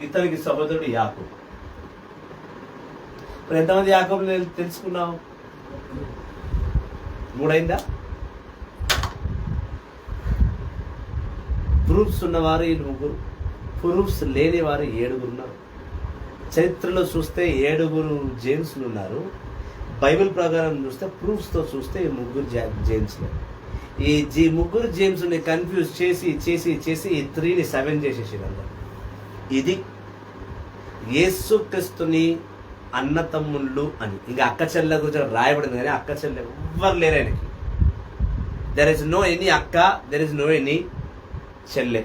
ఇతనికి సహోదరుడు యాకోబు. మరి ఎంతమంది యాకోబు తెలుసుకున్నావు? 3 అయిందా? ప్రూఫ్స్ ఉన్నవారు 7, ప్రూఫ్స్ లేని వారు 7 ఉన్నారు. చరిత్రలో చూస్తే 7 జేమ్స్లు ఉన్నారు. బైబిల్ ప్రకారం చూస్తే ప్రూఫ్స్తో చూస్తే 3 జేమ్స్లు. ఈ 3 జేమ్స్ని కన్ఫ్యూజ్ చేసి ఈ 3ని 7 చేసేసారు అందరు. ఇది యేసుక్రీస్తుని అన్న తమ్ముళ్ళు అని. ఇంకా అక్క చెల్లెల గురించి రాయబడింది, కానీ అక్క చెల్లె ఎవ్వరు లేరు ఆయనకి. దెర్ ఇస్ నో ఎనీ అక్క, దెర్ ఇస్ నో ఎనీ చెల్లె.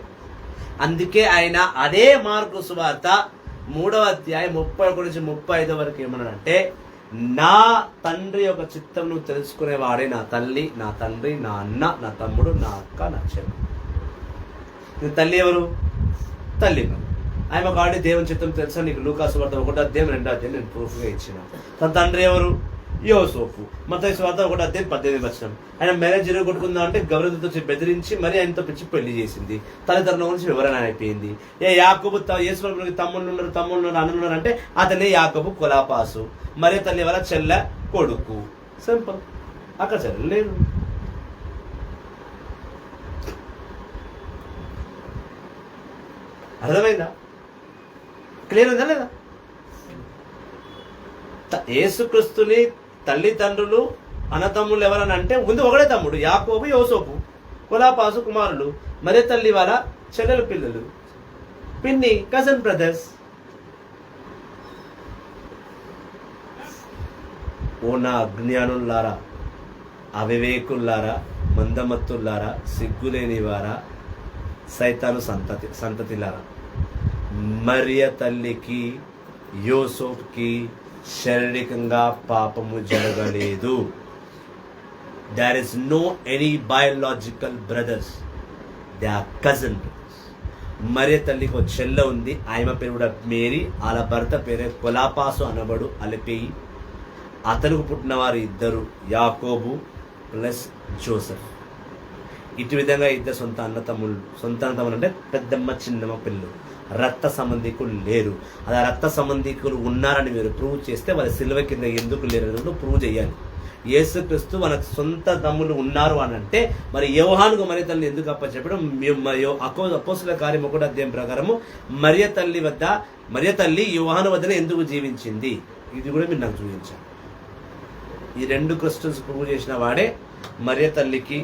అందుకే ఆయన అదే మార్కు సువార్త 3వ అధ్యాయం 31 నుంచి 35 వరకు ఏమన్నాడంటే, నా తండ్రి యొక్క చిత్తం నువ్వు తెలుసుకునేవాడే నా తల్లి, నా తండ్రి, నా అన్న, నా తమ్ముడు, నా అక్క, నా చెల్లి. తల్లి ఎవరు? తల్లి. ఆయన ఒక ఆడి దేవుని చిత్తం తెలుసా నీకు? లూకాసు వార్త 1వ అధ్యాయం 2వ అధ్యాయం నేను ప్రూఫ్గా ఇచ్చిన. తన తండ్రి ఎవరు? యోసేపు. మత్తయి వార్త 1వ అధ్యాయం 18వ వచనం. ఆయన మ్యారేజ్ జరగొట్టుకుందాం అంటే గౌరవతో బెదిరించి మరి ఆయనతో పిచ్చి పెళ్లి చేసింది. తల్లిదండ్రుల గురించి వివరణ అయిపోయింది. యాకోబు యేసు తమ్ముళ్ళు ఉన్నారు అన్నున్నారు అంటే అతనే యాకోబు కొలాపాసు. మరి తల్లి వల్ల చెల్ల కొడుకు. సింపుల్. అక్కడ చెల్లెలు లేదు. అర్థమైందా? క్లియర్ ఉందా లేదా? యేసుక్రీస్తుని తల్లిదండ్రులు అన్నతమ్ముళ్ళు ఎవరని అంటే ముందు ఒకడే తమ్ముడు యాకోబు, యోసేపు, కొలాపాసు కుమారులు. మరే తల్లి వాళ్ళ చెల్లెల పిల్లలు, పిన్ని, కజన్ బ్రదర్స్. ఓ నా అజ్ఞానులారా, అవివేకులారా, మందమత్తులారా, సిగ్గులేని వారా, సైతాను సంతతిలారా, మరియ తల్లికి యోసేపుకి శారీరకంగా పాపము జరగలేదు. There is no any biological brothers, they are cousin brothers. మరియ తల్లికి ఒక చెల్ల ఉంది, ఆమె పేరు కూడా మేరీ, వాళ్ళ భర్త పేరే కొలాపాసు అనబడు అలిపేయి. అతనికి పుట్టిన వారు 2 యాకోబు ప్లస్ జోసెఫ్. ఇటు విధంగా 2 సొంత అన్నతమ్ములు అంటే పెద్దమ్మ చిన్నమ్మ పిల్లలు. రక్త సంబంధికులు లేరు. అలా రక్త సంబంధికులు ఉన్నారని మీరు ప్రూవ్ చేస్తే వాళ్ళ సిలువ కింద ఎందుకు లేరు ప్రూవ్ చేయాలి. యేసుక్రీస్తు మన సొంత తమ్ములు ఉన్నారు అని అంటే మరి యోహానుకు మరియ తల్లి ఎందుకు అప్పచెప్పడం? అపోస్తుల కార్యం 1వ అధ్యాయం ప్రకారము మరియ తల్లి యోహాను వద్దనే ఎందుకు జీవించింది? ఇది కూడా మీరు నాకు చూపించాలి. ఈ 2 క్వశ్చన్స్ ప్రూవ్ చేసిన వాడే మరియ తల్లికి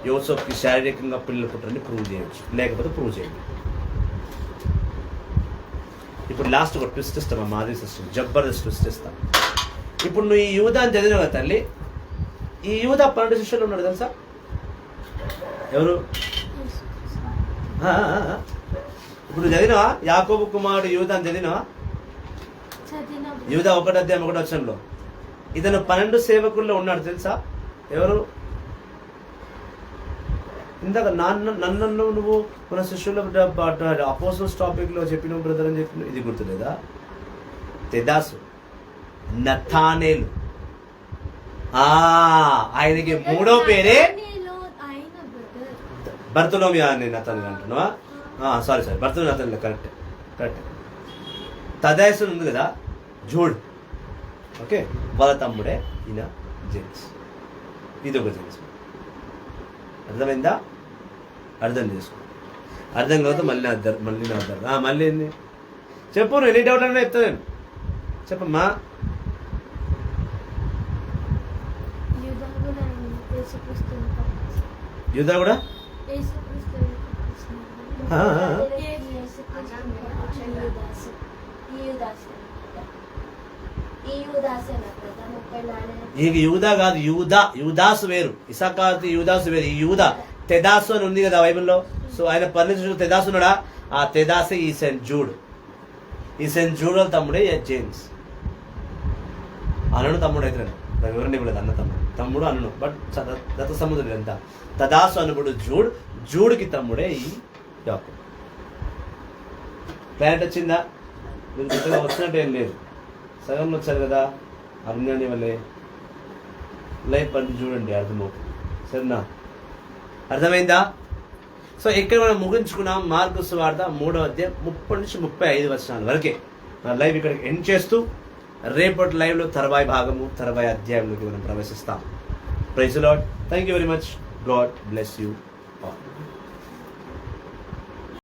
యోసేపుకి శారీరకంగా పిల్లలు పుట్టరని ప్రూవ్ చేయొచ్చు, లేకపోతే ప్రూవ్ చేయండి. ఇప్పుడు లాస్ట్ ఒక ట్విస్ట్ ఇస్తాం, మా మాది సిస్టమ్ జబర్దస్త్ ట్విస్ట్ ఇస్తాం. ఇప్పుడు నువ్వు ఈ యూదా అని చదివినావు కదా తల్లి, ఈ యూదా 12 శిష్యులు ఉన్నాడు తెలుసా? ఎవరు? ఇప్పుడు చదివినావా? యాకోబు కుమారుడు యూదా అని చదివినావా? యూదా 1:1 ఇతను 12 సేవకుల్లో ఉన్నాడు తెలుసా? ఎవరు? ఇందాక నన్ను నువ్వు మన శిష్యుల అపోజిట్ టాపిక్ లో చెప్పిన బ్రదర్ అని చెప్పిన ఇది గుర్తులేదా? తెదాసు, నథానేలు. ఆయనకి 3వ పేరే బర్తలోమి అని నథానేలు అంటున్నావా? సారీ బర్తలోమి నథానేలు. కరెక్ట్. తదాసు ఉంది కదా, జూడ్. ఓకే, వాళ్ళ తమ్ముడే ఈయన జేమ్స్. ఇది ఒక జేమ్స్. అర్థమైందా? అర్థం చేసుకో. అర్థం కాదు మళ్ళీ అర్థం మళ్ళీ ఏంది చెప్పు. నువ్వు ఎన్ని డౌట్ అన్నా చెప్తా నేను. చెప్పమ్మా. యూదా కూడా ఈ యూదా కాదు, యూదాసు వేరు. ఇసాకారు యూదాసు వేరు. ఈ యూదా తెదాసు అని ఉంది కదా బైబిల్లో. సో ఆయన 12 తెదాసు ఉన్నాడా? ఆ తెదాసే ఈ సెంట్ జూడ్. ఈ సెంట్ జూడ్ వాళ్ళ తమ్ముడే జేమ్స్. అన్నను తమ్ముడు అయితే వివరణ ఇవ్వలేదు. అన్న తమ్ముడు అన్నను, బట్ దత్త సముద్రుడు ఎంత. తదాసు అనుబడు జూడ్కి తమ్ముడే ఈ యాకోబు. ప్లానెట్ వచ్చిందా? మీరు కొత్తగా వచ్చినట్టు ఏం లేదు, సగంలో వచ్చారు కదా. అజ్ఞాని వల్లే లైఫ్ అంటే చూడండి, అర్థమవుతుంది. సరేనా? అర్థమైందా? సో ఇక్కడ మనం ముగించుకున్నాం మార్కు సువార్త 3వ అధ్యాయం 30 నుంచి 35 వరకే. నా లైవ్ ఇక్కడ ఎండ్ చేస్తూ రేపటి లైవ్లో తర్వాయి భాగము, తర్వాయి అధ్యాయంలోకి మనం ప్రవేశిస్తాం. Praise the Lord. Thank you very much. God bless you all.